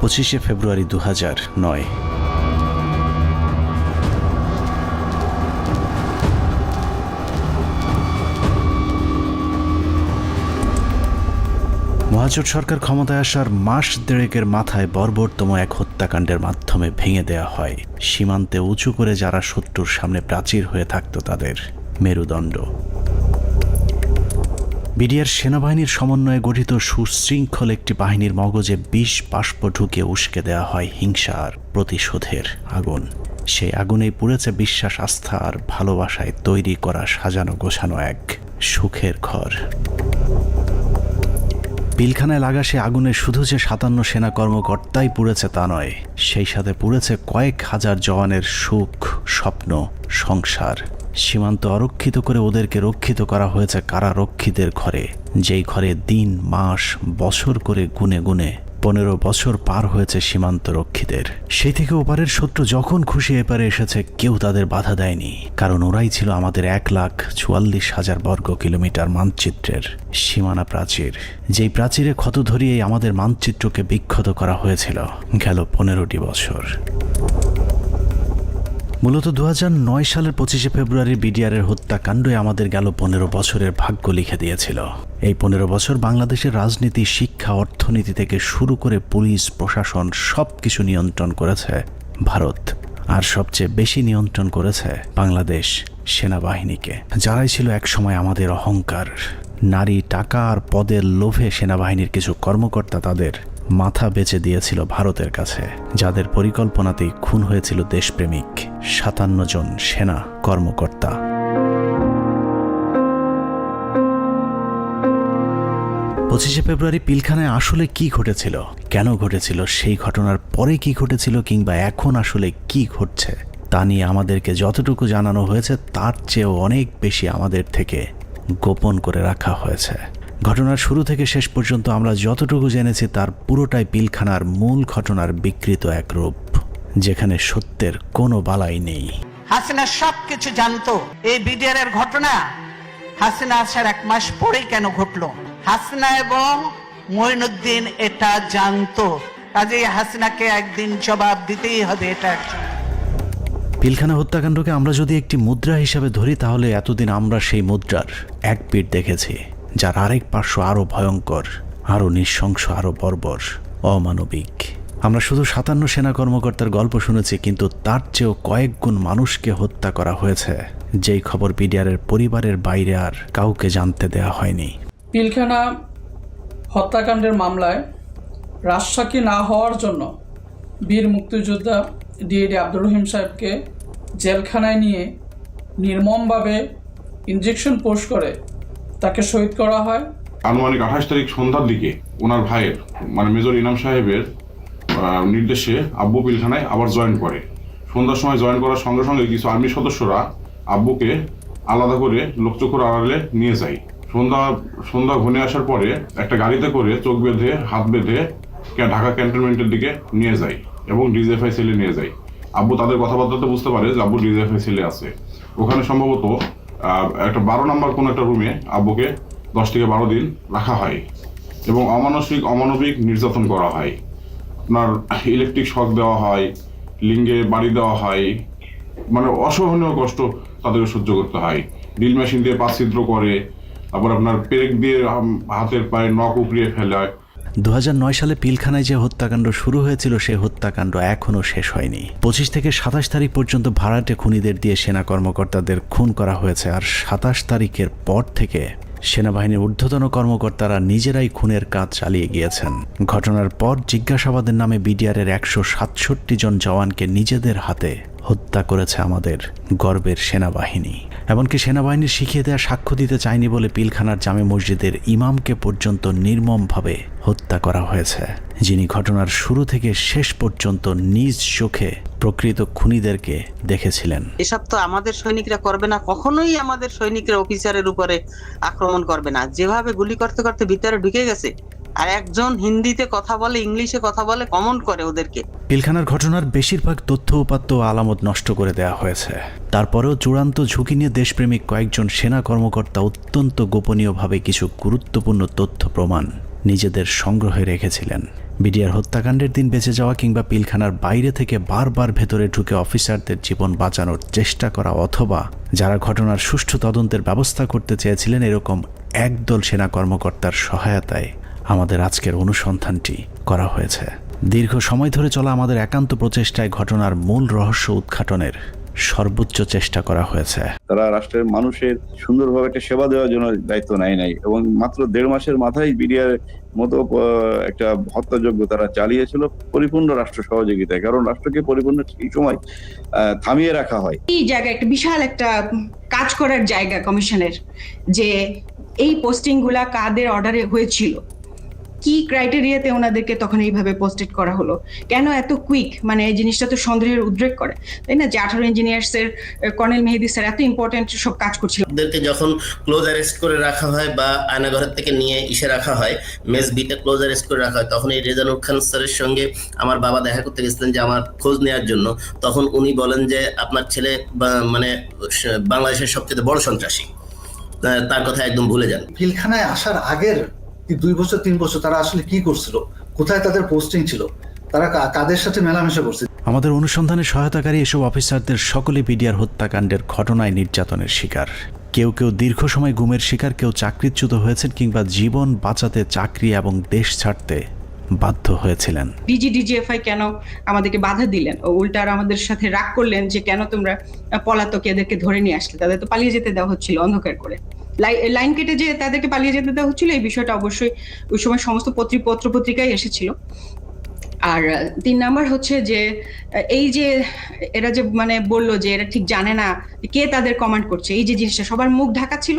25শে ফেব্রুয়ারি 2009। মহাজোট সরকার ক্ষমতায় আসার মাস দেড়েকের মাথায় বর্বরতম এক হত্যাকাণ্ডের মাধ্যমে ভেঙে দেয়া হয় সীমান্তে উঁচু করে যারা শত্রুর সামনে প্রাচীর হয়ে থাকত তাদের মেরুদণ্ড। বিডিআর সেনাবাহিনীর সমন্বয়ে গঠিত সুশৃঙ্খল একটি বাহিনীর মগজে বিষ বাষ্প ঢুকে উস্কে দেওয়া হয় হিংসা আর প্রতিশোধের আগুন। সেই আগুনেই পুড়েছে বিশ্বাস, আস্থা আর ভালোবাসায় তৈরি করা সাজানো গোছানো এক সুখের ঘর। পিলখানায় লাগা সে আগুনে শুধু যে 57 সেনা কর্মকর্তাই পুড়েছে তা নয়, সেই সাথে পুড়েছে কয়েক হাজার জওয়ানের সুখ, স্বপ্ন, সংসার। সীমান্ত অরক্ষিত করে ওদেরকে রক্ষিত করা হয়েছে কারারক্ষীদের ঘরে, যেই ঘরে দিন, মাস, বছর করে গুনে গুনে 15 বছর পার হয়েছে সীমান্ত রক্ষীদের। সেই থেকে ওপারের শত্রু যখন খুশি এপারে এসেছে কেউ তাদের বাধা দেয়নি, কারণ ওরাই ছিল আমাদের 1,44,000 বর্গ কিলোমিটার মানচিত্রের সীমানা প্রাচীর, যেই প্রাচীরে ক্ষত ধরিয়েই আমাদের মানচিত্রকে বিক্ষত করা হয়েছিল গেল 15টি বছর। মূলত 2009 সালের 25শে ফেব্রুয়ারি বিডিআরের হত্যাকাণ্ডই আমাদের গেল 15 বছরের ভাগ্য লিখে দিয়েছিল। এই 15 বছর বাংলাদেশের রাজনীতি, শিক্ষা, অর্থনীতি থেকে শুরু করে পুলিশ, প্রশাসন সবকিছু নিয়ন্ত্রণ করেছে ভারত, আর সবচেয়ে বেশি নিয়ন্ত্রণ করেছে বাংলাদেশ সেনাবাহিনীকে, যারাই ছিল একসময় আমাদের অহংকার। নারী, টাকা আর পদের লোভে সেনাবাহিনীর কিছু কর্মকর্তা তাদের মাথা বেচে দিয়েছিল ভারতের কাছে, যাদের পরিকল্পনাতেই খুন হয়েছিল দেশপ্রেমিক 57 জন সেনা কর্মকর্তা। 25শে ফেব্রুয়ারি পিলখানায় আসলে কি ঘটেছিল, কেন ঘটেছিল, সেই ঘটনার পরে কি ঘটেছিল, কিংবা এখন আসলে কি ঘটছে তা নিয়ে আমাদেরকে যতটুকু জানানো হয়েছে তার চেয়েও অনেক বেশি আমাদের থেকে গোপন করে রাখা হয়েছে। ঘটনার শুরু থেকে শেষ পর্যন্ত আমরা যতটুকু জেনেছি তার পুরোটাই পিলখানার মূল ঘটনার বিকৃত এক রূপ, যেখানে সত্যের কোনো বালাই নেই। হাসিনা সবকিছু জানতো। এই বিডিআর এর ঘটনা হাসিনা আসার 1 মাস পরেই কেন ঘটলো, হাসিনা এবং মঈনুদ্দিন এটা জানতো। কাজেই হাসিনাকে একদিন জবাব দিতেই হবে এটা। পিলখানা হত্যাকাণ্ডকে আমরা যদি একটি মুদ্রা হিসাবে ধরি তাহলে এতদিন আমরা সেই মুদ্রার এক পিঠ দেখেছি, যার আরেক পার্শ্ব আরো ভয়ঙ্কর, আরো নৃশংস, আরো বর্বর, অমানবিক। আমরা শুধু 57 সেনা কর্মকর্তার গল্প শুনেছি, কিন্তু তার চেয়েও কয়েক গুণ মানুষকে হত্যা করা হয়েছে, যেই খবর বিডিআরের পরিবারের বাইরে আর কাউকে জানতে দেয়া হয়নি। পিলখানা হত্যাকাণ্ডের মামলায় রাজসাক্ষী না হওয়ার জন্য বীর মুক্তিযোদ্ধা ডিএডি আব্দুর রহিম সাহেবকে জেলখানায় নিয়ে নির্মমভাবে ইনজেকশন পোস্ট করে তাকে শহীদ করা হয়। আনুমানিক 28 তারিখ সন্ধ্যার দিকে ওনার ভাইয়ের মেজর ইনাম সাহেবের নির্দেশে আব্বু পিলখানায় আবার জয়েন করে। সন্ধ্যার সময় জয়েন করার সঙ্গে সঙ্গে কিছু আর্মি সদস্যরা আব্বুকে আলাদা করে লোকচক্ষুর আড়ালে নিয়ে যায়। সন্ধ্যা ঘনিয়ে আসার পরে একটা গাড়িতে করে চোখ বেঁধে হাত বেঁধে ঢাকা ক্যান্টনমেন্টের দিকে নিয়ে যায় এবং ডিজিএফআই সেলে নিয়ে যায়। আব্বু তাদের কথাবার্তাতে বুঝতে পারে যে আব্বু ডিজিএফআই সেলে আছে। ওখানে সম্ভবত একটা 12 নম্বর কোন একটা রুমে আব্বুকে 10 থেকে 12 দিন রাখা হয় এবং অমানবিক নির্যাতন করা হয়। আপনার ইলেকট্রিক শক দেওয়া হয়, লিঙ্গে বাড়ি দেওয়া হয়, অসহনীয় কষ্ট তাদেরকে সহ্য করতে হয়। ড্রিল মেশিন দিয়ে পা ছিদ্র করে, তারপর আপনার পেরেক দিয়ে হাতের পায়ে নখ উপড়িয়ে ফেলে। 2009 সালে পিলখানায় যে হত্যাকাণ্ড শুরু হয়েছিল সেই হত্যাকাণ্ড এখনও শেষ হয়নি। 25 থেকে 27 তারিখ পর্যন্ত ভাড়াটে খুনিদের দিয়ে সেনা কর্মকর্তাদের খুন করা হয়েছে, আর 27 তারিখের পর থেকে সেনাবাহিনীর ঊর্ধ্বতন কর্মকর্তারা নিজেরাই খুনের কাজ চালিয়ে গিয়েছেন। ঘটনার পর জিজ্ঞাসাবাদের নামে বিডিআরের 167 জন জওয়ানকে নিজেদের হাতে হত্যা করেছে আমাদের গর্বের সেনাবাহিনী। এমনকি সেনাবাহিনী শিখিয়ে দেয়া সাক্ষ্য দিতে চায়নি বলে পিলখানার জামে মসজিদের ইমামকে পর্যন্ত নির্মমভাবে হত্যা করা হয়েছে, যিনি ঘটনার শুরু থেকে শেষ পর্যন্ত নিজ চোখে প্রকৃত খুনিদেরকে দেখেছিলেন। এসব তো আমাদের সৈনিকরা করবে না, কখনোই আমাদের সৈনিকরা অফিসারের উপরে আক্রমণ করবে না। যেভাবে গুলি করতে করতে ভিতরে ঢুকে গেছে, আর একজন হিন্দিতে কথা বলে, ইংলিশে কথা বলে, কমেন্ট করে ওদেরকে। পিলখানার ঘটনার বেশিরভাগ তথ্য উপাত্ত আলামত নষ্ট করে দেওয়া হয়েছে। তারপরেও চূড়ান্ত ঝুঁকি নিয়ে দেশপ্রেমিক কয়েকজন সেনা কর্মকর্তা অত্যন্ত গোপনীয়ভাবে কিছু গুরুত্বপূর্ণ তথ্য প্রমাণ নিজেদের সংগ্রহে রেখেছিলেন। বিডিআর হত্যাকাণ্ডের দিন বেঁচে যাওয়া কিংবা পিলখানার বাইরে থেকে বারবার ভেতরে ঢুকে অফিসারদের জীবন বাঁচানোর চেষ্টা করা, অথবা যারা ঘটনার সুষ্ঠু তদন্তের ব্যবস্থা করতে চেয়েছিলেন, এরকম একদল সেনা কর্মকর্তার সহায়তায় আমাদের আজকের অনুসন্ধানটি করা হয়েছে। দীর্ঘ সময় ধরে চলা আমাদের একান্ত প্রচেষ্টায় ঘটনার মূল রহস্য উদ্ঘাটনের সর্বোচ্চ চেষ্টা করা হয়েছে। তারা রাষ্ট্রের মানুষের সুন্দরভাবে একটা সেবা দেওয়ার জন্য দায়িত্ব নেয় নাই, এবং মাত্র 1.5 মাসের মাথায় বিডিআর মতো একটা হত্যাযজ্ঞ তারা চালিয়েছিল পরিপূর্ণ রাষ্ট্র সহযোগিতায়। কারণ রাষ্ট্রকে পরিপূর্ণ এই সময় থামিয়ে রাখা হয়। এই জায়গা একটা বিশাল একটা কাজ করার জায়গা কমিশনের, যে এই পোস্টিং গুলা কাদের অর্ডারে হয়েছিল, কি ক্রাইটেরিয়াতে ওনাদেরকে তখন এইভাবে পোস্টেড করা হলো, কেন এত কুইক, মানে এই জিনিসটা তো সন্দেহের উদ্রেক করে, তাই না? যে 18 ইঞ্জিনিয়ার্স এর কর্নেল মেহেদী স্যার এত ইম্পর্টেন্ট সব কাজ করছিল, ওদেরকে যখন ক্লোজ অ্যারেস্ট করে রাখা হয় বা আয়নাঘরের থেকে নিয়ে রাখা হয়, মেস বিতে ক্লোজ অ্যারেস্ট করে রাখা হয়, তখন এই রেজানুর খান স্যারের সঙ্গে আমার বাবা দেখা করতে গেছিলেন যে আমার খোঁজ নেওয়ার জন্য। তখন উনি বলেন যে আপনার ছেলে মানে বাংলাদেশের সবচেয়ে বড় সন্ত্রাসী, তার কথা একদম ভুলে যান। পিলখানায় আসার আগের 2 বছর 3 বছর তারা আসলে কি করছিল, কোথায় তাদের পোস্টিং ছিল, তারা কাদের সাথে মেলামেশা করছে। আমাদের অনুসন্ধানে সহায়তাকারী এসব অফিসারদের সকলে বিডিআর হত্যাকাণ্ডের ঘটনায় নির্যাতনের শিকার। কেউ কেউ দীর্ঘ সময় গুমের শিকার, কেউ চাকরিচ্যুত হয়েছেন কিংবা জীবন বাঁচাতে চাকরি এবং দেশ ছাড়তে বাধ্য হয়েছিলেন। ডিজিএফআই কেন আমাদেরকে বাধা দিলেন, ও উল্টা আর আমাদের সাথে রাগ করলেন যে কেন তোমরা পলাতক এদেরকে ধরে নিয়ে আসলে, তাদের তো পালিয়ে যেতে দেওয়া হচ্ছিল অন্ধকার করে, লাইন কেটে যে তাদেরকে পালিয়ে যেতে দেওয়া হচ্ছিল। এই বিষয়টা অবশ্যই ওই সময় সমস্ত পত্রিকায় এসেছিল। আর 3 নাম্বার হচ্ছে যে এই যে এরা যে মানে বললো যে এরা ঠিক জানে না কে তাদের কমান্ড করছে, এই যে জিনিসটা সবার মুখ ঢাকা ছিল।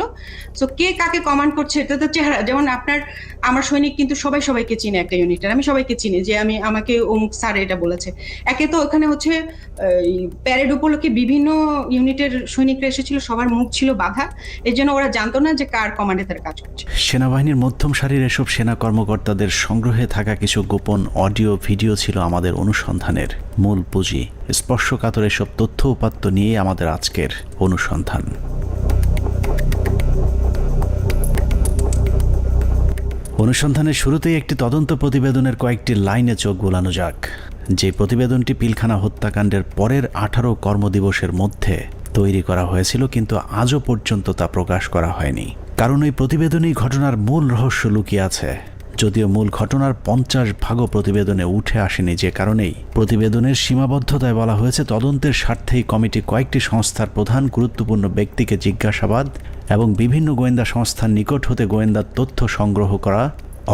সো কে কাকে কমান্ড করছে এটা তো চেহারা, যেমন আমার সৈনিক কিন্তু সবাইকে চিনে একটা ইউনিটের, আমি সবাইকে চিনি যে আমাকে অমুক স্যার এটা বলেছে। একে তো ওখানে হচ্ছে প্যারেড উপলক্ষে বিভিন্ন ইউনিটের সৈনিকরা এসেছিল, সবার মুখ ছিল বাধা, এই জন্য ওরা জানতো না যে কার কমান্ডে তারা কাজ করছে। সেনাবাহিনীর মধ্যম সারির এসব সেনা কর্মকর্তাদের সংগ্রহে থাকা কিছু গোপন অডিও ভিডিও ছিল আমাদের অনুসন্ধানের মূল পুঁজি। স্পর্শকাতর এসব তথ্য উপাত্ত নিয়ে আমাদের আজকের অনুসন্ধান। অনুসন্ধানের শুরুতেই একটি তদন্ত প্রতিবেদনের কয়েকটি লাইনে চোখ বোলানো যাক। যে প্রতিবেদনটি পিলখানা হত্যাকাণ্ডের পরের 18 কর্মদিবসের মধ্যে তৈরি করা হয়েছিল, কিন্তু আজও পর্যন্ত তা প্রকাশ করা হয়নি। কারণ এই প্রতিবেদনেই ঘটনার মূল রহস্য লুকিয়ে আছে। যদিও মূল ঘটনার 50 প্রতিবেদনে উঠে আসেনি, যে কারণেই প্রতিবেদনের সীমাবদ্ধতায় বলা হয়েছে তদন্তের স্বার্থেই কমিটি কয়েকটি সংস্থার প্রধান গুরুত্বপূর্ণ ব্যক্তিকে জিজ্ঞাসাবাদ এবং বিভিন্ন গোয়েন্দা সংস্থার নিকট হতে গোয়েন্দা তথ্য সংগ্রহ করা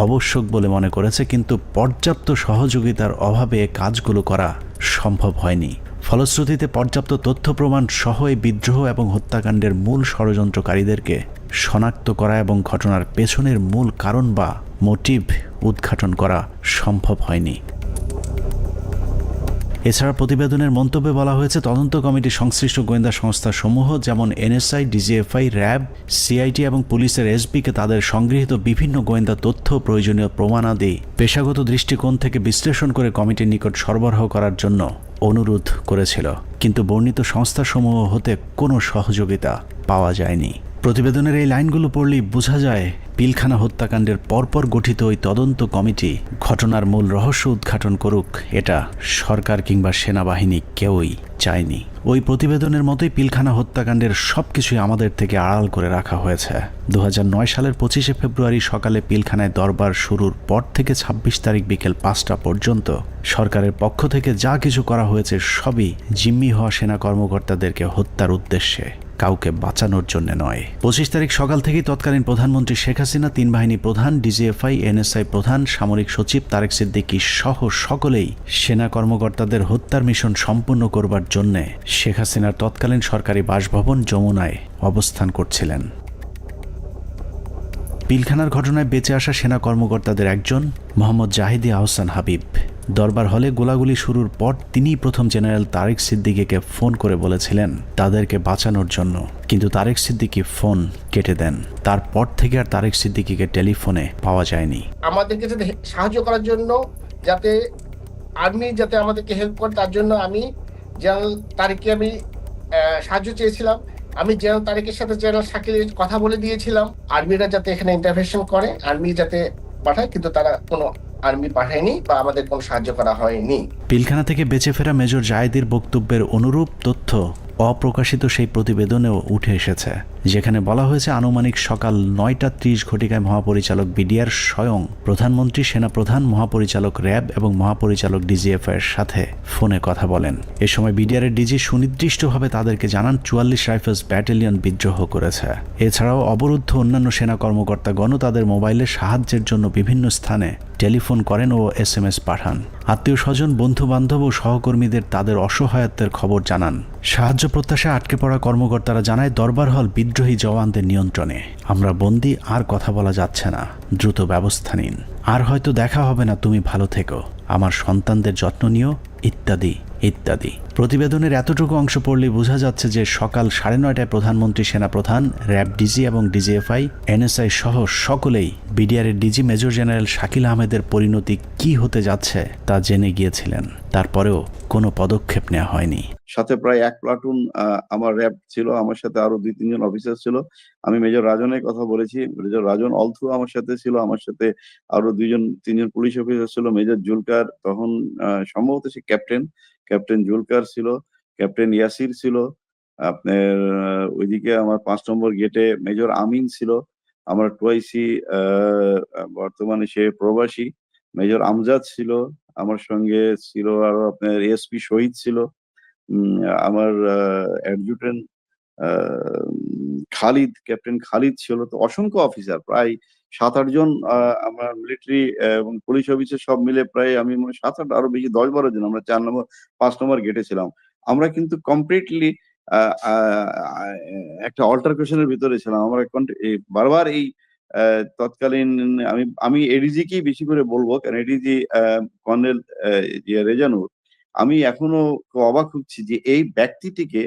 আবশ্যক বলে মনে করেছে, কিন্তু পর্যাপ্ত সহযোগিতার অভাবে কাজগুলো করা সম্ভব হয়নি। ফলশ্রুতিতে পর্যাপ্ত তথ্য প্রমাণ সহ এই বিদ্রোহ এবং হত্যাকাণ্ডের মূল ষড়যন্ত্রকারীদেরকে শনাক্ত করা এবং ঘটনার পেছনের মূল কারণ বা মোটিভ উদ্ঘাটন করা সম্ভব হয়নি। এছাড়া প্রতিবেদনের মন্তব্যে বলা হয়েছে তদন্ত কমিটি সংশ্লিষ্ট গোয়েন্দা সংস্থাসমূহ যেমন এনএসআই, ডিজিএফআই, র্যাব, সিআইটি এবং পুলিশের এসবিকে তাদের সংগৃহীত বিভিন্ন গোয়েন্দা তথ্য প্রয়োজনীয় প্রমাণাদি পেশাগত দৃষ্টিকোণ থেকে বিশ্লেষণ করে কমিটির নিকট সরবরাহ করার জন্য অনুরোধ করেছিল, কিন্তু বর্ণিত সংস্থাসমূহ হতে কোনো সহযোগিতা পাওয়া যায়নি। প্রতিবেদনের এই লাইনগুলো পড়লেই বোঝা যায় পিলখানা হত্যাকাণ্ডের পরপর গঠিত ওই তদন্ত কমিটি ঘটনার মূল রহস্য উদ্ঘাটন করুক, এটা সরকার কিংবা সেনাবাহিনী কেউই চায়নি। ওই প্রতিবেদনের মতোই পিলখানা হত্যাকাণ্ডের সবকিছুই আমাদের থেকে আড়াল করে রাখা হয়েছে। 2009 সালের 25শে ফেব্রুয়ারি সকালে পিলখানায় দরবার শুরুর পর থেকে 26 তারিখ বিকেল 5টা পর্যন্ত সরকারের পক্ষ থেকে যা কিছু করা হয়েছে সবই জিম্মি হওয়া সেনা কর্মকর্তাদেরকে হত্যার উদ্দেশ্যে, কাউকে বাঁচানোর জন্য নয়। 25 তারিখ সকাল থেকেই তৎকালীন প্রধানমন্ত্রী শেখ হাসিনা, 3 বাহিনী প্রধান, ডিজিএফআই, এনএসআই প্রধান, সামরিক সচিব তারেক সিদ্দিকী সহ সকলেই সেনা কর্মকর্তাদের হত্যার মিশন সম্পূর্ণ করবার জন্যে শেখ হাসিনার তৎকালীন সরকারি বাসভবন যমুনায় অবস্থান করছিলেন। পিলখানার ঘটনায় বেঁচে আসা সেনা কর্মকর্তাদের একজন মোহাম্মদ জাহিদি আহসান হাবিব দরবার হলে গোলাগুলি শুরুর পর তিনিই প্রথম জেনারেল তারেক সিদ্দিকীকে ফোন করে বলেছিলেন তাদেরকে বাঁচানোর জন্য, কিন্তু তারেক সিদ্দিকী ফোন কেটে দেন। তারপর থেকে আর তারেক সিদ্দিকীকে টেলিফোনে পাওয়া যায়নি। আমাদেরকে যাতে সাহায্য করার জন্য, যাতে আর্মি যাতে আমাদেরকে হেল্প করে, তার জন্য আমি জেনারেল তারেককে আমি সাহায্য চেয়েছিলাম। আমি জেনারেল তারেকের সাথে জেনারেল শাকিলের কথা বলে দিয়েছিলাম আর্মিরা যাতে এখানে ইন্টারভেনশন করে, আর্মি যাতে পাঠায়, কিন্তু তারা কোনো আর্মি পাঠায়নি বা আমাদের কোনো সাহায্য করা হয়নি। পিলখানা থেকে বেঁচে ফেরা মেজর জায়েদের বক্তব্যের অনুরূপ তথ্য অপ্রকাশিত সেই প্রতিবেদনেও উঠে এসেছে, যেখানে বলা হয়েছে আনুমানিক সকাল 9:30 ঘটিকায় মহাপরিচালক বিডিআর স্বয়ং প্রধানমন্ত্রী, সেনাপ্রধান, মহাপরিচালক র্যাব এবং মহাপরিচালক ডিজিএফ এর সাথে ফোনে কথা বলেন। এ সময় বিডিআরের ডিজি সুনির্দিষ্টভাবে তাদেরকে জানান 44 রাইফেলস ব্যাটালিয়ন বিদ্রোহ করেছে। এছাড়াও অবরুদ্ধ অন্যান্য সেনা কর্মকর্তাগণও তাদের মোবাইলে সাহায্যের জন্য বিভিন্ন স্থানে টেলিফোন করেন ও SMS পাঠান। আত্মীয় স্বজন, বন্ধু বান্ধব ও সহকর্মীদের তাদের অসহায়ত্বের খবর জানান। সাহায্য প্রত্যাশায় আটকে পড়া কর্মকর্তারা জানায় দরবার হল বিদ্রোহী জওয়ানদের নিয়ন্ত্রণে, আমরা বন্দী, আর কথা বলা যাচ্ছে না, দ্রুত ব্যবস্থা নিন, আর হয়তো দেখা হবে না, তুমি ভালো থেকো, আমার সন্তানদের যত্ন নিও, ইত্যাদি ইত্যাদি। প্রতিবেদনের এতটুকু অংশ পড়লেই বোঝা যাচ্ছে যে সকাল 9:30টায় প্রধানমন্ত্রী, সেনাপ্রধান, র্যাব ডিজি এবং ডিজিএফআই, NSI সহ সকলেই বিডিআরের ডিজি মেজর জেনারেল শাকিল আহমেদের পরিণতি কি হতে যাচ্ছে তা জেনে গিয়েছিলেন। তারপরেও কোনো পদক্ষেপ নেওয়া হয়নি। সাথে প্রায় 1 প্লাটুন আমার র্যাব ছিল, আমার সাথে আরো 2-3 জন অফিসার ছিল। আমি মেজর রাজনের কথা বলেছি, মেজর রাজন অলথ্রু আমার সাথে ছিল, আমার সাথে আরো 2-3 জন পুলিশ অফিসার ছিল। মেজর জুলকার তখন সম্ভবত সে ক্যাপ্টেন জুলকার ছিল, ক্যাপ্টেন ইয়াসির ছিল, আপনার ওইদিকে আমার 5 নম্বর গেটে মেজর আমিন ছিল, আমার টুয়াইসি বর্তমানে সে প্রবাসী মেজর আমজাদ ছিল, আমার সঙ্গে ছিল আরো আপনার এসপি শহীদ ছিল, আমার অ্যাডজুটেন্ট খালিদ, ক্যাপ্টেন খালিদ ছিল। তো অসংখ্য অফিসার, প্রায় 7-8 জন আমরা মিলিটারি এবং পুলিশ অফিসার সব মিলে প্রায় আমি মনে 7-8 আরো বেশি 10-12 জন আমরা 4 নম্বর 5 নম্বর গেটে ছিলাম। আমরা কিন্তু কমপ্লিটলি একটা অল্টারকেশনের ভিতরে ছিলাম। আমরা বারবার এই তৎকালীন আমি এডিজিকেই বেশি করে বলবো, কারণ এডিজি কর্নেল রেজানুর, আমি এখনো অবাক হচ্ছি যে এই ব্যক্তিটিকে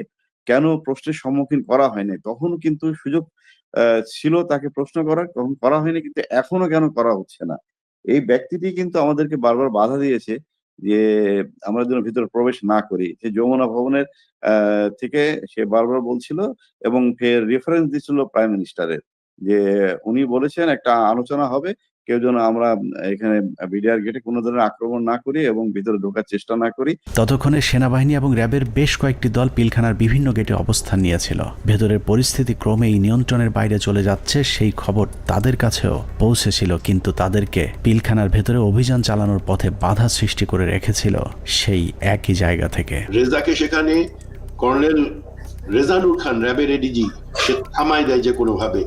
কেন প্রশ্নের সম্মুখীন করা হয়নি। তখন কিন্তু সুযোগ ছিল তাকে প্রশ্ন করার, তখন করা হয়নি, কিন্তু এখনো কেন করা হচ্ছে না। এই ব্যক্তিটি কিন্তু আমাদেরকে বারবার বাধা দিয়েছে যে আমরা যেন ভিতরে প্রবেশ না করি। যে যমুনা ভবনের থেকে সে বারবার বলছিল এবং ফের রেফারেন্স দিচ্ছিল প্রাইম মিনিস্টারের, যে উনি বলেছেন একটা আলোচনা হবে, কেউ যেন আমরা এখানে বিডিআর গেটে কোনো ধরনের আক্রমণ না করি এবং ভিতরে ঢোকার চেষ্টা না করি। ততক্ষণে সেনাবাহিনী এবং র্যাবের বেশ কয়েকটি দল পিলখানার বিভিন্ন গেটে অবস্থান নিয়েছিল। ভেতরের পরিস্থিতি ক্রমেই নিয়ন্ত্রণের বাইরে চলে যাচ্ছে সেই খবর তাদের কাছেও পৌঁছেছিল, কিন্তু তাদেরকে পিলখানার ভেতরে অভিযান চালানোর পথে বাধা সৃষ্টি করে রেখেছিল সেই একই জায়গা থেকে। রেজাকে সেখানে কর্নেল রেজানুর খান, র্যাবের এডিজি, সে থামাই দেয় যে কোনোভাবে,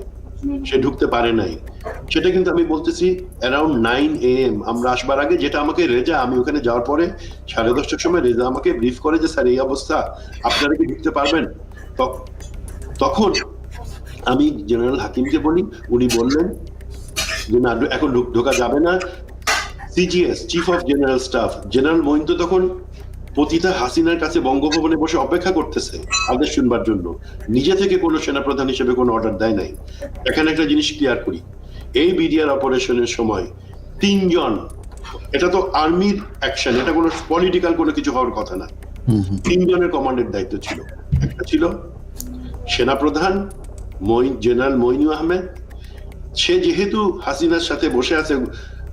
সে ঢুকতে পারে নাই। সেটা কিন্তু আমি বলতেছি অ্যারাউন্ড 9 AM আমরা আসবার আগে, যেটা আমাকে রেজা, আমি ওখানে যাওয়ার পরে 10:30টার সময় রেজা আমাকে ব্রিফ করে যে স্যার এই অবস্থা, আপনারা কি ঢুকতে পারবেন? তখন আমি জেনারেল হাকিমকে বলি, উনি বললেন যে না, এখন ঢোকা যাবে না। CGS, chief of general staff, general Moeen তো তখন পতিতা হাসিনার কাছে বঙ্গভবনে বসে অপেক্ষা করতেছে আদেশ শুনবার জন্য, নিজে থেকে কোনো সেনাপ্রধান হিসেবে কোনো অর্ডার দেয় নাই। এখানে একটা জিনিস ক্লিয়ার করি, এই বিডিআর অপারেশনের সময় 3 জন, এটা তো আর্মির অ্যাকশন, এটা কোনো পলিটিক্যাল কোনো কিছু হওয়ার কথা না, 3 জনের কমান্ডের দায়িত্ব ছিল। একটা ছিল সেনাপ্রধান জেনারেল মঈনু আহমেদ, সে যেহেতু হাসিনার সাথে বসে আছে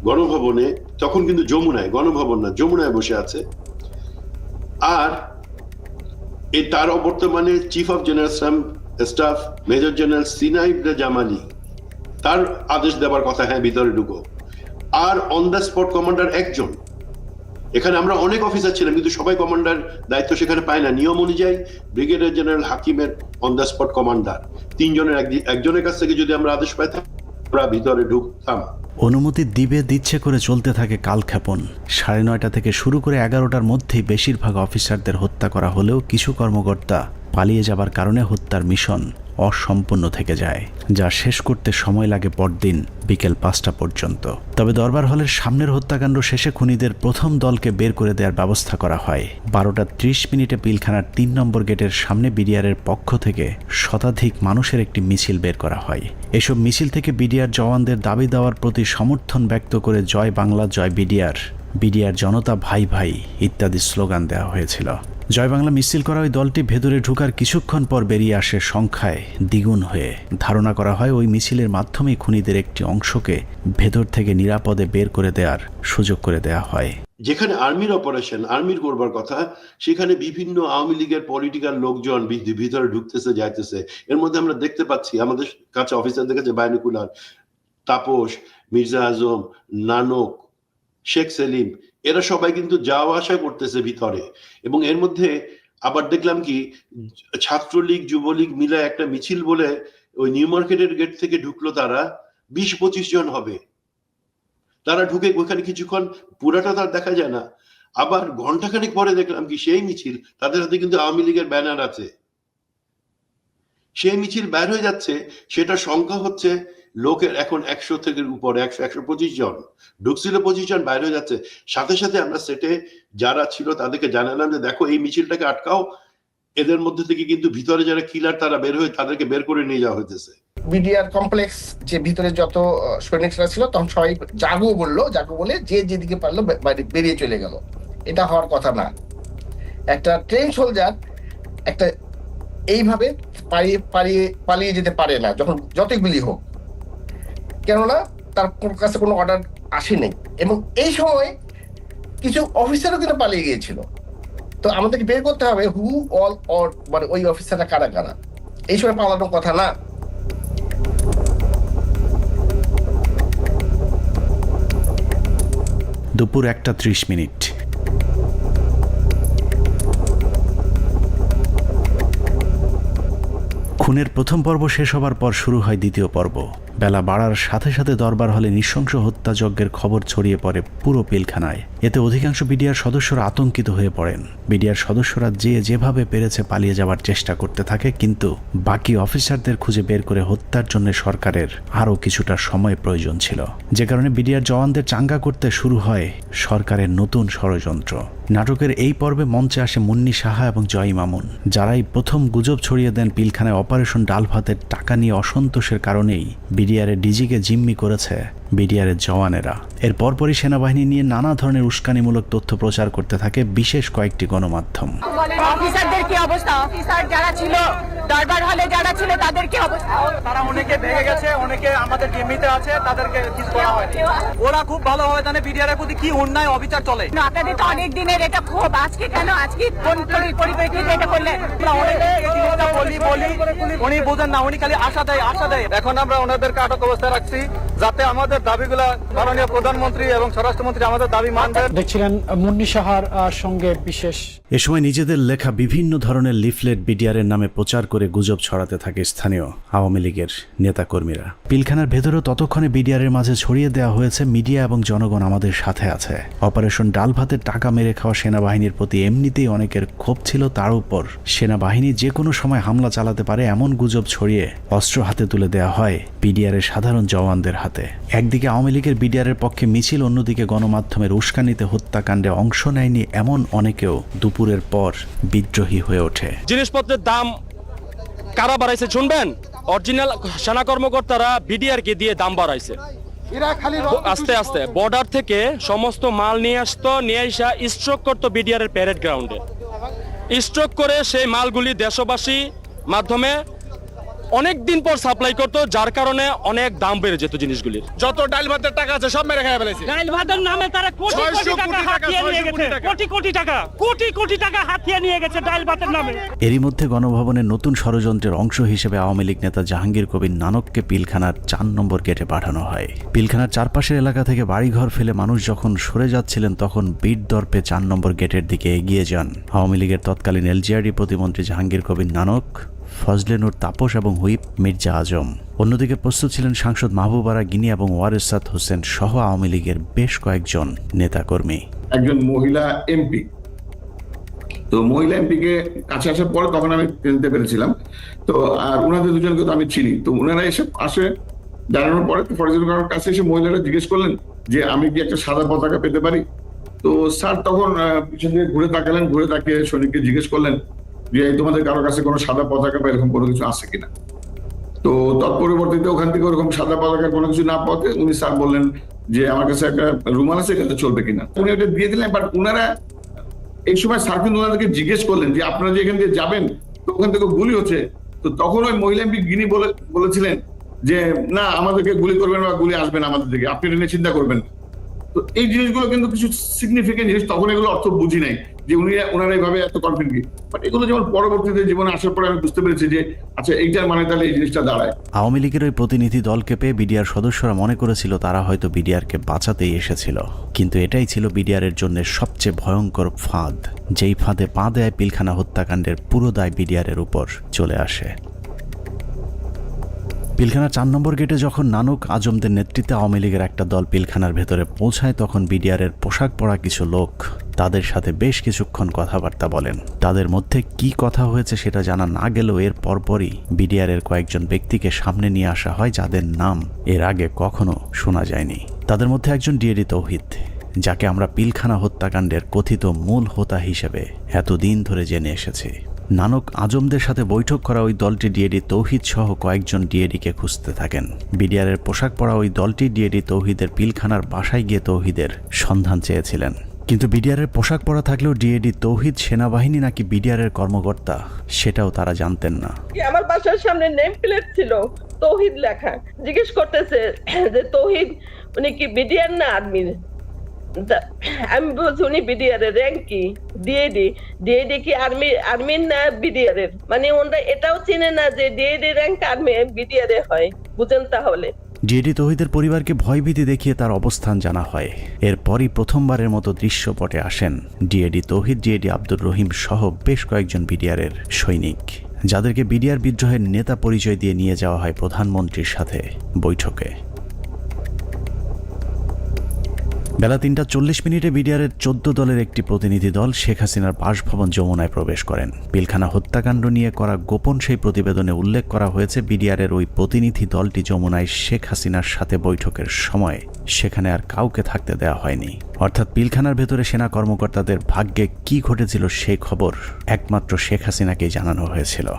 গণভবনে, তখন কিন্তু যমুনায়, গণভবন না যমুনায় বসে আছে। আর তার বর্তমানে chief of general staff major general Sinai Jamali, তার আদেশ দেওয়ার কথা, হ্যাঁ ভিতরে ঢুকো। আর অন দ্য স্পট কমান্ডার একজন। এখানে আমরা অনেক অফিসার ছিলাম, কিন্তু সবাই কমান্ডার দায়িত্ব সেখানে পায় না। নিয়ম অনুযায়ী ব্রিগেডিয়ার জেনারেল হাকিমের অন দ্য স্পট কমান্ডার, 3 জনের একজনের কাছ থেকে যদি আমরা আদেশ পাইতাম, আমরা ভিতরে ঢুকতাম। অনুমতি দিচ্ছে করে চলতে থাকে কালক্ষেপণ। 9:30 থেকে শুরু করে 11টার মধ্যেই বেশিরভাগ অফিসারদের হত্যা করা হলেও কিছু কর্মকর্তা পালিয়ে যাবার কারণে হত্যার মিশন অসম্পূর্ণ থেকে যায়, যা শেষ করতে সময় লাগে পরদিন বিকেল 5টা পর্যন্ত। তবে দরবার হলের সামনের হত্যাকাণ্ড শেষে খুনিদের প্রথম দলকে বের করে দেওয়ার ব্যবস্থা করা হয়। 12:30 পিলখানার 3 নম্বর গেটের সামনে বিডিআরের পক্ষ থেকে শতাধিক মানুষের একটি মিছিল বের করা হয়। এসব মিছিল থেকে বিডিআর জওয়ানদের দাবি দেওয়ার প্রতি সমর্থন ব্যক্ত করে জয় বাংলা, জয় বিডিআর, বিডিআর জনতা ভাই ভাই ইত্যাদি স্লোগান দেওয়া হয়েছিল। জয় বাংলা মিছিল করা ওই দলটি ভেতরে ঢুকার কিছুক্ষণ পর বেরিয়ে আসে সংখ্যায় দ্বিগুণ হয়ে। ধারণা করা হয় ওই মিছিলের মাধ্যমেই খুনিদের একটি অংশকে ভেতর থেকে নিরাপদে বের করে দেওয়ার সুযোগ করে দেওয়া হয়। যেখানে আর্মির অপারেশন, আর্মির করবার কথা, সেখানে বিভিন্ন আওয়ামী লীগের পলিটিক্যাল লোকজন ভিতরে ঢুকতেছে যাইতেছে। এর মধ্যে আমরা দেখতে পাচ্ছি আমাদের কাছে অফিসারদের কাছে বাইনোকুলার, তাপস, মির্জা আজম, নানক, শেখ সেলিম, এরা সবাই কিন্তু যাওয়া আসা করতেছে ভিতরে। এবং এর মধ্যে আবার দেখলাম কি ছাত্রলীগ যুবলীগ মিলে একটা মিছিল বলে ওই নিউ মার্কেটের গেট থেকে ঢুকলো, তারা 20-25 জন হবে। তারা ঢুকে ওখানে কিছুক্ষণ, পুরাটা তার দেখা যায় না। আবার ঘন্টাখানেক পরে দেখলাম কি সেই মিছিল, তাদের হাতে কিন্তু আওয়ামী লীগের ব্যানার আছে। সেই মিছিল বের হয়ে যাচ্ছে, সেটা সংখ্যা হচ্ছে লোকের এখন 100 থেকে উপরে, 100-125 জন ঢুকছিল, 25 জন বাইরে হয়ে যাচ্ছে। সাথে সাথে আমরা সেটে যারা ছিল তাদেরকে জানালাম যে দেখো এই মিছিলটাকে আটকাও, এদের মধ্যে থেকে কিন্তু ভিতরে যারা কিলার তারা বের হয়ে তাদেরকে বের করে নিয়ে যাওয়া হইতেছে। বিডিআর কমপ্লেক্স যে ভিতরে যত সৈনিকরা ছিল তখন সবাই জাগো বললো, জাগো বলে যে যেদিকে পারলো বেরিয়ে চলে গেল। এটা হওয়ার কথা না। একটা ট্রেন সোলজার একটা এইভাবে পালিয়ে যেতে পারে না, যখন যতই গুলি হোক, কেননা তার কাছে কোনো অর্ডার আসেনি। এবং এই সময় কিছু অফিসারও কিন্তু পালিয়ে গিয়েছিল। তো আমাদেরকে বের করতে হবে হু অল অর, মানে ওই অফিসাররা কারা কারা। এই সময় পালানোর কথা না। দুপুর 1:30। খুনের প্রথম পর্ব শেষ হবার পর শুরু হয় দ্বিতীয় পর্ব। বেলা বাড়ার সাথে সাথে দরবার হলে নৃশংস হত্যাযজ্ঞের খবর ছড়িয়ে পড়ে পুরো পিলখানায়। এতে অধিকাংশ বিডিআর সদস্যরা আতঙ্কিত হয়ে পড়েন। বিডিআর সদস্যরা যেভাবে পেরেছে পালিয়ে যাওয়ার চেষ্টা করতে থাকে, কিন্তু বাকি অফিসারদের খুঁজে বের করে হত্যার জন্য সরকারের আরও কিছুটা সময় প্রয়োজন ছিল, যে কারণে বিডিআর জওয়ানদের চাঙ্গা করতে শুরু হয় সরকারের নতুন ষড়যন্ত্র। নাটকের এই পর্বে মঞ্চে আসে মুন্নি সাহা এবং জয় মামুন, যারাই প্রথম গুজব ছড়িয়ে দেন পিলখানায় অপারেশন ডাল ভাতের টাকা নিয়ে অসন্তোষের কারণেই বিডিআরের ডিজিকে জিম্মি করেছে বিডিআরের জওয়ানেরা। এর পরপরই সেনাবাহিনী নিয়ে নানা ধরনের উস্কানিমূলক তথ্য প্রচার করতে থাকে বিশেষ কয়েকটি গণমাধ্যম। অফিসারদের কি অবস্থা? অফিসার যারা ছিল দরবার হলে যারা ছিল তাদের কি অবস্থা? তারা অনেকে ভেঙে গেছে, অনেকে আমাদের জিম্মিতে আছে, তাদেরকে কিছু করা হয়নি। ওরা খুব ভালোভাবে জানে বিডিআর এর প্রতি কি অন্যায় অবিচার চলে। আপনাদের তো অনেক দিনের এটা ক্ষোভ, আজকে কেন? আজকে কোন পরিপ্রেক্ষিতে এটা করলেন? উনি বোঝেন না, উনি খালি আশা দেয়। এখন আমরা ওনাদেরকে আটক অবস্থায় রাখছি যাতে আমাদের দাবিগুলা মাননীয় প্রধানমন্ত্রী এবং স্বরাষ্ট্রমন্ত্রী আমাদের দাবি মানবেন। দেখছিলেন মুন্নি সাহার সঙ্গে বিশেষ। এ সময় নিজেদের লেখা বিভিন্ন ধরনের লিফলেট বিডিআরের নামে প্রচার করে গুজব ছড়াতে থাকে স্থানীয় আওয়ামী লীগের নেতাকর্মীরা। পিলখানার ভেতরেও ততক্ষণে বিডিআরের মাঝে ছড়িয়ে দেওয়া হয়েছে মিডিয়া এবং জনগণ আমাদের সাথে আছে। অপারেশন ডাল ভাতের টাকা মেরে খাওয়া সেনাবাহিনীর প্রতি এমনিতেই অনেকের ক্ষোভ ছিল, তার উপর সেনাবাহিনী যে কোনো সময় হামলা চালাতে পারে এমন গুজব ছড়িয়ে অস্ত্র হাতে তুলে দেওয়া হয় বিডিআরের সাধারণ জওয়ানদের হাতে। একদিকে আওয়ামী লীগের বিডিআরের পক্ষে মিছিল, অন্যদিকে গণমাধ্যমের উস্কানিতে হত্যাকাণ্ডে অংশ নেয়নি এমন অনেকেও দুপুরের পর বিদ্রোহী হয়ে ওঠে। জিনিসপত্রের দাম কারা বাড়াইছে শুনবেন? অরিজিনাল সেনা কর্মকর্তারা বিডিআর কে দিয়ে দাম বাড়াইছে। আস্তে আস্তে বর্ডার থেকে সমস্ত মাল নিয়ে আসতো, নিয়ে আসা স্ট্রোক করতো বিডিআর এর প্যারেড গ্রাউন্ডে। স্ট্রোক করে সেই মালগুলি দেশবাসী মাধ্যমে অনেক দিন পর সাপ্লাই করতো, যার কারণে অনেক দাম বেড়ে যেত জিনিসগুলির। যত ডাল ভাতের টাকা আছে সব মেরে খেয়ে ফেলেছে। ডাল ভাতের নামে তারা কোটি কোটি টাকা হাতিয়ে নিয়ে গেছে। কোটি টাকা হাতিয়ে নিয়ে গেছে ডাল ভাতের নামে। এরই মধ্যে গণভবনের নতুন ষড়যন্ত্রের অংশ হিসেবে আওয়ামী লীগ নেতা জাহাঙ্গীর কবির নানককে পিলখানার 4 নম্বর গেটে পাঠানো হয়। পিলখানার চারপাশের এলাকা থেকে বাড়িঘর ফেলে মানুষ যখন সরে যাচ্ছিলেন, তখন বীর দর্পে 4 নম্বর গেটের দিকে এগিয়ে যান আওয়ামী লীগের তৎকালীন এলজিআরডি প্রতিমন্ত্রী জাহাঙ্গীর কবির নানক, ফজলে নূর তাপস এবং হুইপ মির্জা আজম। অন্যদিকে প্রস্তুত ছিলেন সাংসদ মাহবুবারা গিনি এবং ওয়ারেসাত হোসেন সহ আওয়ামী লীগের বেশ কয়েকজন নেতাকর্মী। একজন মহিলা এমপি, তো মহিলা এমপিকে কাছে আসার পরে তখন আমি চিনতে পেরেছিলাম। তো আর ওনাদের দুজনকে তো আমি চিনি। তো ওনারা এসে আসে জানানোর পরে ফরজুল কারোর কাছে এসে মহিলারা জিজ্ঞেস করলেন যে আমি কি একটা সাদা পতাকা পেতে পারি। তো স্যার তখন পিছন দিকে ঘুরে তাকালেন, ঘুরে তাকিয়ে সৈনিককে জিজ্ঞেস করলেন যে তোমাদের কারোর কাছে কোনো সাদা পতাকা বা এরকম কোনো কিছু আছে কিনা। তো তৎপরবর্তীতে ওখান থেকে ওরকম সাদা পতাকার কোনো কিছু না পাওয়াতে উনি স্যার বললেন যে আমার কাছে একটা রুমাল আছে, এখানে চলবে কিনা। উনি ওটা দিয়ে দিলেন। বাট ওনারা এই সময় স্যার কিন্তু ওনাদেরকে জিজ্ঞেস করলেন যে আপনারা যে এখান দিয়ে যাবেন তো ওখান থেকে গুলি হচ্ছে, তো তখন ওই মহিলা এমপি গিনি বলেছিলেন যে না আমাদেরকে গুলি করবেন বা গুলি আসবেন আমাদের দিকে, আপনি এটা নিয়ে চিন্তা করবেন। তো এই জিনিসগুলো কিন্তু কিছু সিগনিফিকেন্ট জিনিস, তখন এগুলো অর্থ বুঝি নাই যে ওনারা এইভাবে এত কনফিডেন্ট কি, বাট এগুলো যেমন পরবর্তীতে জীবনে আসার পরে আমি বুঝতে পেরেছি যে আচ্ছা এইটার মানে তাহলে এই জিনিসটা দাঁড়ায়। আওয়ামী লীগের ওই প্রতিনিধি দলকে পেয়ে বিডিআর সদস্যরা মনে করেছিল তারা হয়তো বিডিআরকে বাঁচাতেই এসেছিল, কিন্তু এটাই ছিল বিডিআরের জন্য সবচেয়ে ভয়ঙ্কর ফাঁদ, যেই ফাঁদে পা দেয় পিলখানা হত্যাকাণ্ডের পুরো দায় বিডিআরের উপর চলে আসে। পিলখানা 4 নম্বর গেটে যখন নানক আজমদের নেতৃত্বে আওয়ামী লীগের একটা দল পিলখানার ভেতরে পৌঁছায়, তখন বিডিআরের পোশাক পরা কিছু লোক তাদের সাথে বেশ কিছুক্ষণ কথাবার্তা বলেন। তাদের মধ্যে কি কথা হয়েছে সেটা জানা না গেলেও এর পরপরই বিডিআরের কয়েকজন ব্যক্তিকে সামনে নিয়ে আসা হয় যাদের নাম এর আগে কখনো শোনা যায়নি। তাদের মধ্যে একজন ডিএডি তৌহিদ, যাকে আমরা পিলখানা হত্যাকাণ্ডের কথিত মূল হোতা হিসেবে এতদিন ধরে জেনে এসেছি। নানক আজমদের সাথে বৈঠক করা ওই দলটি ডিএডি তৌহিদ সহ কয়েকজন ডিএডিকে খুঁজতে থাকেন। বিডিআরের পোশাক পরা ওই দলটি ডিএডি তৌহিদের পিলখানার বাসায় গিয়ে তৌহিদের সন্ধান চেয়েছিলেন, কিন্তু বিডিআরের পোশাক পরা থাকলেও ডিএডি তৌহিদ সেনাবাহিনী নাকি বিডিআরের কর্মকর্তা সেটাও তারা জানতেন না। আমার বাসার সামনে নেম প্লেট ছিল তৌহিদ লেখা, জিজ্ঞেস করতেছে যে তৌহিদ উনি কি বিডিআর না আর্মির? আমি বলছি উনি বিডিআর এর র্যাঙ্ক কি? ডিএডি কি আর্মির না বিডিআর এর? মানে ওনারা এটাও চিনে না যে ডিএডি র্যাঙ্ক আর্মি বিডিআর এ হয়, বুঝেন? তাহলে ডিএডি তৌহিদের পরিবারকে ভয়ভীতি দেখিয়ে তার অবস্থান জানা হয়। এরপরই প্রথমবারের মতো দৃশ্যপটে আসেন ডিএডি তৌহিদ, ডিএডি আব্দুর রহিম সহ বেশ কয়েকজন বিডিআরের সৈনিক, যাদেরকে বিডিআর বিদ্রোহের নেতা পরিচয় দিয়ে নিয়ে যাওয়া হয় প্রধানমন্ত্রীর সাথে বৈঠকে। বেলা 3:40 বিডিআরের 14 দলের একটি প্রতিনিধি দল শেখ হাসিনার বাসভবন যমুনায় প্রবেশ করেন। পিলখানা হত্যাকাণ্ড নিয়ে করা গোপন সেই প্রতিবেদনে উল্লেখ করা হয়েছে, বিডিআরের ওই প্রতিনিধি দলটি যমুনায় শেখ হাসিনার সাথে বৈঠকের সময় সেখানে আর কাউকে থাকতে দেওয়া হয়নি। অর্থাৎ পিলখানার ভেতরে সেনা কর্মকর্তাদের ভাগ্যে কি ঘটেছিল সেই খবর একমাত্র শেখ হাসিনাকেই জানানো হয়েছিল।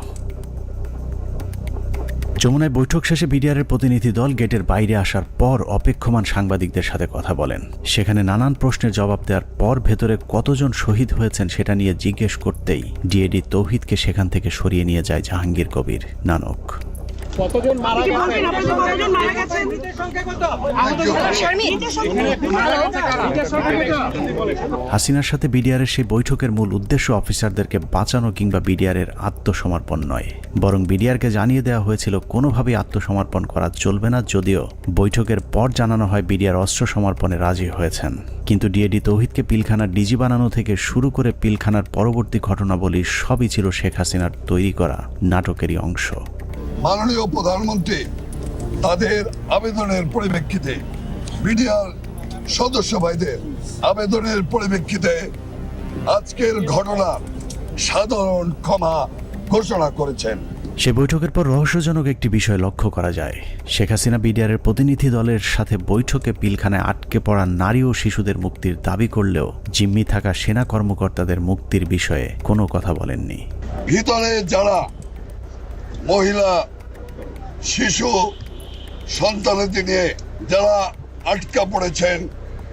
যমুনায় বৈঠক শেষে বিডিআরের প্রতিনিধি দল গেটের বাইরে আসার পর অপেক্ষমান সাংবাদিকদের সাথে কথা বলেন। সেখানে নানান প্রশ্নের জবাব দেওয়ার পর ভেতরে কতজন শহীদ হয়েছেন সেটা নিয়ে জিজ্ঞেস করতেই ডিএডি তৌহিদকে সেখান থেকে সরিয়ে নিয়ে যায় জাহাঙ্গীর কবির নানক। কতজন মারা গেছেন? হাসিনার সাথে বিডিআরের সেই বৈঠকের মূল উদ্দেশ্য অফিসারদেরকে বাঁচানো কিংবা বিডিআরের আত্মসমর্পণ নয়, বরং বিডিআরকে জানিয়ে দেওয়া হয়েছিল কোনোভাবেই আত্মসমর্পণ করা চলবে না। যদিও বৈঠকের পর জানানো হয় বিডিআর অস্ত্র সমর্পণে রাজি হয়েছেন, কিন্তু ডিএডি তৌহিদকে পিলখানার ডিজি বানানো থেকে শুরু করে পিলখানার পরবর্তী ঘটনাবলী সবই ছিল শেখ হাসিনার তৈরি করা নাটকেরই অংশ। মাননীয় প্রধানমন্ত্রী তাদের আবেদনের পরিপ্রেক্ষিতে, বিডিআর সদস্য ভাইদের আবেদনের পরিপ্রেক্ষিতে আজকের ঘটনার সাধারণ ক্ষমা ঘোষণা করেছেন। সে বৈঠকের পর রহস্যজনক একটি বিষয় লক্ষ্য করা যায়। শেখ হাসিনা বিডিআরের প্রতিনিধি দলের সাথে বৈঠকে পিলখানায় আটকে পড়া নারী ও শিশুদের মুক্তির দাবি করলেও জিম্মি থাকা সেনা কর্মকর্তাদের মুক্তির বিষয়ে কোনো কথা বলেননি। ভিতরে যারা মহিলা, শিশু, সন্তানাদি নিয়ে যারা আটকা পড়েছেন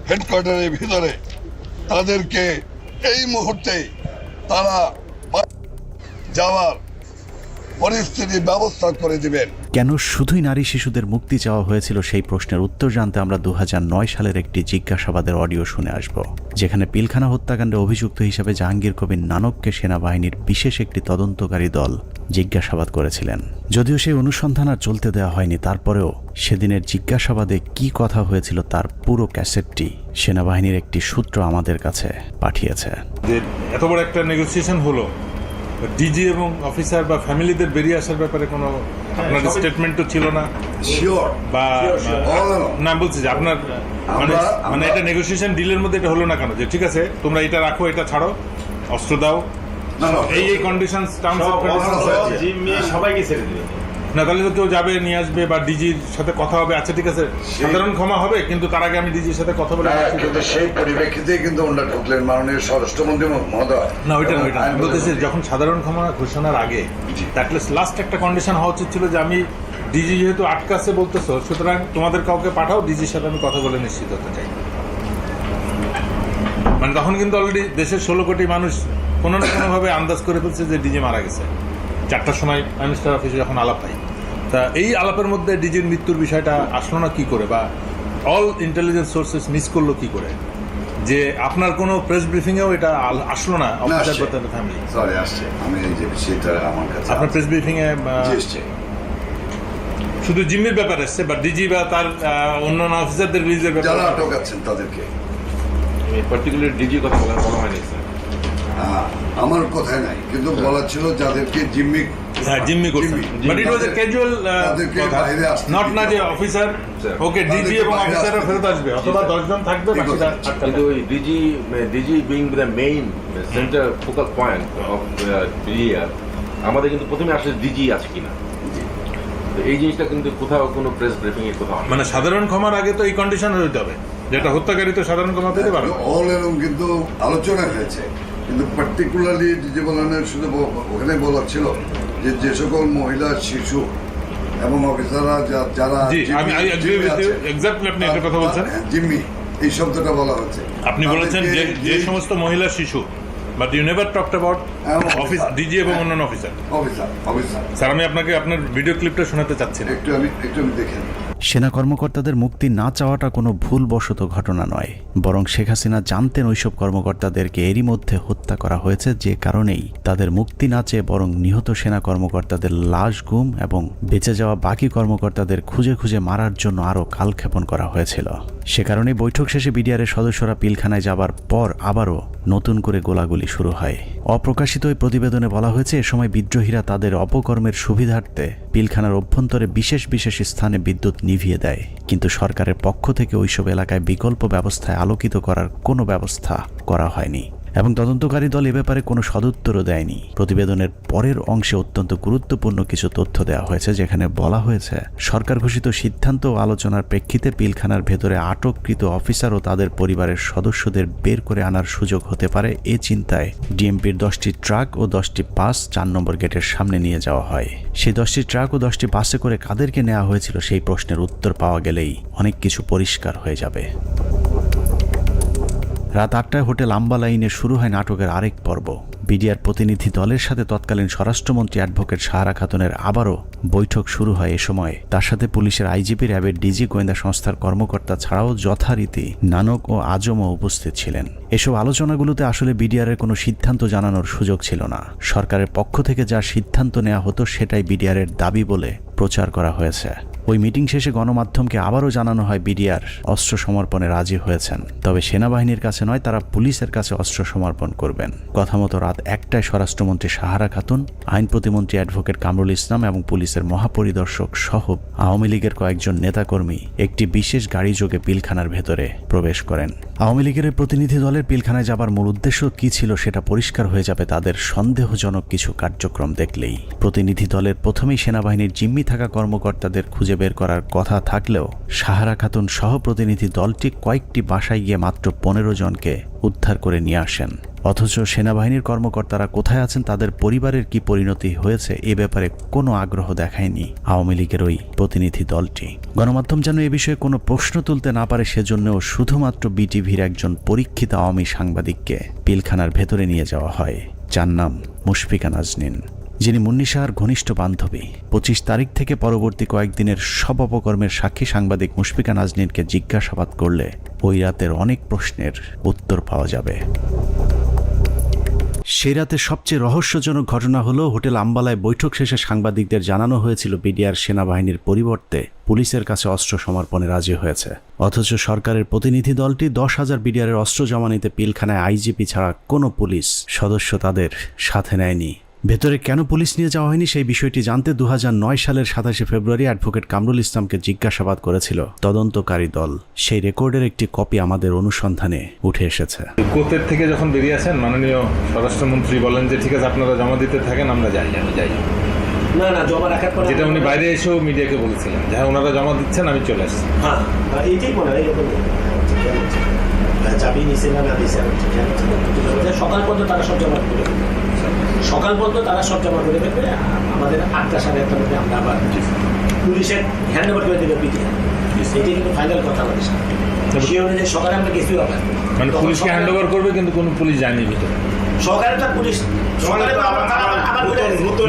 হেডকোয়ার্টারের ভিতরে, তাদেরকে এই মুহূর্তে তারা যাওয়ার পরিস্থিতি ব্যবস্থা করে দিবেন। কেন শুধুই নারী শিশুদের মুক্তি চাওয়া হয়েছিল সেই প্রশ্নের উত্তর জানতে আমরা 2009 সালের একটি জিজ্ঞাসাবাদের অডিও শুনে আসব, যেখানে পিলখানা হত্যাকাণ্ডে অভিযুক্ত হিসেবে জাহাঙ্গীর কবির নানককে সেনাবাহিনীর বিশেষ একটি তদন্তকারী দল জিজ্ঞাসাবাদ করেছিলেন। যদিও সেই অনুসন্ধান আর চলতে দেওয়া হয়নি, তারপরেও সেদিনের জিজ্ঞাসাবাদে কি কথা হয়েছিল তার পুরো ক্যাসেটটি সেনাবাহিনীর একটি সূত্র আমাদের কাছে পাঠিয়েছে। এত বড় একটা নেগোসিয়েশন হলো, ডিজি এবং অফিসার বা ফ্যামিলিদের বেরিয়ে আসার ব্যাপারে কোনো আপনার স্টেটমেন্টও ছিল না, বা না বলছি যে আপনার মানে এটা নেগোসিয়েশন ডিলের মধ্যে এটা হলো না কেন যে ঠিক আছে তোমরা এটা রাখো, এটা ছাড়ো, অস্ত্র দাও, এই কন্ডিশনস সবাইকে ছেড়ে দিবে না, তাহলে তো কেউ যাবে নিয়ে আসবে বা ডিজির সাথে কথা হবে, আচ্ছা ঠিক আছে সাধারণ ক্ষমা হবে, কিন্তু তার আগে আমি ডিজির সাথে কথা বলে সেই পরিপ্রেক্ষিতে কিন্তু ওনারা ঢুকলেন মাননীয় স্বরাষ্ট্রমন্ত্রী মহোদয়। না ওইটা আমি বলতেছি যখন সাধারণ ক্ষমা ঘোষণার আগে লাস্ট একটা কন্ডিশন হওয়া উচিত ছিল যে আমি ডিজি যেহেতু আটকাছে বলতেছো, সুতরাং তোমাদের কাউকে পাঠাও, ডিজির সাথে আমি কথা বলে নিশ্চিত হতে চাই। মানে তখন কিন্তু অলরেডি দেশের 16 কোটি মানুষ কোনো না কোনোভাবে আন্দাজ করে ফেলছে যে ডিজি মারা গেছে। 4টার সময় প্রাইম মিনিস্টার অফিসে যখন আলাপ হয়, তা এই আলাপের মধ্যে ডিজির মৃত্যুর বিষয়টা আসলো না কি করে, বা অল ইন্টেলিজেন্স সোর্সেস মিস করলো কি করে, যে আপনার কোনো প্রেস ব্রিফিংয়েও এটা আসলো না অফিসার বা তার ফ্যামিলি? সরি, আসছে। আমি এই যে বিষয়টা আমার কাছে আপনার প্রেস ব্রিফিংয়ে এসছে, শুধু জিম্মির ব্যাপার এসছে, বা ডিজি বা তার অন্যান্য অফিসারদের রিলিজের ব্যাপারে যারা আটক আছেন তাদেরকে পার্টিকুলার ডিজি কথা বলা হয়নি স্যার। আমার কথাই নাই, কিন্তু বলা ছিল যাদেরকে জিম্মি করছেন, but it was A casual কথা, নট না যে অফিসার ওকে ডিজি এবং অফিসাররা ফেরত আসবে অথবা 10 জন থাকবে বাকিরা আটকা। কিন্তু ওই DG being the main centre focal point of BDR, আমাদের কিন্তু প্রথমে আসলে ডিজি আছে কিনা, এই জিনিসটা কিন্তু কোথাও কোনো প্রেস ব্রিফিং এর কোথাও মানে সাধারণ ক্ষমার আগে তো এই কন্ডিশন হইতে হবে, যেটা হত্যাকারী তো সাধারণ ক্ষমা পেতে পারে। অল এরকম কিন্তু আলোচনা হয়েছে, কিন্তু পার্টিকুলারলি ডিজি বলানের শুধু ওখানে বলা ছিল যে যে সকল মহিলা, শিশু এবং অফিসাররা যারা এক্স্যাক্টলি আপনি একটা কথা বলছেন, জিম্মি এই শব্দটা বলা হচ্ছে। আপনি বলেছেন যে সমস্ত মহিলা, শিশু, but you never talked about office DG এবং অন্যান্য অফিসার। স্যার, আমি আপনাকে আপনার ভিডিও ক্লিপটা শোনাতে চাচ্ছি না, একটু আমি দেখে নিই। সেনা কর্মকর্তাদের মুক্তি না চাওয়াটা কোনো ভুলবশত ঘটনা নয়, বরং শেখ হাসিনা জানতেন ওইসব কর্মকর্তাদেরকে এরই মধ্যে হত্যা করা হয়েছে, যে কারণেই তাদের মুক্তি না চেয়ে বরং নিহত সেনা কর্মকর্তাদের লাশ গুম এবং বেঁচে যাওয়া বাকি কর্মকর্তাদের খুঁজে খুঁজে মারার জন্য আরও কালক্ষেপণ করা হয়েছিল। সে কারণে বৈঠক শেষে বিডিআরের সদস্যরা পিলখানায় যাবার পর আবারও নতুন করে গোলাগুলি শুরু হয়। অপ্রকাশিত ওই প্রতিবেদনে বলা হয়েছে, এ সময় বিদ্রোহীরা তাদের অপকর্মের সুবিধার্থে পিলখানার অভ্যন্তরে বিশেষ বিশেষ স্থানে বিদ্যুৎ নিভিয়ে দেয়, কিন্তু সরকারের পক্ষ থেকে ওইসব এলাকায় বিকল্প ব্যবস্থায় আলোকিত করার কোনো ব্যবস্থা করা হয়নি এবং তদন্তকারী দল এ ব্যাপারে কোনো সদুত্তরও দেয়নি। প্রতিবেদনের পরের অংশে অত্যন্ত গুরুত্বপূর্ণ কিছু তথ্য দেওয়া হয়েছে, যেখানে বলা হয়েছে সরকার ঘোষিত সিদ্ধান্ত ও আলোচনার প্রেক্ষিতে পিলখানার ভেতরে আটককৃত অফিসার ও তাদের পরিবারের সদস্যদের বের করে আনার সুযোগ হতে পারে, এ চিন্তায় ডিএমপির 10টি ট্রাক ও 10টি বাস 4 নম্বর গেটের সামনে নিয়ে যাওয়া হয়। সেই 10টি ট্রাক ও 10টি বাসে করে কাদেরকে নেওয়া হয়েছিল সেই প্রশ্নের উত্তর পাওয়া গেলেই অনেক কিছু পরিষ্কার হয়ে যাবে। রাত 8টায় হোটেল আম্বালাইনে শুরু হয় নাটকের আরেক পর্ব। বিডিআর প্রতিনিধি দলের সাথে তৎকালীন স্বরাষ্ট্রমন্ত্রী অ্যাডভোকেট সাহারা খাতুনের আবারও বৈঠক শুরু হয়। এ সময় তার সাথে পুলিশের আইজিপি, র্যাবের ডিজি, গোয়েন্দা সংস্থার কর্মকর্তা ছাড়াও যথারীতি নানক ও আজমও উপস্থিত ছিলেন। এসব আলোচনাগুলোতে আসলে বিডিআরের কোনো সিদ্ধান্ত জানানোর সুযোগ ছিল না। সরকারের পক্ষ থেকে যা সিদ্ধান্ত নেওয়া হতো সেটাই বিডিআরের দাবি বলে প্রচার করা হয়েছে। ওই মিটিং শেষে গণমাধ্যমকে আবারও জানানো হয় বিডিআর অস্ত্র সমর্পণে রাজি হয়েছেন, তবে সেনাবাহিনীর কাছে নয়, তারা পুলিশের কাছে অস্ত্র সমর্পণ করবেন। কথা মতো রাত 1টায় স্বরাষ্ট্রমন্ত্রী সাহারা খাতুন, আইন প্রতিমন্ত্রী অ্যাডভোকেট কামরুল ইসলাম এবং পুলিশের মহাপরিদর্শক সহ আওয়ামী লীগের কয়েকজন নেতাকর্মী একটি বিশেষ গাড়ি যোগে পিলখানার ভেতরে প্রবেশ করেন। আওয়ামী লীগের প্রতিনিধি দলের পিলখানায় যাবার মূল উদ্দেশ্য কি ছিল সেটা পরিষ্কার হয়ে যাবে তাদের সন্দেহজনক কিছু কার্যক্রম দেখলেই। প্রতিনিধি দলের প্রথমেই সেনাবাহিনীর জিম্মি থাকা কর্মকর্তাদের খুঁজে বের করার কথা থাকলেও সাহারা খাতুন সহ প্রতিনিধি দলটি কয়েকটি বাসায় গিয়ে মাত্র 15 জনকে উদ্ধার করে নিয়ে আসেন। অথচ সেনাবাহিনীর কর্মকর্তারা কোথায় আছেন, তাদের পরিবারের কি পরিণতি হয়েছে, এ ব্যাপারে কোনো আগ্রহ দেখায়নি আওয়ামী লীগের ওই প্রতিনিধি দলটি। গণমাধ্যম যেন এ বিষয়ে কোনো প্রশ্ন তুলতে না পারে সেজন্যও শুধুমাত্র বিটিভির একজন পরীক্ষিত আওয়ামী সাংবাদিককে পিলখানার ভেতরে নিয়ে যাওয়া হয়, যার নাম মুশফিকা নাজনীন, যিনি মুন্নী শাহর ঘনিষ্ঠ বান্ধবী। 25 তারিখ থেকে পরবর্তী কয়েকদিনের সব অপকর্মের সাক্ষী সাংবাদিক মুশফিকা নাজনীনকে জিজ্ঞাসাবাদ করলে ওই রাতের অনেক প্রশ্নের উত্তর পাওয়া যাবে। সেই রাতে সবচেয়ে রহস্যজনক ঘটনা হলো, হোটেল আম্বালায় বৈঠক শেষে সাংবাদিকদের জানানো হয়েছিল বিডিআর সেনাবাহিনীর পরিবর্তে পুলিশের কাছে অস্ত্র সমর্পণে রাজি হয়েছে। অথচ সরকারের প্রতিনিধি দলটি 10,000 বিডিআরের অস্ত্র জমা নিতে পিলখানায় আইজিপি ছাড়া কোনো পুলিশ সদস্য তাদের সাথে নেয়নি। ভেতরে কেন পুলিশ নিয়ে যাওয়া হয়নি সেই বিষয়টি জানতে 2009 সালের 27শে ফেব্রুয়ারি অ্যাডভোকেট কামরুল ইসলামকে জিজ্ঞাসাবাদ করেছিল তদন্তকারী দল। সেই রেকর্ডের একটি কপি আমাদের অনুসন্ধানে উঠে এসেছে। কোর্টের থেকে যখন বেরিয়ে আসেন মাননীয় স্বরাষ্ট্রমন্ত্রী বলেন যে ঠিক আছে আপনারা জমা দিতে থাকেন, আমরা যাই। না জমা রাখার পর যেটা উনি বাইরে এসেও মিডিয়াকে বলেছিলেন, যা ওনারা জমা দিচ্ছেন আমি চলে আসছি। হ্যাঁ, এইটাই মনে হয় চাবি নিচে না দিয়েছে। সকাল পর্যন্ত তারা সব জমা করে দেবে, সকাল পর্যন্ত তারা সব জমা করে দেবে। আমাদের 8টা সাড়ে 8টার মধ্যে আমরা আবার পুলিশের হ্যান্ড ওভার করে দেবে পিটিআর। এটাই কিন্তু ফাইনাল কথা আমাদের সাথে। সেই অনুযায়ী সকালে আমরা গেছি ওখানে। মানে পুলিশকে হ্যান্ড ওভার করবে, কিন্তু কোনো পুলিশ যায়নি ভিতরে। সকালে তো পুলিশ সকালে তো আবার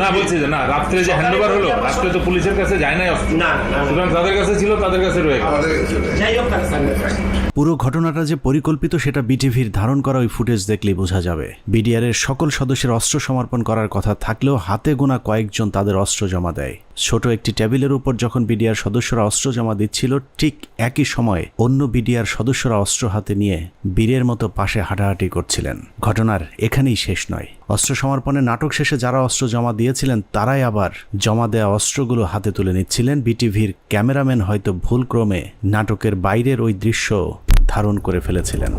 না বলছি যে না, রাত্রে যে হ্যান্ড ওভার হলো, রাত্রে তো পুলিশের কাছে যায় নাই অস্ত্র, সুতরাং তাদের কাছে ছিল, তাদের কাছে রয়ে গেল। যাই হোক পুরো ঘটনাটা যে পরিকল্পিত সেটা বিটিভির ধারণ করা ওই ফুটেজ দেখলেই বোঝা যাবে। বিডিআর এর সকল সদস্যের অস্ত্র সমর্পণ করার কথা থাকলেও হাতে গোনা কয়েকজন তাদের অস্ত্র জমা দেয়। ছোট একটি টেবিলের উপর যখন বিডিআর সদস্যরা অস্ত্র জমা দিচ্ছিল, ঠিক একই সময়ে অন্য বিডিআর সদস্যরা অস্ত্র হাতে নিয়ে বীরের মতো পাশে হাঁটাহাঁটি করছিলেন। ঘটনার এখানেই শেষ নয়। অস্ত্র সমর্পণের নাটক শেষে যারা অস্ত্র জমা দিয়েছিলেন তারাই আবার জমা দেওয়া অস্ত্রগুলো হাতে তুলে নিচ্ছিলেন। বিটিভির ক্যামেরাম্যান হয়তো ভুলক্রমে নাটকের বাইরের ওই দৃশ্য ধারণ করে ফেলেছিলেন।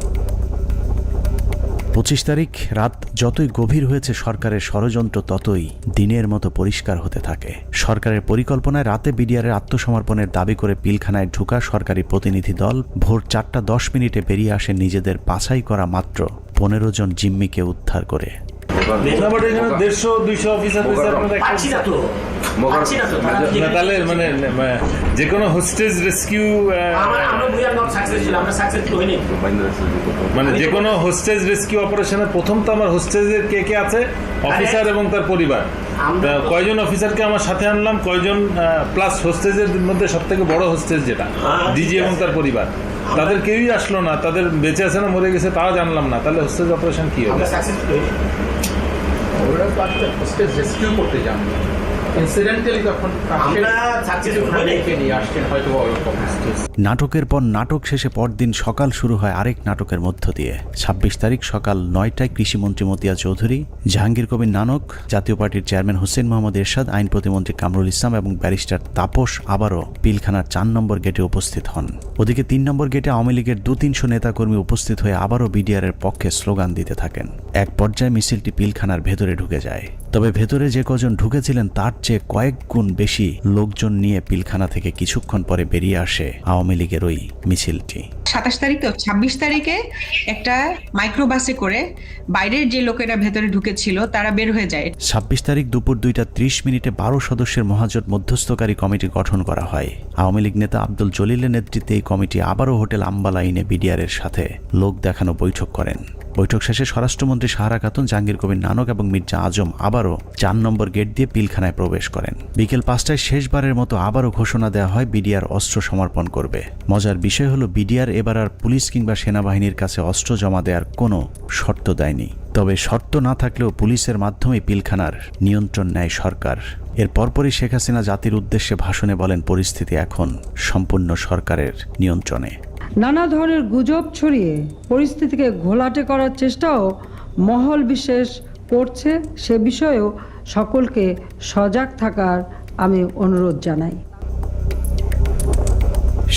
25 তারিখ রাত যতই গভীর হয়েছে, সরকারের ষড়যন্ত্র ততই দিনের মতো পরিষ্কার হতে থাকে। সরকারের পরিকল্পনায় রাতে বিডিআরের আত্মসমর্পণের দাবি করে পিলখানায় ঢুকা সরকারি প্রতিনিধি দল ভোর 4:10 বেরিয়ে আসে নিজেদের বাছাই করা মাত্র 15 জন জিম্মিকে উদ্ধার করে। তাহলে মানে যে কোনো হোস্টেজ রেস্কিউ, মানে যে কোনো হোস্টেজ রেস্কিউ অপারেশনে প্রথম তো আমার হোস্টেজের কে কে আছে, অফিসার এবং তার পরিবার। কয়জন অফিসারকে আমার সাথে আনলাম, কয়জন প্লাস হোস্টেজের মধ্যে সব থেকে বড় হোস্টেজ যেটা ডিজি এবং তার পরিবার, তাদের কেউই আসলো না। তাদের বেঁচে আছে না মরে গেছে তাও জানলাম না। তাহলে হোস্টেজ অপারেশন কি হবে? ওরা তো আসলে হোস্টেজ রেস্কিউ করতে যান, ইনসিডেন্টালি তখন নিয়ে আসছেন হয়তো। নাটকের পর নাটক শেষে পরদিন সকাল শুরু হয় আরেক নাটকের মধ্য দিয়ে। 26 তারিখ সকাল 9টায় কৃষিমন্ত্রী মতিয়া চৌধুরী, জাহাঙ্গীর কবির নানক, জাতীয় পার্টির চেয়ারম্যান হোসেন মোহাম্মদ এরশাদ, আইন প্রতিমন্ত্রী কামরুল ইসলাম এবং ব্যারিস্টার তাপস আবারও পিলখানার 4 নম্বর গেটে উপস্থিত হন। ওদিকে 3 নম্বর গেটে আওয়ামী লীগের 200-300 নেতাকর্মী উপস্থিত হয়ে আবারও বিডিআরের পক্ষে স্লোগান দিতে থাকেন। এক পর্যায়ে মিছিলটি পিলখানার ভেতরে ঢুকে যায়। তবে ভেতরে যে কজন ঢুকেছিলেন তার চেয়ে কয়েক গুণ বেশি লোকজন নিয়ে পিলখানা থেকে কিছুক্ষণ পরে বেরিয়ে আসে আওয়ামী লীগের ওই মিছিলটি। 27 তারিখ তো 26 তারিখে একটা মাইক্রোবাসে করে বাইরের যে লোকেরা ভেতরে ঢুকেছিল তারা বের হয়ে যায়। 26 তারিখ দুপুর 2:30 12 সদস্যের মহাজোট মধ্যস্থকারী কমিটি গঠন করা হয়। আওয়ামী লীগ নেতা আব্দুল জলিলের নেতৃত্বে এই কমিটি আবারও হোটেল আম্বালাইনে বিডিআরের সাথে লোক দেখানো বৈঠক করেন। বৈঠক শেষে স্বরাষ্ট্রমন্ত্রী সাহারা খাতুন, জাহাঙ্গীর কবির নানক এবং মির্জা আজম আবারও 4 নম্বর গেট দিয়ে পিলখানায় প্রবেশ করেন। বিকেল 5টায় শেষবারের মতো আবারও ঘোষণা দেওয়া হয় বিডিআর অস্ত্র সমর্পণ করবে। মজার বিষয় হলো বিডিআর এবার আর পুলিশ কিংবা সেনাবাহিনীর কাছে অস্ত্র জমা দেওয়ার কোনো শর্ত দেয়নি। তবে শর্ত না থাকলেও পুলিশের মাধ্যমে পিলখানার নিয়ন্ত্রণ নেয় সরকার। এর পরপরই শেখ হাসিনা জাতির উদ্দেশ্যে ভাষণে বলেন, পরিস্থিতি এখন সম্পূর্ণ সরকারের নিয়ন্ত্রণে। নানা ধরনের গুজব ছড়িয়ে পরিস্থিতিকে ঘোলাটে করার চেষ্টাও মহল বিশেষ করছে, সে বিষয়েও সকলকে সজাগ থাকার আমি অনুরোধ জানাই।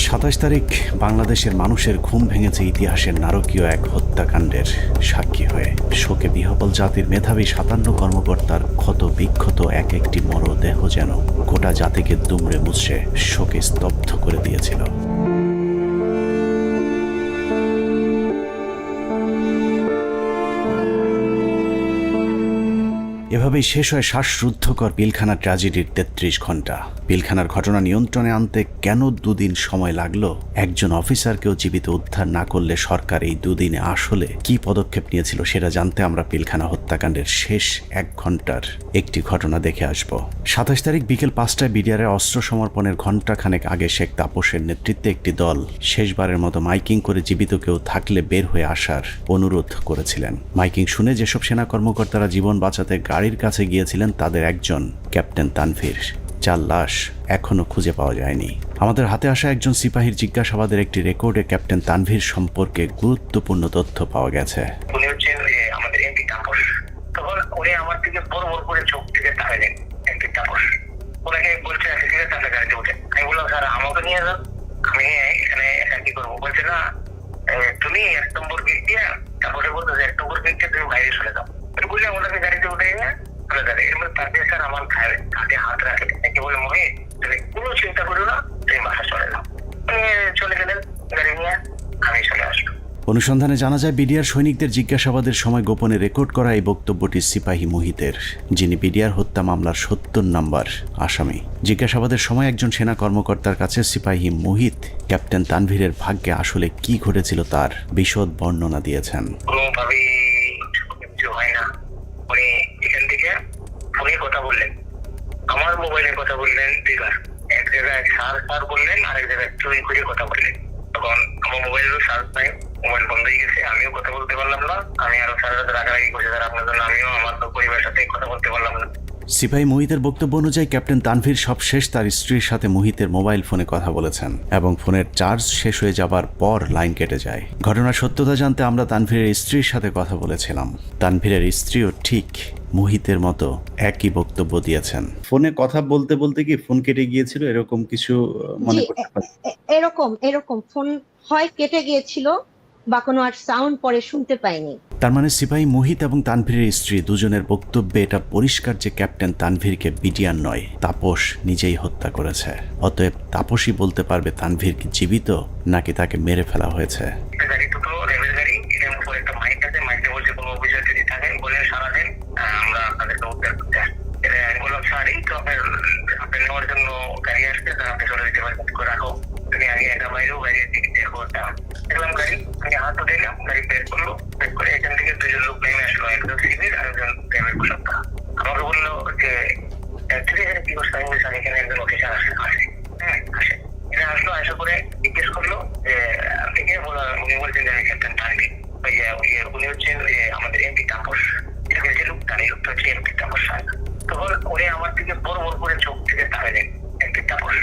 27 তারিখ বাংলাদেশের মানুষের ঘুম ভেঙেছে ইতিহাসের নারকীয় এক হত্যাকাণ্ডের সাক্ষী হয়ে। শোকে বিহ্বল জাতির মেধাবী 57 কর্মকর্তার ক্ষত বিক্ষত এক একটি মরদেহ যেন গোটা জাতিকে দুমড়ে মুচড়ে শোকে স্তব্ধ করে দিয়েছিল। এভাবেই শেষ হয় শ্বাসরুদ্ধকর পিলখানা ট্র্যাজেডির 33 ঘন্টা। পিলখানার ঘটনা নিয়ন্ত্রণে আনতে কেন 2 দিন সময় লাগলো? একজন অফিসারকেও জীবিত উদ্ধার না করলে সরকার এই 2 দিনে আসলে কি পদক্ষেপ নিয়েছিল সেটা জানতে আমরা পিলখানা হত্যাকাণ্ডের শেষ 1 ঘন্টার একটি ঘটনা দেখে আসব। 27 তারিখ বিকেল 5টায় বিডিআরের অস্ত্র সমর্পণের ঘণ্টাখানেক আগে শেখ তাপসের নেতৃত্বে একটি দল শেষবারের মতো মাইকিং করে জীবিত কেউ থাকলে বের হয়ে আসার অনুরোধ করেছিলেন। মাইকিং শুনে যেসব সেনা কর্মকর্তারা জীবন বাঁচাতে গাড়ির কাছে গিয়েছিলেন তাদের একজন ক্যাপ্টেন তানভীর, যার লাশ এখনো খুঁজে পাওয়া যায়নি। আমাদের হাতে আসা একজন সিপাহীর জিজ্ঞাসাবাদের একটি রেকর্ডে ক্যাপ্টেন তানভীর সম্পর্কে গুরুত্বপূর্ণ তথ্য পাওয়া গেছে। উনি হচ্ছেন আমাদের এমপি তাপস। তখন উনি আমার দিকে বড় বড় করে চোখ থেকে তাকালেন, এমপি তাপস। ওনাকে বলছে ঠিক আছে তাহলে গাড়িতে উঠে। আমি বললাম স্যার আমাকে নিয়ে যান, আমি এখানে একা কি করবো? বলছে না তুমি 1 নম্বর গেট দিয়ে, তারপরে বলতো 1 নম্বর গেট দিয়ে তুমি বাইরে চলে যাও। বুঝলাম ওনাকে গাড়িতে উঠে এর মধ্যে তারপরে স্যার আমার ঘাটে হাত রাখে একে বলে মনে তুমি কোনো চিন্তা করো না, তুমি বাসা চলে যাও। চলে গেলেন গাড়ি নিয়ে, আমি চলে আসলো। অনুসন্ধানে জানা যায় বিডিআর সৈনিকদের জিজ্ঞাসাবাদের সময় গোপনে রেকর্ড করা এই বক্তব্যটি সিপাহী মুহিতের, যিনি বিডিআর হত্যা মামলার ৭০ নম্বর আসামি। জিজ্ঞাসাবাদের সময় একজন সেনা কর্মকর্তার কাছে সিপাহী মুহিত ক্যাপ্টেন তানভীরের ভাগ্যে আসলে কি ঘটেছিল তার বিশদ বর্ণনা দিয়েছেন। কোনোভাবেই কিছু হয় না। উনি এখান থেকে ফোনে কথা বললেন, আমার মোবাইলে কথা বললেন, দুইবার। এক জায়গায় স্যার বললেন, আরেক জায়গায় চুরি করে কথা বললেন। তখন আমার মোবাইলেরও চার্জ নাই, মোবাইল বন্ধ হয়ে গেছে, আমিও কথা বলতে পারলাম না। আমি আরো স্যারের সাথে রাগারাগি করছি, স্যার আপনার জন্য আমিও আমার পরিবারের সাথে কথা বলতে পারলাম না। সিপাহী মুহিতের বক্তব্য অনুযায়ী ক্যাপ্টেন তানভীর সবশেষ তার স্ত্রীর সাথে মুহিতের মোবাইল ফোনে কথা বলেছেন এবং ফোনের চার্জ শেষ হয়ে যাবার পর লাইন কেটে যায়। ঘটনার সত্যতা জানতে আমরা তানভীরের স্ত্রীর সাথে কথা বলেছিলাম। তানভীরের স্ত্রীও ঠিক মুহিতের মতো একই বক্তব্য দিয়েছেন। ফোনে কথা বলতে বলতে কি ফোন কেটে গিয়েছিল, এরকম কিছু মনে করতে পারেন? এরকম ফোন হয় কেটে গিয়েছিল বা কোনো আর সাউন্ড পরে শুনতে পাইনি। তার মানে সিপাহী মুহিত এবং তানভীরের স্ত্রী দুজনের বক্তব্যে এটা পরিষ্কার যে ক্যাপ্টেন তানভীরকে বিডিআর নয়, তাপস নিজেই হত্যা করেছে। অতএব তাপসই বলতে পারবে তানভীর কি জীবিত নাকি তাকে মেরে ফেলা হয়েছে। আমাকে বললো যে কি করছে, এখানে একজন অফিসার আসে, এখানে আসলো, আসা করে জিজ্ঞেস করলো যে আপনি কে? উনি বলছেন যে আমি ক্যাপ্টেন তানভীর। উনি হচ্ছেন যে আমাদের এমপি তাপস, যে লোকটা, এই লোকটা হচ্ছে এমপি তাপস সাহেব। তখন উনি আমার দিকে বড় করে চোখ থেকে তাকালেন, এমপি তাপস,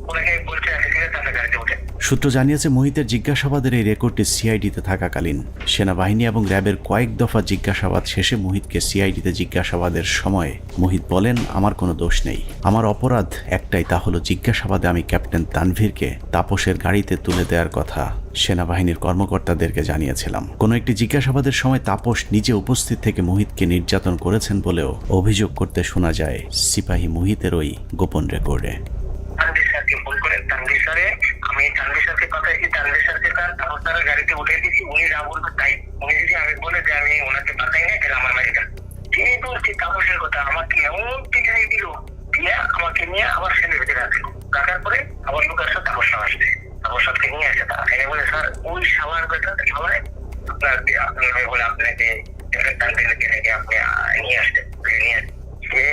ওনাকে বলছে তাহলে গাড়িতে উঠে। সূত্র জানিয়েছে মুহিতের জিজ্ঞাসাবাদের এই রেকর্ডটি সিআইডিতে থাকাকালীন সেনাবাহিনী এবং র্যাবের কয়েক দফা জিজ্ঞাসাবাদ শেষে মুহিতকে সিআইডিতে জিজ্ঞাসাবাদের সময় মুহিত বলেন, আমার কোনো দোষ নেই, আমার অপরাধ একটাই, তা হলো জিজ্ঞাসাবাদে আমি ক্যাপ্টেন তানভীরকে তাপসের গাড়িতে তুলে দেওয়ার কথা সেনাবাহিনীর কর্মকর্তাদেরকে জানিয়েছিলাম। কোনো একটি জিজ্ঞাসাবাদের সময় তাপস নিজে উপস্থিত থেকে মুহিতকে নির্যাতন করেছেন বলেও অভিযোগ করতে শোনা যায় সিপাহী মুহিতের ওই গোপন রেকর্ডে। গাড়িতে উঠে দিচ্ছি, উনি যা বলতো তাই। উনি যদি আমি বলে যে আমি ওনাকে পাঠাই না, তাহলে আমার মারি যান। এই বলছি তাপসের কথা, আমাকে এমন টিকাই দিল, দিয়ে আমাকে নিয়ে আবার সেলের ভিতরে রাখলো। রাখার পরে আবার লোক আসলো, তাপস আসছে, তাপস থেকে নিয়ে আসে তারা। এনে বলে স্যার ওই সামার কথা সবাই আপনার বলে আপনাকে নাকি আপনি নিয়ে আসতে নিয়ে আসে। সে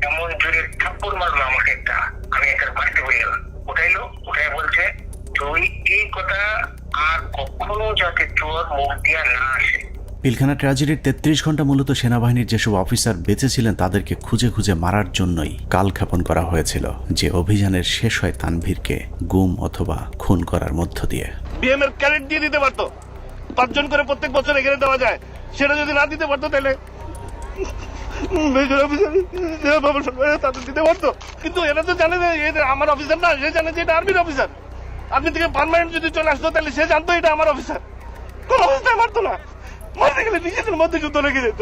এমন জোরে থাপ্পড় মারলো আমাকে একটা, আমি একটা বাড়িতে বলে গেলাম। উঠাই বলছে তুই এই কথা আর কখনো যাতে তোর মুখ দিয়া না আসে। পিলখানা ট্র্যাজেডির ৩৩ ঘন্টা মূলত সেনাবাহিনীর যেসব অফিসার বেঁচে ছিলেন তাদেরকে খুঁজে খুঁজে মারার জন্যই কালক্ষেপণ করা হয়েছিল, যে অভিযানের শেষ হয় তানভীরকে গুম অথবা খুন করার মধ্য দিয়ে। বিএম এর ক্যারেট দিয়ে দিতে পারতো, ৫ জন করে প্রত্যেক বছর এখানে দেওয়া যায়, সেটা যদি না দিতে পারতো তাহলে মেজর অফিসার তাদের দিতে পারতো। কিন্তু এরা তো জানে যে আমার অফিসার না, সে জানে যে এটা আর্মির অফিসার। আর্মি থেকে পার্মানেন্ট যদি চলে আসতো তাহলে সে জানতো এটা আমার অফিসার, কোন অবস্থায় মারতো না, মারতে গেলে নিজেদের মধ্যে যুদ্ধ লেগে যেত।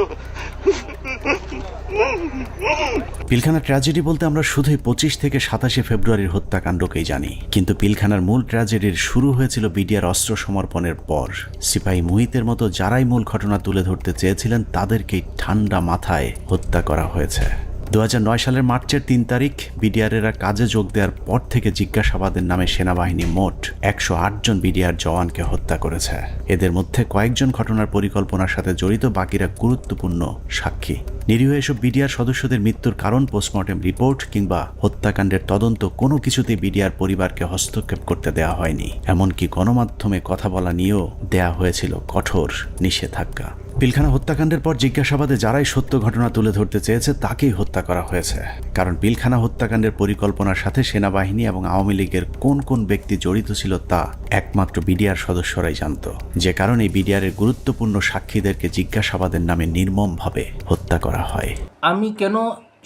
পিলখানা ট্র্যাজেডি বলতে আমরা শুধুই ২৫ থেকে ২৭ ফেব্রুয়ারির হত্যাকাণ্ডকেই জানি, কিন্তু পিলখানার মূল ট্র্যাজেডির শুরু হয়েছিল বিডিআর অস্ত্র সমর্পণের পর। সিপাহী মুহিতের মতো যারাই মূল ঘটনা তুলে ধরতে চেয়েছিলেন তাদেরকেই ঠান্ডা মাথায় হত্যা করা হয়েছে। ২০০৯ সালের মার্চের ৩ তারিখ বিডিআরেরা কাজে যোগ দেওয়ার পর থেকে জিজ্ঞাসাবাদের নামে সেনাবাহিনী মোট ১০৮ জন বিডিআর জওয়ানকে হত্যা করেছে। এদের মধ্যে কয়েকজন ঘটনার পরিকল্পনার সাথে জড়িত, বাকিরা গুরুত্বপূর্ণ সাক্ষী। নিরীহ এসব বিডিআর সদস্যদের মৃত্যুর কারণ, পোস্টমর্টেম রিপোর্ট কিংবা হত্যাকাণ্ডের তদন্ত কোনো কিছুতেই বিডিআর পরিবারকে হস্তক্ষেপ করতে দেওয়া হয়নি। এমনকি গণমাধ্যমে কথা বলা নিয়েও দেয়া হয়েছিল কঠোর নিষেধাজ্ঞা। পিলখানা হত্যাকাণ্ডের পর জিজ্ঞাসাবাদে যারাই সত্য ঘটনা তুলে ধরতে চেয়েছে তাকেই হত্যা করা হয়েছে, কারণ পিলখানা হত্যাকাণ্ডের পরিকল্পনার সাথে সেনাবাহিনী এবং আওয়ামী লীগের কোন কোন ব্যক্তি জড়িত ছিল তা একমাত্র বিডিআর সদস্যরাই জানত। যে কারণে বিডিআরের গুরুত্বপূর্ণ সাক্ষীদেরকে জিজ্ঞাসাবাদের নামে নির্মমভাবে হত্যা করা হয়। আমি কেন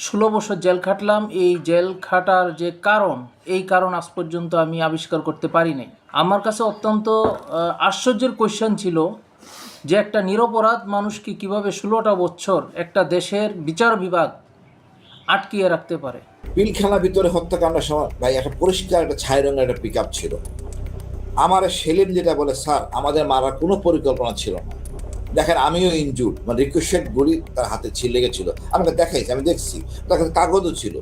16 বছর জেল খাটলাম, এই জেল খাটার যে কারণ, এই কারণ আজ পর্যন্ত আমি আবিষ্কার করতে পারি নাই। আমার কাছে অত্যন্ত আশ্চর্যের কোয়েশ্চেন ছিল যে একটা নিরপরাধ মানুষকে কিভাবে 16টা বছর একটা দেশের বিচার বিভাগ আটকিয়ে রাখতে পারে। পিলখানার ভিতরে হত্যাকাণ্ডের সময় ভাই একটা পরিষ্কার একটা ছাই রঙের একটা পিকআপ ছিল, আমার সেলিম যেটা বলে, স্যার আমাদের মারার কোনো পরিকল্পনা ছিল না, দেখেন আমিও ইনজুর্ড, মানে রিকোয়েস্টেড গুলি তার হাতে লেগেছিল, আমাকে দেখাইছে, আমি দেখছি, তার কাছে কাগজও ছিল।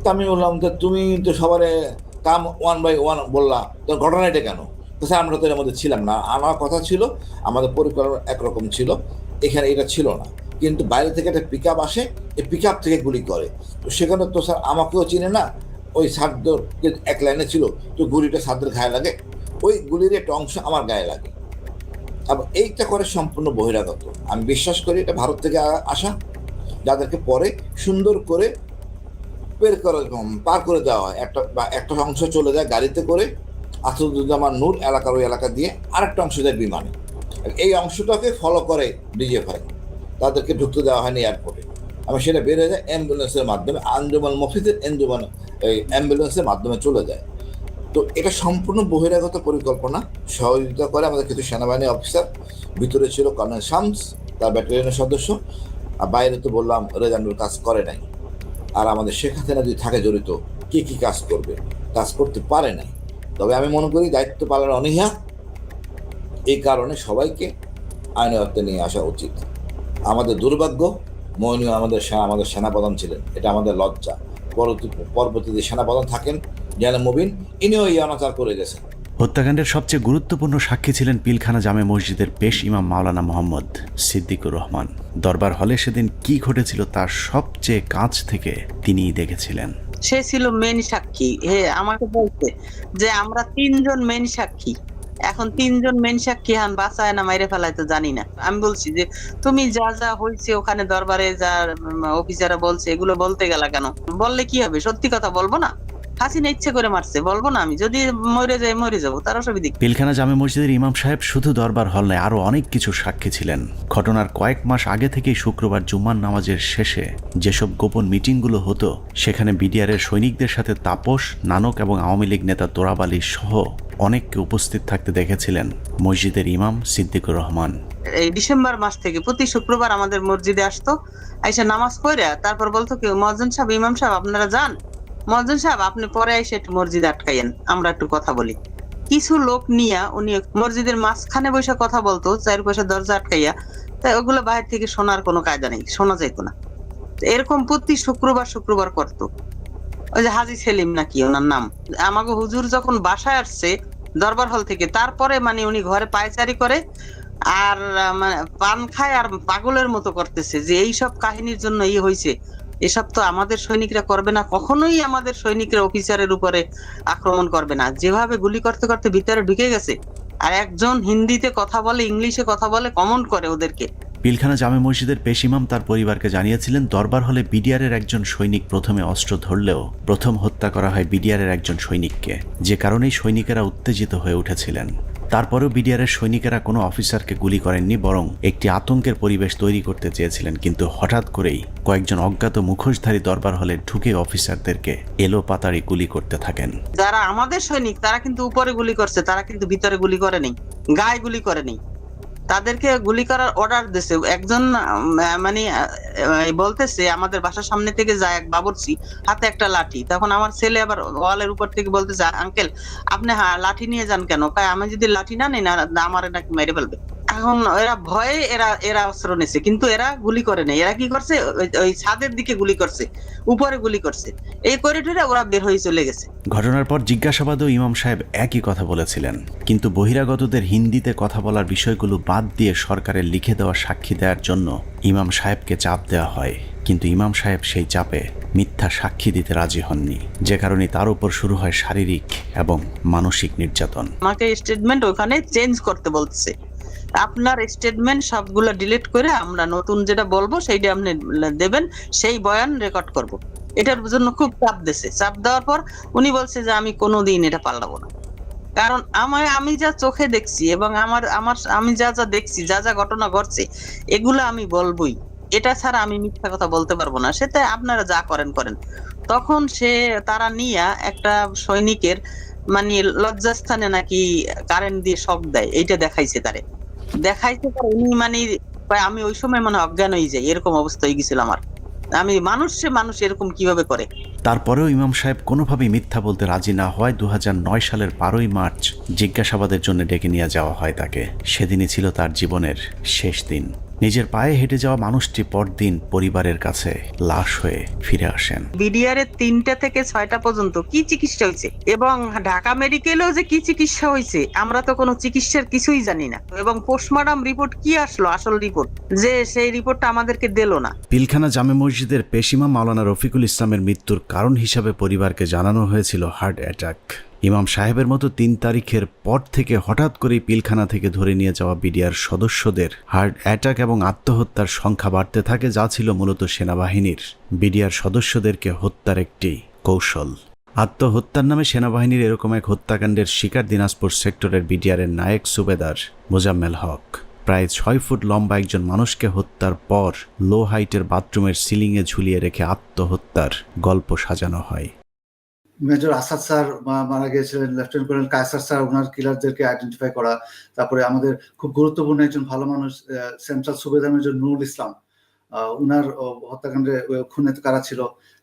তো আমি বললাম যে তুমি তো সবার কাম 1 by 1 বললাম, তো ঘটনা এটা কেন? তো স্যার আমরা তো এর মধ্যে ছিলাম না, আমার কথা ছিল আমাদের পরিকল্পনা একরকম ছিল, এখানে এটা ছিল না, কিন্তু বাইরে থেকে একটা পিক আপ আসে, এই পিক আপ থেকে গুলি করে। তো সেখানে তো স্যার আমাকেও চিনে না, ওই সারদের এক লাইনে ছিল, তো গুলিটা সারদের গায়ে লাগে, ওই গুলির একটা অংশ আমার গায়ে লাগে। এবং এইটা করে সম্পূর্ণ বহিরাগত, আমি বিশ্বাস করি এটা ভারত থেকে আসা, যাদেরকে পরে সুন্দর করে পার করে দেওয়া হয়, একটা অংশ চলে যায় গাড়িতে করে আসাদুজ্জামান নূর এলাকার ওই এলাকা দিয়ে, আরেকটা অংশ যায় বিমানে। এই অংশটাকে ফলো করে ডিজিএফআই, তাদেরকে ঢুকতে দেওয়া হয়নি এয়ারপোর্টে, এবং সেটা বের হয়ে যায় অ্যাম্বুলেন্সের মাধ্যমে, আঞ্জুমান মফিজের এই অ্যাম্বুলেন্সের মাধ্যমে চলে যায়। তো এটা সম্পূর্ণ বহিরাগত পরিকল্পনা, সহযোগিতা করে আমাদের কিছু সেনাবাহিনী অফিসার, ভিতরে ছিল কর্নেল শামস তার ব্যাটালিয়নের সদস্য, আর বাইরে তো বললাম রেজানুর কাজ করে নাই। আর আমাদের শেখ হাসিনা যদি থাকে জড়িত, কি কি কাজ করবে, কাজ করতে পারে নাই। তবে আমি মনে করি দায়িত্ব পালনের অনীহা, এই কারণে সবাইকে আইনের আওতায় নিয়ে আসা উচিত। আমাদের দুর্ভাগ্য, মইনুল আমাদের সেনাপ্রধান ছিলেন, এটা আমাদের লজ্জা। পরবর্তীতে সেনাপ্রধান থাকেন জেনারেল মুবিন, ইনিও এই অনাচার করে গেছেন। হত্যাকাণ্ডের সবচেয়ে গুরুত্বপূর্ণ সাক্ষী ছিলেন পিলখানা জামে মসজিদের পেশ ইমাম মাওলানা মোহাম্মদ সিদ্দিকুর রহমান। দরবার হলে সেদিন কি ঘটেছিল তার সবচেয়ে কাছ থেকে তিনিই দেখেছিলেন। সে ছিল মেন সাক্ষী। আমাকে বলছে যে আমরা 3 জন মেন সাক্ষী, এখন 3 জন মেন সাক্ষী হান বাঁচায় না মাইরে ফেলায় তো জানি না। আমি বলছি যে তুমি যা যা হয়েছে ওখানে দরবারে যা অফিসাররা বলছে এগুলো বলতে গেলা কেন? বললে কি হবে? সত্যি কথা বলবো না? হাসিনা ইচ্ছে করে মারছে, বলবো না? আমি যদি মরে যাই মরে যাবো, তার অসুবিধা। পিলখানা জামে মসজিদের ইমাম সাহেব শুধু দরবার হল নয়, আরো অনেক কিছু সাক্ষী ছিলেন। ঘটনার কয়েক মাস আগে থেকেই শুক্রবার জুম্মার নামাজের শেষে যেসব গোপন মিটিংগুলো হতো, সেখানে বিডিআরের সৈনিকদের সাথে তাপস, নানক এবং আওয়ামী লীগ নেতা তোরাব আলী সহ অনেককে উপস্থিত থাকতে দেখেছিলেন মসজিদের ইমাম সিদ্দিকুর রহমান। এই ডিসেম্বর মাস থেকে প্রতি শুক্রবার আমাদের মসজিদে আসতো, আইসা নামাজ পড়ে তারপর বলতো কি মুয়াজ্জিন সাহেব, ইমাম সাহেব আপনারা যান, মুয়াজ্জিন সাহেব আপনি পরে এসে একটু মসজিদ আটকাইয়েন, আমরা একটু কথা বলি। কিছু লোক নিয়া উনি মসজিদের মাঝখানে বসে কথা বলতো, 4 পাশে দরজা আটকাইয়া, তাই ওগুলো বাইরে থেকে শোনার কোনো কায়দা নেই, শোনা যাইত না। এরকম প্রতি শুক্রবার করতো। ওই যে হাজি সেলিম নাকি ওনার নাম, আমাকে হুজুর যখন বাসায় আসছে দরবার হল থেকে, তারপরে মানে উনি ঘরে পায়চারি করে আর মানে পান খায় আর পাগলের মতো করতেছে যে এইসব কাহিনীর জন্য হয়েছে, এসব তো আমাদের সৈনিকরা করবে না, কখনোই আমাদের সৈনিকরা অফিসারের উপরে আক্রমণ করবে না। যেভাবে গুলি করতে করতে ভিতরে ঢুকে গেছে, আর একজন হিন্দিতে কথা বলে, ইংলিশে কথা বলে, কমেন্ট করে ওদেরকে। পিলখানা জামে মসজিদের পেশ ইমাম তার পরিবারকে জানিয়েছিলেন, দরবার হলে বিডিআরের একজন সৈনিক প্রথমে অস্ত্র ধরলেও প্রথম হত্যা করা হয় বিডিআরের একজন সৈনিককে, যে কারণেই সৈনিকেরা উত্তেজিত হয়ে উঠেছিলেন। তারপরেও বিডিআরের সৈনিকেরা কোনো অফিসারকে গুলি করেননি, বরং একটি আতঙ্কের পরিবেশ তৈরি করতে চেয়েছিলেন। কিন্তু হঠাৎ করেই কয়েকজন অজ্ঞাত মুখোশধারী দরবার হলে ঢুকে অফিসারদেরকে এলো পাতাড়ি গুলি করতে থাকেন। যারা আমাদের সৈনিক তারা কিন্তু উপরে গুলি করছে, তারা কিন্তু ভিতরে গুলি করেনি, গায়ে গুলি করেনি। তাদেরকে গুলি করার অর্ডার দিয়েছে একজন, মানে বলতেছে আমাদের বাসার সামনে থেকে যায় এক বাবুর্চি, হাতে একটা লাঠি। তখন আমার ছেলে আবার ওয়ালের উপর থেকে বলতেছে, আঙ্কেল আপনি লাঠি নিয়ে যান কেন? আমি যদি লাঠি না নিই না আমার নাকি মেরে ফেলবে। এখন এরা ভয়ে এরা অস্ত্র নিছে, কিন্তু এরা গুলি করে নেই। এরা কি করছে, ওই ছাদের দিকে গুলি করছে, উপরে গুলি করছে, এই করিডোরে ওরা বের হয়ে চলে গেছে। ঘটনার পর জিজ্ঞাসাবাদেও ইমাম সাহেব একই কথা বলেছিলেন, কিন্তু বহিরাগতদের হিন্দিতে কথা বলার বিষয়গুলো বাদ দিয়ে সরকারের লিখে দেওয়া সাক্ষী দেওয়ার জন্য ইমাম সাহেবকে চাপ দেওয়া হয়। কিন্তু ইমাম সাহেব সেই চাপে মিথ্যা সাক্ষী দিতে রাজি হননি, যে কারণে তার উপর শুরু হয় শারীরিক এবং মানসিক নির্যাতন। আমাকে স্টেটমেন্ট ওখানে চেঞ্জ করতে বলছে, আপনার স্টেটমেন্ট সবগুলো ডিলিট করে আমরা নতুন যেটা বলবো সেইটা আপনি দেবেন, সেই বয়ান রেকর্ড করব। এটার জন্য খুব চাপ দিয়েছে। চাপ দেওয়ার পর উনি বলছে যে আমি কোনোদিন এটা পাল্টাবো না, কারণ আমি যা চোখে দেখছি এবং আমি যা যা দেখছি, যা যা ঘটনা ঘটছে, এগুলো আমি বলবোই, এটা ছাড়া আমি মিথ্যা কথা বলতে পারবো না। সেটা আপনারা যা করেন। তখন তারা নিয়ে একটা সৈনিকের মানে লজ্জাস্থানে নাকি কারেন্ট দিয়ে শক দেয়, এইটা দেখাইছে দেখাইছে উনি মানে আমি ওই সময় মানে অজ্ঞান হয়ে যাই, এরকম অবস্থা হয়ে গেছিল আমার। আমি মানুষ এরকম কিভাবে করে। তারপরেও ইমাম সাহেব কোনোভাবেই মিথ্যা বলতে রাজি না হওয়ায় 2009 সালের 12ই মার্চ জিজ্ঞাসাবাদের জন্য ডেকে নিয়ে যাওয়া হয় তাকে। সেদিনই ছিল তার জীবনের শেষ দিন। নিজের পায়ে হেঁটে যাওয়া মানুষটি পরদিন পরিবারের কাছে লাশ হয়ে ফিরে আসেন। বিডিআর এর 3টা থেকে 6টা পর্যন্ত কি চিকিৎসা হয়েছে এবং ঢাকা মেডিকেলেও যে কি চিকিৎসা হয়েছে আমরা তো কোনো চিকিৎসার কিছুই জানি না। এবং পোস্টমর্টম রিপোর্ট কি আসলো, আসল রিপোর্ট, যে সেই রিপোর্টটা আমাদেরকে দিল না। পিলখানা জামে মসজিদের পেশিমা মাওলানা রফিকুল ইসলামের মৃত্যুর কারণ হিসাবে পরিবারকে জানানো হয়েছিল হার্ট অ্যাটাক। ইমাম সাহেবের মতো 3 তারিখের পর থেকে হঠাৎ করেই পিলখানা থেকে ধরে নিয়ে যাওয়া বিডিআর সদস্যদের হার্ট অ্যাটাক এবং আত্মহত্যার সংখ্যা বাড়তে থাকে, যা ছিল মূলত সেনাবাহিনীর বিডিআর সদস্যদেরকে হত্যার একটি কৌশল। আত্মহত্যার নামে সেনাবাহিনীর এরকম এক হত্যাকাণ্ডের শিকার দিনাজপুর সেক্টরের বিডিআরের নায়েক সুবেদার মোজাম্মেল হক। প্রায় 6 ফুট লম্বা একজন মানুষকে হত্যার পর লো হাইটের বাথরুমের সিলিংয়ে ঝুলিয়ে রেখে আত্মহত্যার গল্প সাজানো হয়। মেজর আসাদ স্যার মারা গিয়েছিলেন, লেফটেন্যান্ট কর্নেল কায়সার স্যার ওনার কিলারদেরকে আইডেন্টিফাই করা, তারপরে আমাদের খুব গুরুত্বপূর্ণ একজন ভালো মানুষ সেন্ট্রাল সুবেদার মেজর নুরুল ইসলাম, উনার হত্যাকাণ্ডে খুনে কারা ছিল,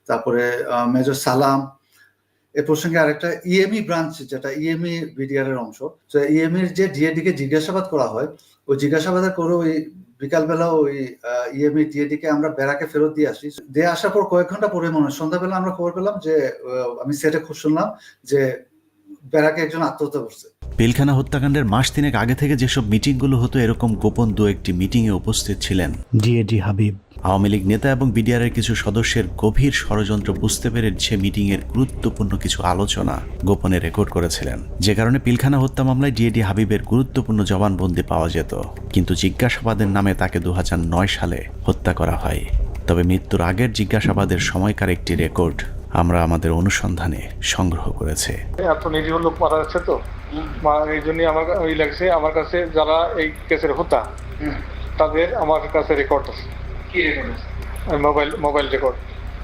তারপরে মেজর সালাম। এ প্রসঙ্গে আরেকটা ইএমই ব্রাঞ্চ, যেটা ইএমই বিডিআর এর অংশ, তো ইএমইর যে ডিএডি কে জিজ্ঞাসাবাদ করা হয়, ওই জিজ্ঞাসাবাদের করে ওই বিকালবেলা ওই ইএমই ডিএডি কে আমরা ব্যারাকে ফেরত দিয়ে আসি। দিয়ে আসার পর কয়েক ঘন্টা পরে মনে হয় সন্ধ্যাবেলা আমরা খবর পেলাম যে আমি সেটে খুব শুনলাম যে ব্যারাকে একজন আত্মহত্যা করছে। পিলখানা হত্যাকাণ্ডের মাস 3 আগে থেকে যেসব মিটিংগুলো হতো, এরকম গোপন 2-1টি মিটিংয়ে উপস্থিত ছিলেন ডিএডি হাবিব। আওয়ামী লীগ নেতা এবং বিডিআরের কিছু সদস্যের গভীর ষড়যন্ত্র বুঝতে পেরে সে মিটিংয়ের গুরুত্বপূর্ণ কিছু আলোচনা গোপনে রেকর্ড করেছিলেন, যে কারণে পিলখানা হত্যা মামলায় ডিএডি হাবিবের গুরুত্বপূর্ণ জবানবন্দি পাওয়া যেত। কিন্তু জিজ্ঞাসাবাদের নামে তাকে 2009 সালে হত্যা করা হয়। তবে মৃত্যুর আগের জিজ্ঞাসাবাদের সময়কার একটি রেকর্ড আমরা আমাদের অনুসন্ধানে সংগ্রহ করেছি। এত নিরীহ লোক মারা যাচ্ছে, তো এই জন্যই আমার ওই লাগছে। আমার কাছে যারা এই কেসের হোতা তাদের আমার কাছে রেকর্ড আছে। কি রেকর্ড আছে? Mobile record.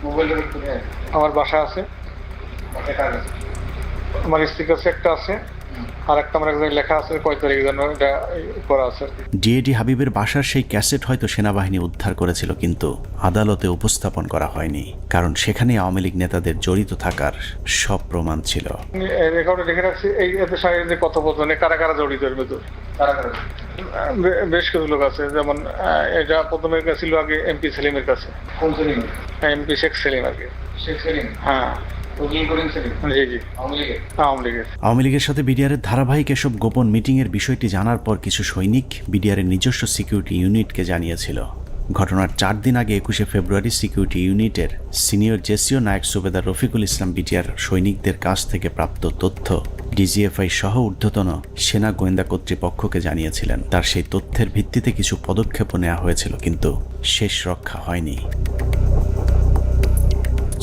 মোবাইল রেকর্ড কোথায়? আমার বাসা আছে। আমার স্ত্রীর কাছে একটা আছে, আর একটা আমার একজন লেখা আছে কয় তারিখ যেন এটা করা আছে। ডিএডি হাবিবের বাসার সেই ক্যাসেট হয়তো সেনাবাহিনী উদ্ধার করেছিল, কিন্তু আদালতে উপস্থাপন করা হয়নি, কারণ সেখানে আওয়ামী লীগ নেতাদের জড়িত থাকার সব প্রমাণ ছিল। রেকর্ডে লিখে রাখছি এই এতে সাথে কথোপকথনে কারা কারা জড়িত এর ভিতর। বেশ কিছু লোক আছে, যেমন এটা প্রথমে গেছিল আগে এমপি সেলিমের কাছে। কোন সেলিম? এমপি শেখ সেলিম আগে। শেখ সেলিম? হ্যাঁ। আওয়ামী লীগের সাথে বিডিআরের ধারাবাহিক এসব গোপন মিটিং এর বিষয়টি জানার পর কিছু সৈনিক বিডিআরের নিজস্ব সিকিউরিটি ইউনিটকে জানিয়েছিল। ঘটনার 4 দিন আগে 21শে ফেব্রুয়ারি সিকিউরিটি ইউনিটের সিনিয়র জেসিও নায়েক সুবেদার রফিকুল ইসলাম বিডিআর সৈনিকদের কাছ থেকে প্রাপ্ত তথ্য ডিজিএফআই সহ ঊর্ধ্বতন সেনা গোয়েন্দা কর্তৃপক্ষকে জানিয়েছিলেন। তার সেই তথ্যের ভিত্তিতে কিছু পদক্ষেপও নেওয়া হয়েছিল, কিন্তু শেষ রক্ষা হয়নি।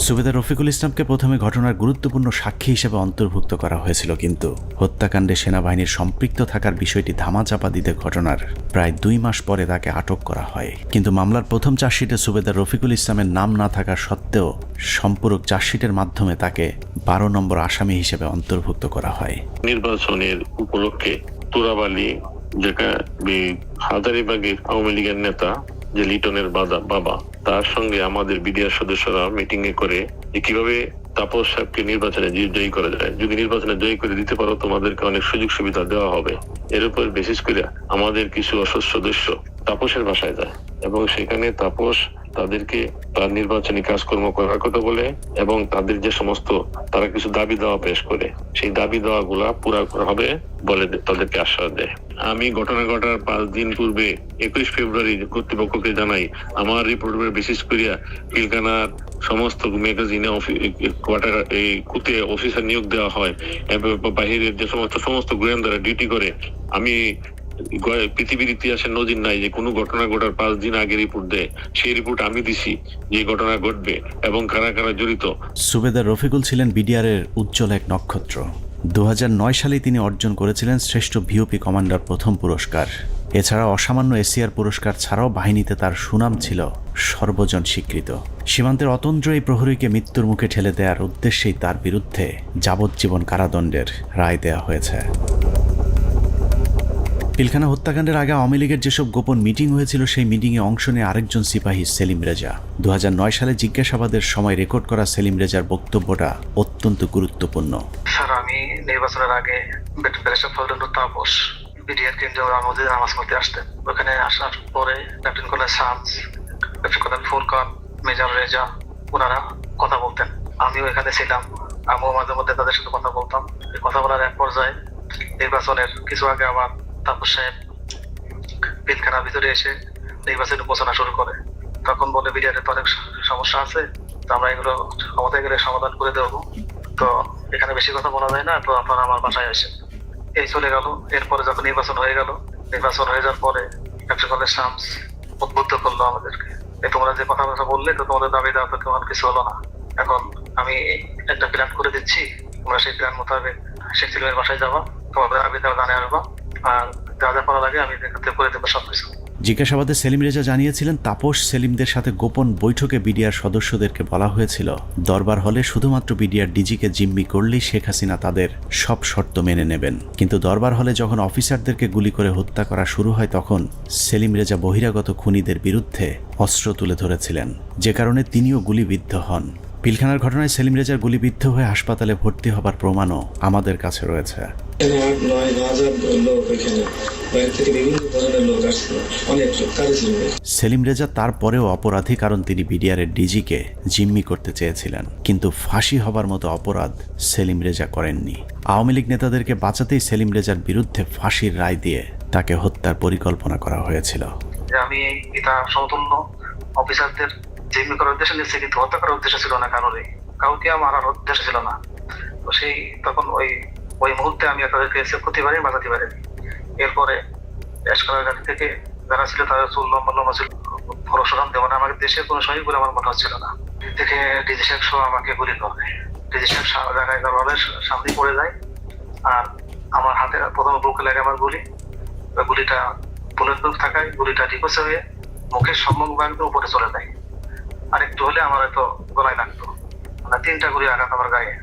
সুবেদার রফিকুল ইসলামকে প্রথমে ঘটনার গুরুত্বপূর্ণ সাক্ষী হিসেবে অন্তর্ভুক্ত করা হয়েছিল, কিন্তু হত্যাকাণ্ডে সেনাবাহিনীর সম্পৃক্ত থাকার বিষয়টি ধামাচাপা দিতে ঘটনার প্রায় 2 মাস পরে তাকে আটক করা হয়। কিন্তু মামলার প্রথম চার্জশিটে সুবেদার রফিকুল ইসলামের নাম না থাকা সত্ত্বেও সম্পূরক চার্জশিটের মাধ্যমে তাকে 12 নম্বর আসামি হিসেবে অন্তর্ভুক্ত করা হয়। নির্বাচনের উপলক্ষে তোরাবালি, যেটা হাজারীবাগের আওয়ামী লীগের নেতা যে লিটনের বাবা, তার সঙ্গে আমাদের বিডিআর সদস্যরা মিটিং এ করে যে কিভাবে তাপস সাহেবকে নির্বাচনে জয়ী করা যায়। যদি নির্বাচনে জয়ী করে দিতে পারো তোমাদেরকে অনেক সুযোগ সুবিধা দেওয়া হবে। এর উপর বিশেষ করে আমাদের কিছু অসৎ সদস্য তাপসের বাসায় যায় এবং সেখানে তাপস তাদেরকে তার নির্বাচনী কাজকর্ম করার কথা বলে এবং তাদের যে সমস্ত তারা কিছু দাবি দেওয়া পেশ করে, সেই দাবি দেওয়া গুলা পুরা করা হবে বলে তাদেরকে আশ্বাস দেয়। আমি ঘটনা ঘটার 5 দিন পূর্বে 21 ফেব্রুয়ারি কর্তৃপক্ষকে জানাই আমার রিপোর্টের বিশেষ করিয়া পিলখানার সমস্ত ম্যাগাজিনে কোয়ার্টার এই কুতে অফিসার নিয়োগ দেওয়া হয় এবং বাহিরের যে সমস্ত গোয়েন্দারা ডিউটি করে। আমি পৃথিবীর ইতিহাসে নজির নাই যে কোনো ঘটনা ঘটার 5 দিন আগে রিপোর্ট দেয়। সেই রিপোর্ট আমি দিছি যে ঘটনা ঘটবে এবং কারা কারা জড়িত। সুবেদার রফিকুল ছিলেন বিডিআরের উজ্জ্বল এক নক্ষত্র। 2009 সালে তিনি অর্জন করেছিলেন শ্রেষ্ঠ ভিওপি কমান্ডার প্রথম পুরস্কার। এছাড়া অসামান্য এসিআর পুরস্কার ছাড়াও বাহিনীতে তার সুনাম ছিল সর্বজন স্বীকৃত। সীমান্তের অতন্দ্র এই প্রহরীকে মৃত্যুর মুখে ঠেলে দেওয়ার উদ্দেশ্যেই তার বিরুদ্ধে যাবজ্জীবন কারাদণ্ডের রায় দেওয়া হয়েছে। পিলখানা হত্যাকাণ্ডের আগে আওয়ামী লীগের যেসব গোপন মিটিং হয়েছিল সেই মিটিংয়ে অংশ নিয়ে আরেকজন সিপাহী সেলিম রেজা। 2009 সালে জিজ্ঞাসাবাদের সময় রেকর্ড করা সেলিম রেজার বক্তব্যটা অত্যন্ত গুরুত্বপূর্ণ। স্যার, আমি নির্বাচনের আগে ব্যারিস্টার ফজলুর তাপস বিডিআর কেন্দ্রে মসজিদে নামাজ পড়তে আসতেন। ওখানে আসার পরে lieutenant colonel Shams, lieutenant colonel Furqan, major Reza ওনারা কথা বলতেন। আমিও এখানে ছিলাম, আমিও মাঝে মধ্যে তাদের সাথে কথা বলতাম। কথা বলার এক পর্যায়ে নির্বাচনের কিছু আগে আবার তাপস সাহেব পিলখানার ভিতরে এসে নির্বাচনী ঘোষণা শুরু করে। তখন বলে বিডিআরের তো অনেক সমস্যা আছে, তো আমরা এগুলো ক্ষমতায় গেলে সমাধান করে দেবো, তো এখানে বেশি কথা বলা যায় না, তো আপনারা আমার বাসায় আসেন। এই চলে গেল। এরপরে যখন নির্বাচন হয়ে যাওয়ার পরে লেফটেন্যান্ট কর্নেল শামস উদ্বুদ্ধ করলো আমাদেরকে, তোমরা যে কথাবার্তা বললে তো তোমাদের দাবি দেওয়া তো কেমন কিছু হলো না, এখন আমি একটা প্ল্যান করে দিচ্ছি, তোমরা সেই প্ল্যান মোতাবেক শেখ সেলিমের বাসায় যাবা, তোমাদের দাবি দেওয়া জানিয়ে আসবা, আর যা যা করা লাগে আমি করে দেবো সবকিছু। জিজ্ঞাসাবাদে সেলিম রেজা জানিয়েছিলেন তাপস সেলিমদের সাথে গোপন বৈঠকে বিডিআর সদস্যদেরকে বলা হয়েছিল দরবার হলে শুধুমাত্র বিডিআর ডিজিকে জিম্মি করলেই শেখ হাসিনা তাদের সব শর্ত মেনে নেবেন। কিন্তু দরবার হলে যখন অফিসারদেরকে গুলি করে হত্যা করা শুরু হয় তখন সেলিম রেজা বহিরাগত খুনিদের বিরুদ্ধে অস্ত্র তুলে ধরেছিলেন, যে কারণে তিনিও গুলিবিদ্ধ হন। পিলখানার ঘটনায় সেলিম রেজার গুলিবিদ্ধ হয়ে হাসপাতালে ভর্তি হবার প্রমাণও আমাদের কাছে রয়েছে। সেলিম রেজা তারপরেও অপরাধী, কারণ তিনি বিডিআরের ডিজিকে জিম্মি করতে চেয়েছিলেন, কিন্তু ফাঁসি হবার মতো অপরাধ সেলিম রেজা করেননি। আওয়ামী লীগ নেতাদেরকে বাঁচাতেই সেলিম রেজার বিরুদ্ধে ফাঁসির রায় দিয়ে তাকে হত্যার পরিকল্পনা করা হয়েছিল। আমি এই পিতা সমতুল্য অফিসারদের জিম্মি করার উদ্দেশ্যে নিচ্ছে, কিন্তু হত্যা করার উদ্দেশ্য ছিল না, কাউকে মারার উদ্দেশ্য ছিল না। তো সেই তখন ওই মুহূর্তে আমি তাদেরকে সেভ করতে পারি, বাঁচাতে পারি। এরপরে এসকালের গাড়ি থেকে যারা ছিল তাদের চুল লম্বা ছিল, ভরসা দেওয়া না, আমাকে দেশের কোনো সহি বলে আমার মনে হচ্ছিল না। দেখে ডিজি সাহেব সহ আমাকে গুলি করে, ডিজি সাহেব জায়গায় সামনে পড়ে যায়, আর আমার হাতে প্রথমে বুকে লাগে আমার গুলিটা বুলেট প্রুফ থাকায় গুলিটা রিকোয়েস্ট হয়ে মুখের সম্মুখ ভাগ উপরে চলে যায়, আর একটু হলে আমার হয়তো গলায় লাগতো, মানে 3টা গুলি আঘাত আমার গায়ে।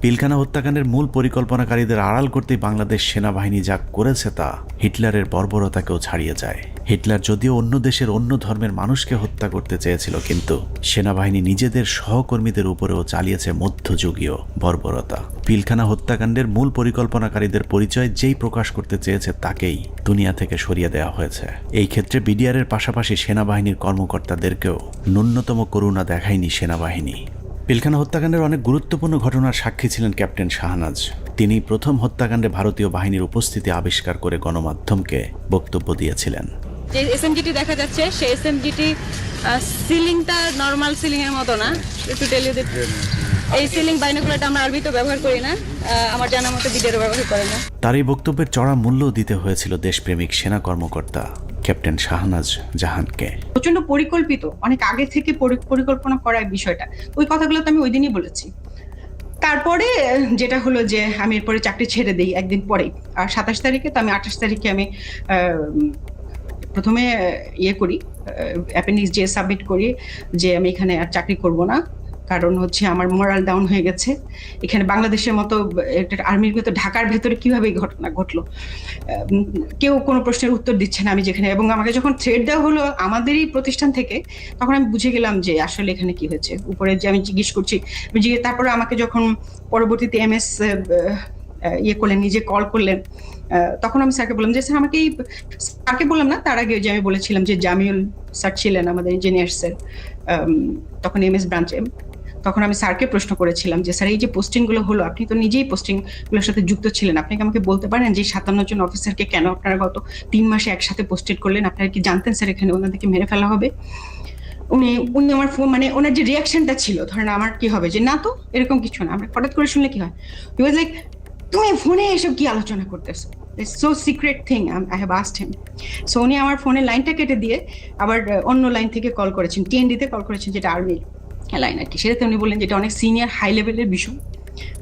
পিলখানা হত্যাকাণ্ডের মূল পরিকল্পনাকারীদের আড়াল করতেই বাংলাদেশ সেনাবাহিনী যা করেছে তা হিটলারের বর্বরতাকেও ছাড়িয়ে যায়। হিটলার যদিও অন্য দেশের অন্য ধর্মের মানুষকে হত্যা করতে চেয়েছিল, কিন্তু সেনাবাহিনী নিজেদের সহকর্মীদের উপরেও চালিয়েছে মধ্যযুগীয় বর্বরতা। পিলখানা হত্যাকাণ্ডের মূল পরিকল্পনাকারীদের পরিচয় যেই প্রকাশ করতে চেয়েছে তাকেই দুনিয়া থেকে সরিয়ে দেওয়া হয়েছে। এই ক্ষেত্রে বিডিআরের পাশাপাশি সেনাবাহিনীর কর্মকর্তাদেরকেও ন্যূনতম করুণা দেখায়নি সেনাবাহিনী। পিলখানা হত্যাকাণ্ডের অনেক গুরুত্বপূর্ণ ঘটনার সাক্ষী ছিলেন ক্যাপ্টেন শাহনাজ। তিনি প্রথম হত্যাকাণ্ডে ভারতীয় বাহিনীর উপস্থিতি আবিষ্কার করে গণমাধ্যমকে বক্তব্য দিয়েছিলেন। যে এসএমজিটি দেখা যাচ্ছে সেই এসএমজিটি সিলিংটা নরমাল সিলিং এর মতো না, একটু টেল ইউ দ্যাট এই সিলিং বাইনোকুলারটা আমরা আরবিতে ব্যবহার করি না, আমার জানা মতে বিডিআর ব্যবহার করে না। তার এই বক্তব্যের চড়া মূল্য দিতে হয়েছিল দেশপ্রেমিক সেনা কর্মকর্তা ক্যাপ্টেন শাহনাজ জাহানকে। প্রচন্ড পরিকল্পিত, অনেক আগে থেকে পরিকল্পনা করার বিষয়টা, ওই কথাগুলো তো আমি ওই দিনই বলেছি। তারপরে যেটা হলো যে আমি এরপরে চাকরি ছেড়ে দিই একদিন পরেই, আর 27 তারিখে, তো আমি 28 তারিখে আমি প্রথমে করি অ্যাপেন্ডিক্স যে সাবমিট করি যে আমি এখানে আর চাকরি করব না, কারণ হচ্ছে আমার মোরাল ডাউন হয়ে গেছে। এখানে বাংলাদেশের মতো একটা আর্মির ভেতর, ঢাকার ভেতরে কিভাবে এই ঘটনা ঘটলো, কেউ কোনো প্রশ্নের উত্তর দিচ্ছে না আমি যেখানে। এবং আমাকে যখন থ্রেড দেওয়া হলো আমাদেরই প্রতিষ্ঠান থেকে, তখন আমি বুঝে গেলাম যে আসলে এখানে কি হয়েছে। উপরে যে আমি জিজ্ঞেস করছি, তারপরে আমাকে যখন পরবর্তীতে এমএস করলেন, নিজে কল করলেন, তখন আমি স্যারকে বললাম যে স্যার আমাকে স্যারকে বললাম না, তার আগে যে আমি বলেছিলাম যে জামিউল স্যার ছিলেন আমাদের ইঞ্জিনিয়ার্সের তখন এমএস ব্রাঞ্চে, তখন আমি স্যারকে প্রশ্ন করেছিলাম যে স্যার এই যে পোস্টিংগুলো হলো, আপনি তো নিজেই পোস্টিংগুলোর সাথে যুক্ত ছিলেন, আপনি কি আমাকে বলতে পারেন যে 57 জন অফিসারকে কেন আপনারা গত 3 মাসে একসাথে পোস্টেড করলেন? আপনারা কি জানতেন স্যার এখানে ওনাদেরকে মেরে ফেলা হবে? উনি আমার ফোন, মানে ওনার যে রিয়াকশনটা ছিল, ধরেন আমার কি হবে যে না তো এরকম কিছু না, আমরা হঠাৎ করে শুনলে কি হয়, হি ওয়াজ লাইক তুমি ফোনে এসব কি আলোচনা করতেছো, it's so secret thing, I have asked him. So উনি আমার ফোনের লাইনটা কেটে দিয়ে আবার অন্য লাইন থেকে কল করেছেন, টিএনডিতে কল করেছেন, যেটা আর্মির লাইন আর কি। সেটাতে উনি বললেন যেটা অনেক সিনিয়র হাই লেভেলের বিষয়,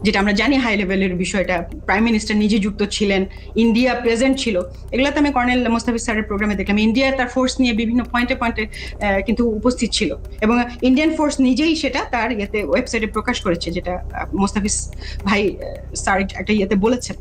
যেটা আমরা জানি হাই লেভেলের বিষয়টা, প্রাইম মিনিস্টার নিজে যুক্ত ছিলেন, ইন্ডিয়া প্রেজেন্ট ছিল। এগুলোতে আমি কর্নেল মোস্তাফিজ স্যারের প্রোগ্রামে দেখলাম ইন্ডিয়া তার ফোর্স নিয়ে বিভিন্ন পয়েন্টে কিন্তু উপস্থিত ছিল, এবং ইন্ডিয়ান ফোর্স নিজেই সেটা তার ওয়েবসাইটে প্রকাশ করেছে, যেটা মোস্তাফিজ ভাই স্যার একটা বলেছেন।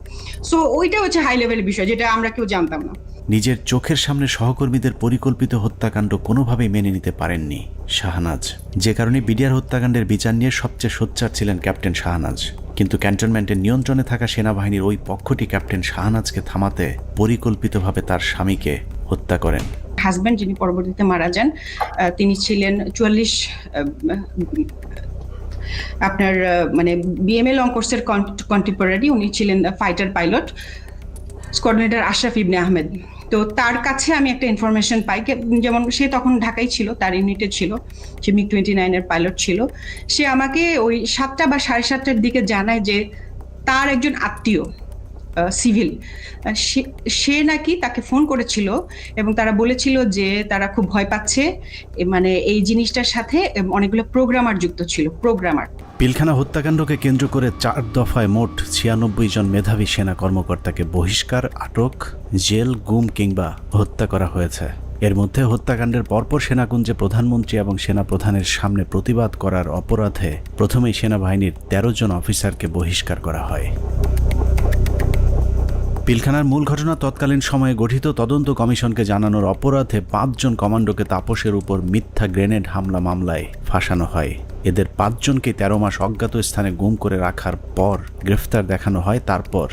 সো ওইটা হচ্ছে হাই লেভেলের বিষয়, যেটা আমরা কেউ জানতাম না। নিজের চোখের সামনে সহকর্মীদের পরিকল্পিত হত্যাকাণ্ড কোনোভাবেই মেনে নিতে পারেননি শাহনাজ, যে কারণে বিডিআর হত্যাকাণ্ডের বিচার নিয়ে সবচেয়ে সোচ্চার ছিলেন ক্যাপ্টেন শাহনাজ। কিন্তু ক্যান্টনমেন্টের নিয়ন্ত্রণে থাকা সেনাবাহিনীর ওই পক্ষটি ক্যাপ্টেন শাহনাজকে থামাতে পরিকল্পিতভাবে তার স্বামীকে হত্যা করেন। হাজব্যান্ড যিনি পরবর্তীতে মারা যান, তিনি ছিলেন 44 আপনার মানে বিএমএ লং কোর্সের কন্টেম্পোরারি। উনি ছিলেন ফাইটার পাইলট, কোঅর্ডিনেটর আশরাফ ইবনে আহমেদ। তো তার কাছে আমি একটা ইনফরমেশন পাই, যেমন সে তখন ঢাকায় ছিল, তার ইউনিটে ছিল, সে MiG-29 এর পাইলট ছিল। সে আমাকে ওই 7টা বা 7:30টার দিকে জানায় যে তার একজন আত্মীয় সিভিল, সে নাকি তাকে ফোন করেছিল এবং তারা বলেছিল যে তারা খুব ভয় পাচ্ছে, মানে এই জিনিসটার সাথে অনেকগুলো প্রোগ্রামার যুক্ত ছিল, প্রোগ্রামার। পিলখানা হত্যাকাণ্ডকে কেন্দ্র করে 4 দফায় মোট 96 জন মেধাবী সেনা কর্মকর্তাকে বহিষ্কার, আটক, জেল, গুম কিংবা হত্যা করা হয়েছে। এর মধ্যে হত্যাকাণ্ডের পরপর সেনাকুঞ্জে প্রধানমন্ত্রী এবং সেনাপ্রধানের সামনে প্রতিবাদ করার অপরাধে প্রথমেই সেনাবাহিনীর 13 জন অফিসারকে বহিষ্কার করা হয়। পিলখানার মূল ঘটনা তৎকালীন সময়ে গঠিত তদন্ত কমিশনকে জানানোর অপরাধে 5 জন কমান্ডোকে তাপসের উপর মিথ্যা গ্রেনেড হামলা মামলায় ফাঁসানো হয়। এদের 5 জনকে 13 মাস অজ্ঞাত স্থানে গুম করে রাখার পর গ্রেফতার দেখানো হয়। তারপর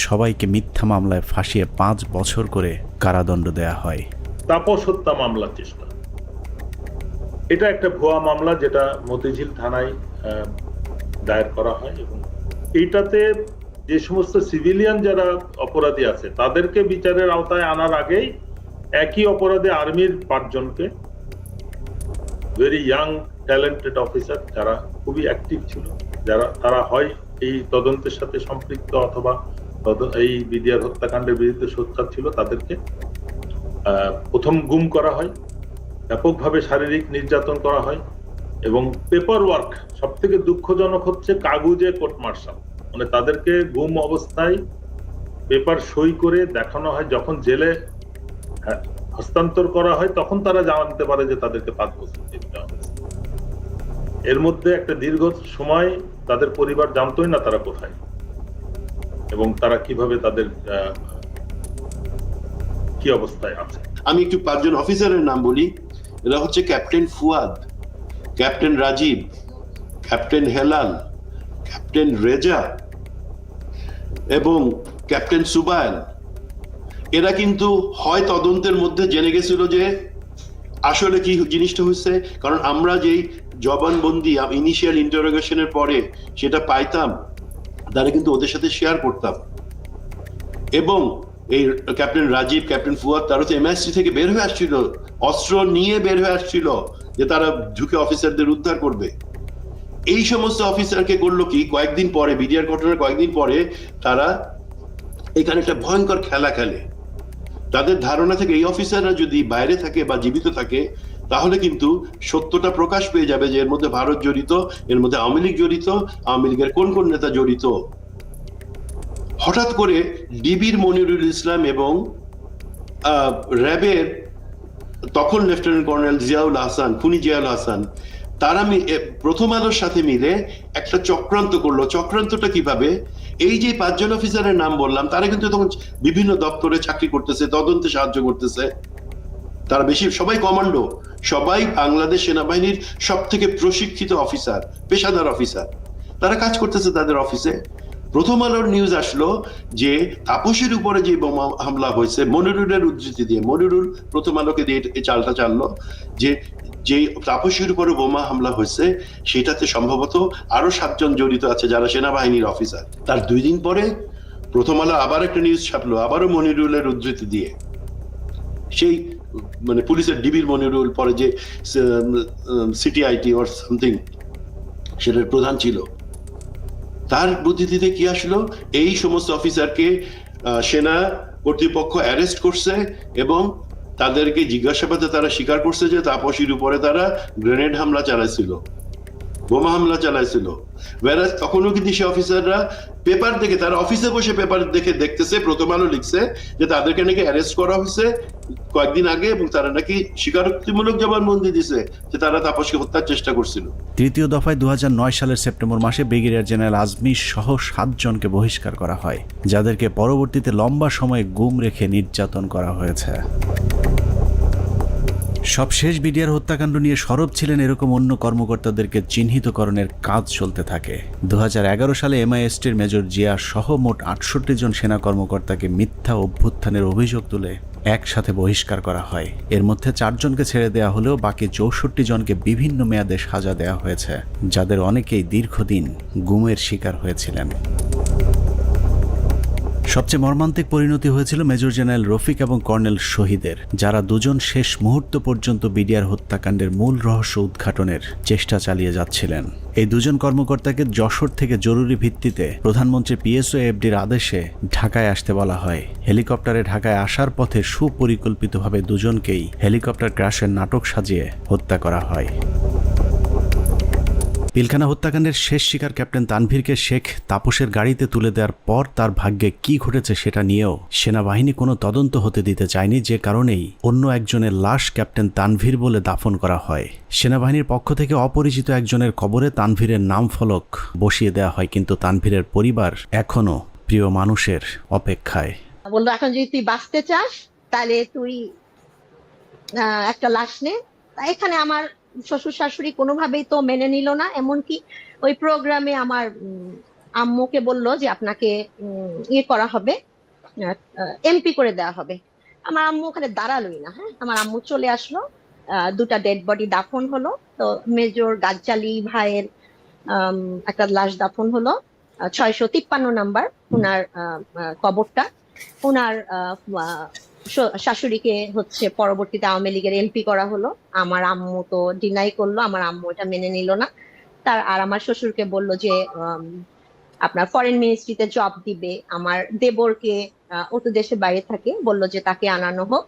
সবাইকে মিথ্যা মামলায় ফাঁসিয়ে 5 বছর করে কারাদণ্ড দেয়া হয়। তাপস হত্যা মামলার চেষ্টা, এটা একটা ভুয়া মামলা যেটা মতিঝিল থানায় দায়ের করা হয় এবং এইটাতে যে সমস্ত সিভিলিয়ান যারা অপরাধী আছে তাদেরকে বিচারের আওতায় আনার আগেই একই অপরাধে আর্মির 5 জনকে, ভেরি ইয়াং ট্যালেন্টেড অফিসার যারা খুবই অ্যাক্টিভ ছিল, যারা তারা হয় এই তদন্তের সাথে সম্পৃক্ত অথবা এই বিডিআর হত্যাকাণ্ডের বিরুদ্ধে সোচ্চার ছিল, তাদেরকে প্রথম গুম করা হয়, ব্যাপকভাবে শারীরিক নির্যাতন করা হয় এবং পেপার ওয়ার্ক, সব থেকে দুঃখজনক হচ্ছে কাগজে কোর্ট মার্শাল, মানে তাদেরকে গুম অবস্থায় পেপার সই করে দেখানো হয়। যখন জেলে হস্তান্তর করা হয় তখন তারা জানতে পারে যে তাদেরকে 5 বছর জেলে দেওয়া হয়েছে। এর মধ্যে একটা দীর্ঘ সময় তাদের পরিবার জানতোই না তারা কোথায় এবং তারা কিভাবে তাদের কি অবস্থায় আছে। আমি একটু 5 জন অফিসারের নাম বলি। এরা হচ্ছে captain Fuad, captain Rajib, captain Helal, captain Reza এবং ক্যাপ্টেন সুবাইল। এরা কিন্তু হয় তদন্তের মধ্যে জেনে গেছিল যে আসলে কি জিনিসটা হচ্ছে, কারণ আমরা যেই জবানবন্দি ইনিশিয়াল ইন্টারোগেশনের পরে সেটা পাইতাম, তারা কিন্তু ওদের সাথে শেয়ার করতাম। এবং এই ক্যাপ্টেন রাজীব, ক্যাপ্টেন ফুয়াদ, তারা তো MI3 থেকে বের হয়ে আসছিল, অস্ত্র নিয়ে বের হয়ে আসছিল যে তারা ঢুকে অফিসারদের উদ্ধার করবে। এই সমস্ত অফিসারকে করলো কি, কয়েকদিন পরে, বিডিআর ঘটনার কয়েকদিন পরে তারা এখানে একটা ভয়ঙ্কর খেলা খেলে। তাদের ধারণা থেকে এই অফিসাররা যদি বাইরে থাকে বা জীবিত থাকে তাহলে কিন্তু সত্যটা প্রকাশ পেয়ে যাবে যে এর মধ্যে ভারত জড়িত, এর মধ্যে আওয়ামী লীগ জড়িত, আওয়ামী লীগের কোন কোন নেতা জড়িত। হঠাৎ করে ডিবির মনিরুল ইসলাম এবং র্যাবের তখন লেফটেন্যান্ট কর্নেল জিয়াউল হাসান, খুনি জিয়াউল হাসান, তারা প্রথম আলোর সাথে মিলে একটা চক্রান্ত করলো। চক্রান্তটা কিভাবে, এই যে 5 জন অফিসারের নাম বললাম তারা কিন্তু তখন বিভিন্ন দপ্তরে চাকরি করতেছে, তদন্তে সাহায্য করতেছে, তারা বেশি সবাই কমান্ডো, সবাই বাংলাদেশ সেনাবাহিনীর সব থেকে প্রশিক্ষিত অফিসার, পেশাদার অফিসার, তারা কাজ করতেছে তাদের অফিসে। প্রথম আলোর নিউজ আসলো যে তাপসের উপরে যে বোমা হামলা হয়েছে, মনিরুলের উদ্ধৃতি দিয়ে, মনিরুল প্রথম আলোকে দিয়ে এই চালটা চাললো যে যে তাপসের উপরে বোমা হামলা হয়েছে সেটাতে সম্ভবত আরো 7 জন জড়িত আছে যারা সেনাবাহিনীর অফিসার। তার 2 দিন পরে প্রথম আলো আবার একটা নিউজ ছাপলো, আবারও মনিরুলের উদ্ধৃতি দিয়ে, সেই মানে পুলিশের ডিবির মনিরুল, পরে যে সিটিআইটি অর সামথিং সেটার প্রধান ছিল, তার বুদ্ধিতে কি আসলো, এই সমস্ত অফিসারকে সেনা কর্তৃপক্ষ অ্যারেস্ট করছে এবং তাদেরকে জিজ্ঞাসাবাদে তারা স্বীকার করছে যে তাপসীর উপরে তারা গ্রেনেড হামলা চালাইছিল। বোমা হামলা চালাইছিল। ওয়ারাস তখনও কিন্তু সে অফিসাররা পেপার দেখে, তারা অফিসে বসে পেপার দেখে দেখতেছে, প্রথম আলো লিখছে যে তাদেরকে নাকি অ্যারেস্ট করা হয়েছে কয়েকদিন আগে, এবং তারা নাকি স্বীকারোক্তিমূলক জবানবন্দি দিছে যে তারা তাপসকে হত্যার চেষ্টা করছিল। তৃতীয় দফায় 2009 সালের সেপ্টেম্বর মাসে ব্রিগেডিয়ার জেনারেল আজমি সহ 7 জনকে বহিষ্কার করা হয়, যাদেরকে পরবর্তীতে লম্বা সময় গুম রেখে নির্যাতন করা হয়েছে। সবশেষ বিডিআর হত্যাকাণ্ড নিয়ে সরব ছিলেন এরকম অন্য কর্মকর্তাদেরকে চিহ্নিতকরণের কাজ চলতে থাকে। 2011 সালে MI-STর মেজর জিয়া সহ মোট 68 জন সেনা কর্মকর্তাকে মিথ্যা অভ্যুত্থানের অভিযোগ তুলে একসাথে বহিষ্কার করা হয়। এর মধ্যে 4 জনকে ছেড়ে দেওয়া হলেও বাকি 64 জনকে বিভিন্ন মেয়াদে সাজা দেওয়া হয়েছে, যাদের অনেকেই দীর্ঘদিন গুমের শিকার হয়েছিলেন। সবচেয়ে মর্মান্তিক পরিণতি হয়েছিল মেজর জেনারেল রফিক এবং কর্নেল শহীদের, যারা দুজন শেষ মুহূর্ত পর্যন্ত বিডিআর হত্যাকাণ্ডের মূল রহস্য উদ্ঘাটনের চেষ্টা চালিয়ে যাচ্ছিলেন। এই দুজন কর্মকর্তাকে যশোর থেকে জরুরি ভিত্তিতে প্রধানমন্ত্রী PSO-FDর আদেশে ঢাকায় আসতে বলা হয়। হেলিকপ্টারে ঢাকায় আসার পথে সুপরিকল্পিতভাবে দুজনকেই হেলিকপ্টার ক্র্যাশের নাটক সাজিয়ে হত্যা করা হয়। পিলখানা হত্যাকাণ্ডের শেষ শিকার ক্যাপ্টেন তানভীরকে শেখ তাপসের গাড়িতে তুলে দেওয়ার পর তার ভাগ্যে কি ঘটেছে সেটা নিয়েও সেনাবাহিনী কোনো তদন্ত হতে দিতে চায়নি, যে কারণেই অন্য একজনের লাশ ক্যাপ্টেন তানভীর বলে দাফন করা হয়। সেনাবাহিনীর পক্ষ থেকে অপরিচিত একজনের কবরে তানভীরের নাম ফলক বসিয়ে দেওয়া হয়, কিন্তু তানভীরের পরিবার এখনো প্রিয় মানুষের অপেক্ষায়। বললো, এখন যদি তুই বাঁচতে চাস তাহলে তুই একটা লাশ নে। এখানে আমার শ্বশুর শাশুড়ি কোনোভাবেই তো মেনে নিল না, এমনকি ওই প্রোগ্রামে আমার আম্মুকে বলল যে আপনাকে ইয়ে করা হবে, MP করে দেওয়া হবে। আমার আম্মু ওখানে দাঁড়ালোই না। হ্যাঁ, আমার আম্মু চলে আসলো, 2টা ডেড বডি দাফন হলো। তো মেজর গাজ্জালি ভাইয়ের একটা লাশ দাফন হলো, 653 নাম্বার ওনার কবরটা। ওনার শাশুড়িকে হচ্ছে পরবর্তীতে আওয়ামী লীগের MP করা হলো। আমার আম্মু তো ডিনাই করলো, আমার আম্মু এটা মেনে নিল না। আর আমার শ্বশুরকে বলল যে আপনার ফরেন মিনিস্ট্রিতে জব দিবে। আমার দেবরকে ও তো দেশের বাইরে থাকে, বললো যে তাকে আনানো হোক,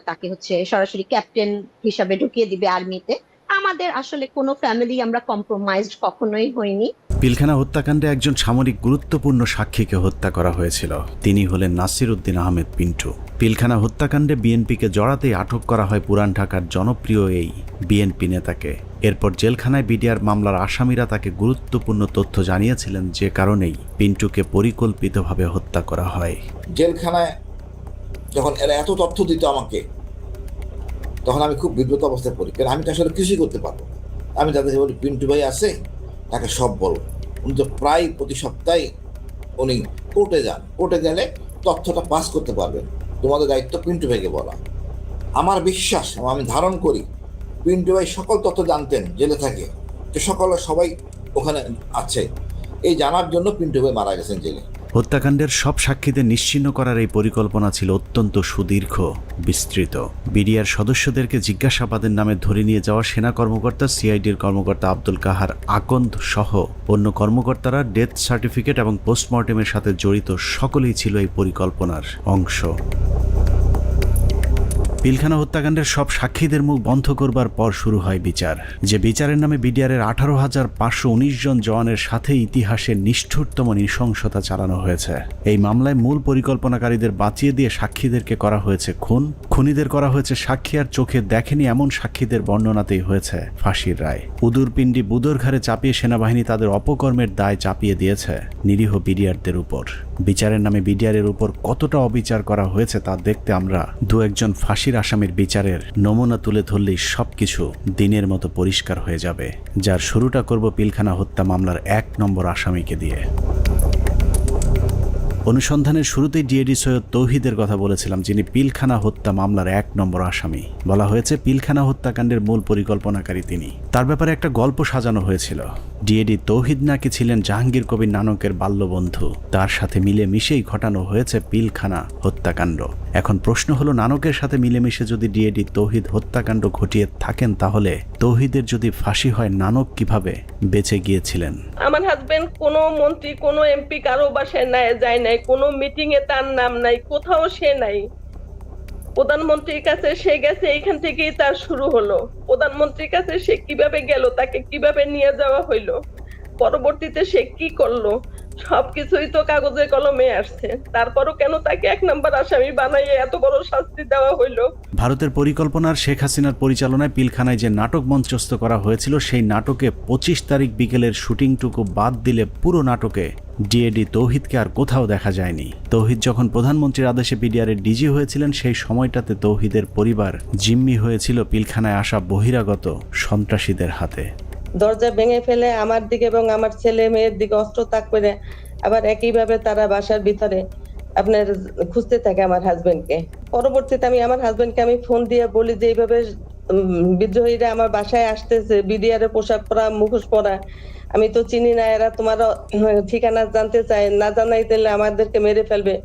তাকে হচ্ছে সরাসরি ক্যাপ্টেন হিসাবে ঢুকিয়ে দিবে আর্মিতে। আমাদের আসলে কোনো ফ্যামিলি আমরা কম্প্রোমাইজড কখনোই হইনি। পিলখানা হত্যাকাণ্ডে একজন সামরিক গুরুত্বপূর্ণ সাক্ষীকে হত্যা করা হয়েছিল। তিনি হলেন নাসির উদ্দিন আহমেদ পিন্টু। পিলখানা হত্যাকাণ্ডে বিএনপিকে জড়াতেই আটক করা হয় পুরান ঢাকার জনপ্রিয় এই বিএনপি নেতাকে। এরপর জেলখানায় বিডিআর মামলার আসামিরা তাকে গুরুত্বপূর্ণ তথ্য জানিয়েছিলেন, যে কারণেই পিন্টুকে পরিকল্পিতভাবে হত্যা করা হয়। জেলখানায় যখন এরা এত তথ্য দিত আমাকে, তখন আমি খুব বিব্রত অবস্থায় পড়ি, কারণ আমি তো আসলে কিছুই করতে পারবো না। আমি তাদেরকে বলি, পিন্টু ভাই আছে, তাকে সব বলো। উনি তো প্রায় প্রতি সপ্তাহে উনি কোর্টে যান, কোর্টে গেলে তথ্যটা পাস করতে পারবেন, তোমাদের দায়িত্ব পিন্টু ভাইকে বলা। আমার বিশ্বাস, আমি ধারণ করি পিন্টু ভাই সকল তথ্য জানতেন জেলে থাকে, তো সবাই ওখানে আছে, এই জানার জন্য পিন্টু ভাই মারা গেছেন জেলে। হত্যাকাণ্ডের সব সাক্ষীদের নিশ্চিহ্ন করার এই পরিকল্পনা ছিল অত্যন্ত সুদীর্ঘ, বিস্তৃত। বিডিআর সদস্যদেরকে জিজ্ঞাসাবাদের নামে ধরে নিয়ে যাওয়া সেনা কর্মকর্তা, CIDর কর্মকর্তা আব্দুল কাহার আকন্দ সহ অন্য কর্মকর্তারা, ডেথ সার্টিফিকেট এবং পোস্টমর্টেমের সাথে জড়িত সকলেই ছিল এই পরিকল্পনার অংশ। পিলখানা হত্যাকাণ্ডের সব সাক্ষীদের মুখ বন্ধ করবার পর শুরু হয় বিচার, যে বিচারের নামে বিডিআরের 18,519 জন জওয়ানের সাথে ইতিহাসের নিষ্ঠুরতম নৃশংসতা চালানো হয়েছে। এই মামলায় মূল পরিকল্পনাকারীদের বাঁচিয়ে দিয়ে সাক্ষীদেরকে করা হয়েছে খুন, খুনিদের করা হয়েছে সাক্ষী আর চোখে দেখেনি এমন সাক্ষীদের বর্ণনাতেই হয়েছে ফাঁসির রায়। উদুরপিণ্ডি বুদর ঘাড়ে চাপিয়ে সেনাবাহিনী তাদের অপকর্মের দায় চাপিয়ে দিয়েছে নিরীহ বিডিআরদের উপর। বিচারের নামে বিডিআরের উপর কতটা অবিচার করা হয়েছে তা দেখতে আমরা 2-1 ফাঁসির আসামির বিচারের নমুনা তুলে ধরলেই সবকিছু দিনের মতো পরিষ্কার হয়ে যাবে, যার শুরুটা করব পিলখানা হত্যা মামলার 1 নম্বর আসামিকে দিয়ে। অনুসন্ধানের শুরুতেই ডিএডি সৈয়দ তৌহিদের কথা বলেছিলাম, যিনি পিলখানা হত্যা মামলার 1 নম্বর আসামি। বলা হয়েছে পিলখানা হত্যাকাণ্ডের মূল পরিকল্পনাকারী তিনি। তার ব্যাপারে একটা গল্প সাজানো হয়েছিল। ডিএডি তৌহিদ নাকি ছিলেন জাহাঙ্গীর কবির নানকের বাল্যবন্ধু, তার সাথে মিলেমিশেই ঘটানো হয়েছে পিলখানা হত্যাকাণ্ড। এখন প্রশ্ন হলো, নানকের সাথে মিলেমিশে যদি ডিএডি তৌহিদ হত্যাকাণ্ড ঘটিয়ে থাকেন, তাহলে তৌহিদের যদি ফাঁসি হয়, নানক কিভাবে বেঁচে গিয়েছিলেন? আমার হাজবেন্ড কোনো মন্ত্রী, কোনো MP কারো বাসায় যায় নাই, কোনো মিটিং এ তার নাম নাই, কোথাও সে নাই। প্রধানমন্ত্রীর কাছে সে গেছে, এইখান থেকেই তার শুরু হলো। প্রধানমন্ত্রীর কাছে সে কিভাবে গেল, তাকে কিভাবে নিয়ে যাওয়া হইলো, পরবর্তীতে সে কি করলো, সবকিছুই তো কাগজে কলমে আসছে। তারপরও কেন তাকে 1 নম্বর আসামি বানাইয়ে এত বড় শাস্তি দেওয়া হইলো? ভারতের পরিকল্পনার শেখ হাসিনার পরিচালনায় পিলখানায় যে নাটক মঞ্চস্থ করা হয়েছিল সেই নাটকে 25 তারিখ বিকেলের শুটিংটুকু বাদ দিলে পুরো নাটকে ডিএডি তৌহিদকে আর কোথাও দেখা যায়নি। তৌহিদ যখন প্রধানমন্ত্রীর আদেশে বিডিআরের ডিজি হয়েছিলেন সেই সময়টাতে তৌহিদের পরিবার জিম্মি হয়েছিল পিলখানায় আসা বহিরাগত সন্ত্রাসীদের হাতে। দরজা ভেঙে ফেলে আমার দিকে এবং আমার ছেলে মেয়ের দিকে অস্ত্র তাক করে আবার একইভাবে তারা বাসার ভিতরে আপনার খুঁজতে থাকে আমার হাজবেন্ডকে। পরবর্তীতে আমি আমার হাজবেন্ডকে আমি ফোন দিয়ে বলি যে এইভাবে বিদ্রোহীরা আমার বাসায় আসতেছে, বিডিআরের পোশাক পরা, মুখোশ পরা, আমি তো চিনি না, এরা তোমার ঠিকানা জানতে চায়, না জানাই তাহলে আমাদেরকে মেরে ফেলবে,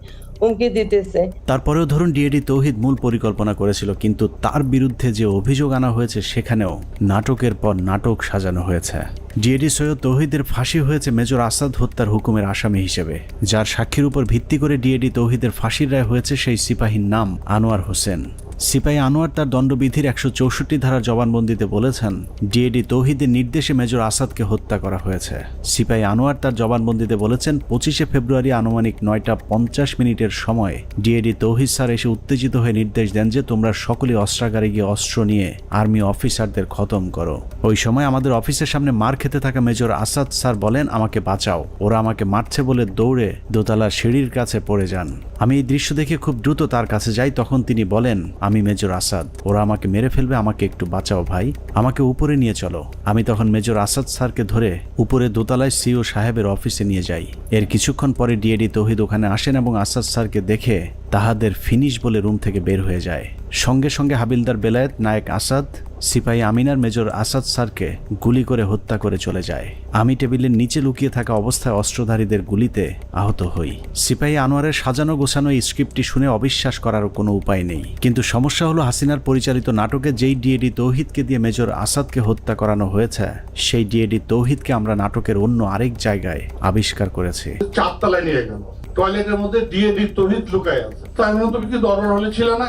হুমকি দিতেছে। তারপরেও ধরুন ডিএডি তৌহিদ মূল পরিকল্পনা করেছিল, কিন্তু তার বিরুদ্ধে যে অভিযোগ আনা হয়েছে সেখানেও নাটকের পর নাটক সাজানো হয়েছে। ডিএডি সৈয়দ তৌহিদের ফাঁসি হয়েছে মেজর আসাদ হত্যার হুকুমের আসামি হিসেবে, যার সাক্ষীর উপর ভিত্তি করে ডিএডি তৌহিদের ফাঁসির রায় হয়েছে সেই সিপাহীর নাম আনোয়ার হোসেন। সিপাহী আনোয়ার তার দণ্ডবিধির 164 ধারার জবানবন্দিতে বলেছেন ডিএডি তৌহিদের নির্দেশে মেজর আসাদকে হত্যা করা হয়েছে। সিপাহী আনোয়ার তার জবানবন্দিতে বলেছেন 25 ফেব্রুয়ারি আনুমানিক 9:50 সময় ডিএডি তৌহিদ স্যার এসে উত্তেজিত হয়ে নির্দেশ দেন যে তোমরা সকলে অস্ত্রাগারে গিয়ে অস্ত্র নিয়ে আর্মি অফিসারদের খতম করো। ওই সময় আমাদের অফিসের সামনে মার খেতে থাকা মেজর আসাদ স্যার বলেন আমাকে বাঁচাও, ওরা আমাকে মারছে বলে দৌড়ে দোতলার সিঁড়ির কাছে পড়ে যান। আমি এই দৃশ্য দেখে খুব দ্রুত তার কাছে যাই, তখন তিনি বলেন আমি মেজর আসাদ, ওরা আমাকে মেরে ফেলবে, আমাকে একটু বাঁচাও ভাই, আমাকে উপরে নিয়ে চলো। আমি তখন মেজর আসাদ স্যারকে ধরে উপরে দোতলায় সিও সাহেবের অফিসে নিয়ে যাই। এর কিছুক্ষণ পরে ডিএডি তৌহিদ ওখানে আসেন এবং আসাদ স্যারকে দেখে তাহাদের ফিনিশ বলে রুম থেকে বের হয়ে যায়। সঙ্গে সঙ্গে হাবিলদার বেলায়েত, নায়েক আসাদ, সিপাহী আমিনার মেজর আসাদ স্যারকে গুলি করে হত্যা করে চলে যায়। আমি টেবিলের নিচে লুকিয়ে থাকা অবস্থায় অস্ত্রধারীদের গুলিতে আহত হই। সিপাহী আনোয়ারের সাজানো গোছানো এই স্ক্রিপ্টটি শুনে অবিশ্বাস করার কোনো উপায় নেই, কিন্তু সমস্যা হলো হাসিনার পরিচালিত নাটকে যেই ডিএডি তৌহিদকে দিয়ে মেজর আসাদকে হত্যা করানো হয়েছে সেই ডিএডি তৌহিদকে আমরা নাটকের অন্য আরেক জায়গায় আবিষ্কার করেছি। 4 তলায় নিয়ে গেল, টয়লেটের মধ্যে ডিএডি তৌহিদ লুকায় আছে। তাই আমি তুমি কি দরবার হলে ছিল না?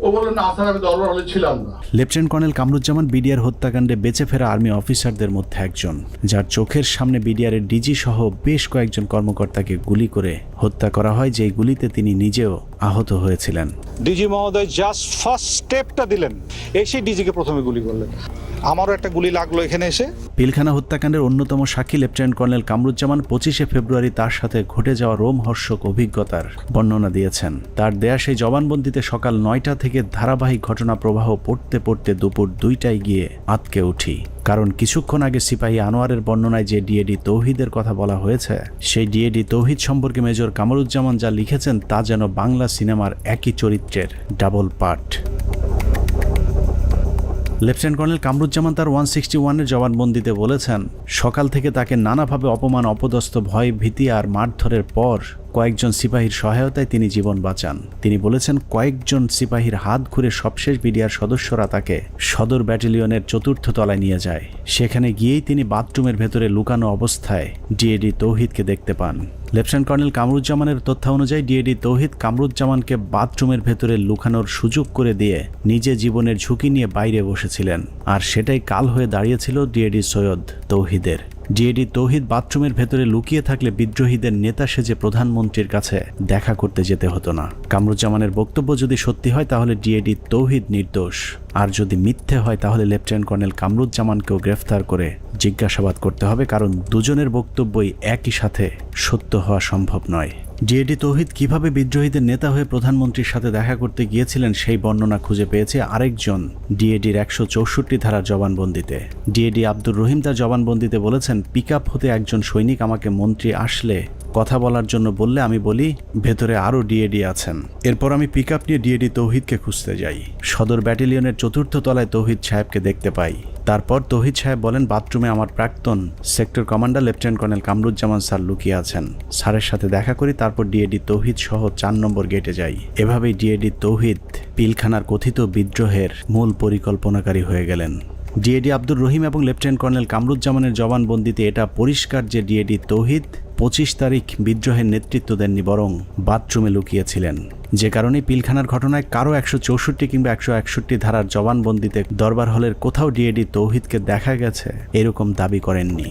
ও বলল না স্যার আমি দরবার হলে ছিলাম না। লেফটেন্যান্ট কর্নেল কামরুজ্জামান বিডিআর হত্যাকাণ্ডে বেঁচে ফেরা আর্মি অফিসারদের মধ্যে একজন, যার চোখের সামনে বিডিআরের ডিজি সহ বেশ কয়েকজন কর্মকর্তাকে গুলি করে হত্যা করা হয়, যেই গুলিতে তিনি নিজেও আহত হয়েছিলেন। ডিজি মহোদয় জাস্ট ফার্স্ট স্টেপটা দিলেন, এসে ডিজিকে প্রথমে গুলি করলেন। আমারও একটা গুলি লাগলো এখানে এসে। পিলখানা হত্যাকাণ্ডের অন্যতম সাক্ষী লেফটেন্যান্ট কর্নেল কামরুজ্জামান 25 ফেব্রুয়ারি তার সাথে ঘটে যাওয়া রোমহর্ষক অভিজ্ঞতার বর্ণনা দিয়েছেন। তার দেয়া সেই জবানবন্দিতে সকাল 9টা থেকে ধারাবাহিক ঘটনা প্রবাহ পড়তে পড়তে দুপুর 2টায় গিয়ে আটকে উঠি, কারণ কিছুক্ষণ আগে সিপাহী আনোয়ারের বর্ণনায় যে ডিএডি তৌহিদের কথা বলা হয়েছে সেই ডিএডি তৌহিদ সম্পর্কে মেজর কামরুজ্জামান যা লিখেছেন তা যেন বাংলা সিনেমার একই চরিত্রের double part. Lieutenant colonel Kamruzzaman তার 161-এর জবানবন্দিতে বলেছেন সকাল থেকে তাকে নানাভাবে অপমান, অপদস্থ, ভয়, ভীতি আর মারধরের পর কয়েকজন সিপাহীর সহায়তায় তিনি জীবন বাঁচান। তিনি বলেছেন কয়েকজন সিপাহীর হাত ঘুরে সবশেষ বিডিআর সদস্যরা তাকে সদর ব্যাটালিয়নের 4র্থ তলায় নিয়ে যায়। সেখানে গিয়েই তিনি বাথরুমের ভেতরে লুকানো অবস্থায় ডিএডি তৌহিদকে দেখতে পান। লেফটেন্যান্ট কর্নেল কামরুজ্জামানের তথ্য অনুযায়ী ডিএডি তৌহিদ কামরুজ্জামানকে বাথরুমের ভেতরে লুকানোর সুযোগ করে দিয়ে নিজে জীবনের ঝুঁকি নিয়ে বাইরে বসেছিলেন, আর সেটাই কাল হয়ে দাঁড়িয়েছিল ডিএডি সৈয়দ তৌহিদের। ডিএডি তৌহিদ বাথরুমের ভেতরে লুকিয়ে থাকলে বিদ্রোহীদের নেতা সেজে প্রধানমন্ত্রীর কাছে দেখা করতে যেতে হতো না। কামরুজ্জামানের বক্তব্য যদি সত্যি হয় তাহলে ডিএডি তৌহিদ নির্দোষ, আর যদি মিথ্যে হয় তাহলে লেফটেন্যান্ট কর্নেল কামরুজ্জামানকেও গ্রেফতার করে জিজ্ঞাসাবাদ করতে হবে, কারণ দুজনের বক্তব্যই একই সাথে সত্য হওয়া সম্ভব নয়। ডিএডি তৌহিদ কিভাবে বিদ্রোহীদের নেতা হয়ে প্রধানমন্ত্রীর সাথে দেখা করতে গিয়েছিলেন সেই বর্ণনা খুঁজে পেয়েছে আরেকজন ডিএডির 164 ধারার জবানবন্দিতে। ডিএডি আব্দুর রহিম তার জবানবন্দিতে বলেছেন পিকআপ হতে একজন সৈনিক আমাকে মন্ত্রী আসলে কথা বলার জন্য বললে আমি বলি ভেতরে আরও ডিএডি আছেন। এরপর আমি পিকআপ নিয়ে ডিএডি তৌহিদকে খুঁজতে যাই। সদর ব্যাটালিয়নের 4র্থ তলায় তৌহিদ সাহেবকে দেখতে পাই। তারপর তৌহিদ সাহেব বলেন বাথরুমে আমার প্রাক্তন sector commander lieutenant colonel Kamruzzaman sir লুকিয়ে আছেন। স্যারের সাথে দেখা করি, তারপর ডিএডি তৌহিদ সহ 4 নম্বর গেটে যাই। এভাবেই ডিএডি তৌহিদ পিলখানার কথিত বিদ্রোহের মূল পরিকল্পনাকারী হয়ে গেলেন। ডিএডি আব্দুর রহিম এবং লেফটেন্যান্ট কর্নেল কামরুজ্জামানের জবানবন্দিতে এটা পরিষ্কার যে ডিএডি তৌহিদ 25 তারিখ বিদ্রোহের নেতৃত্ব দেননি, বরং বাথরুমে লুকিয়েছিলেন। যে কারণে পিলখানার ঘটনায় কারো 164 কিংবা 161 ধারার জবানবন্দিতে দরবার হলের কোথাও ডিএডি তৌহিদকে দেখা গেছে এরকম দাবি করেননি।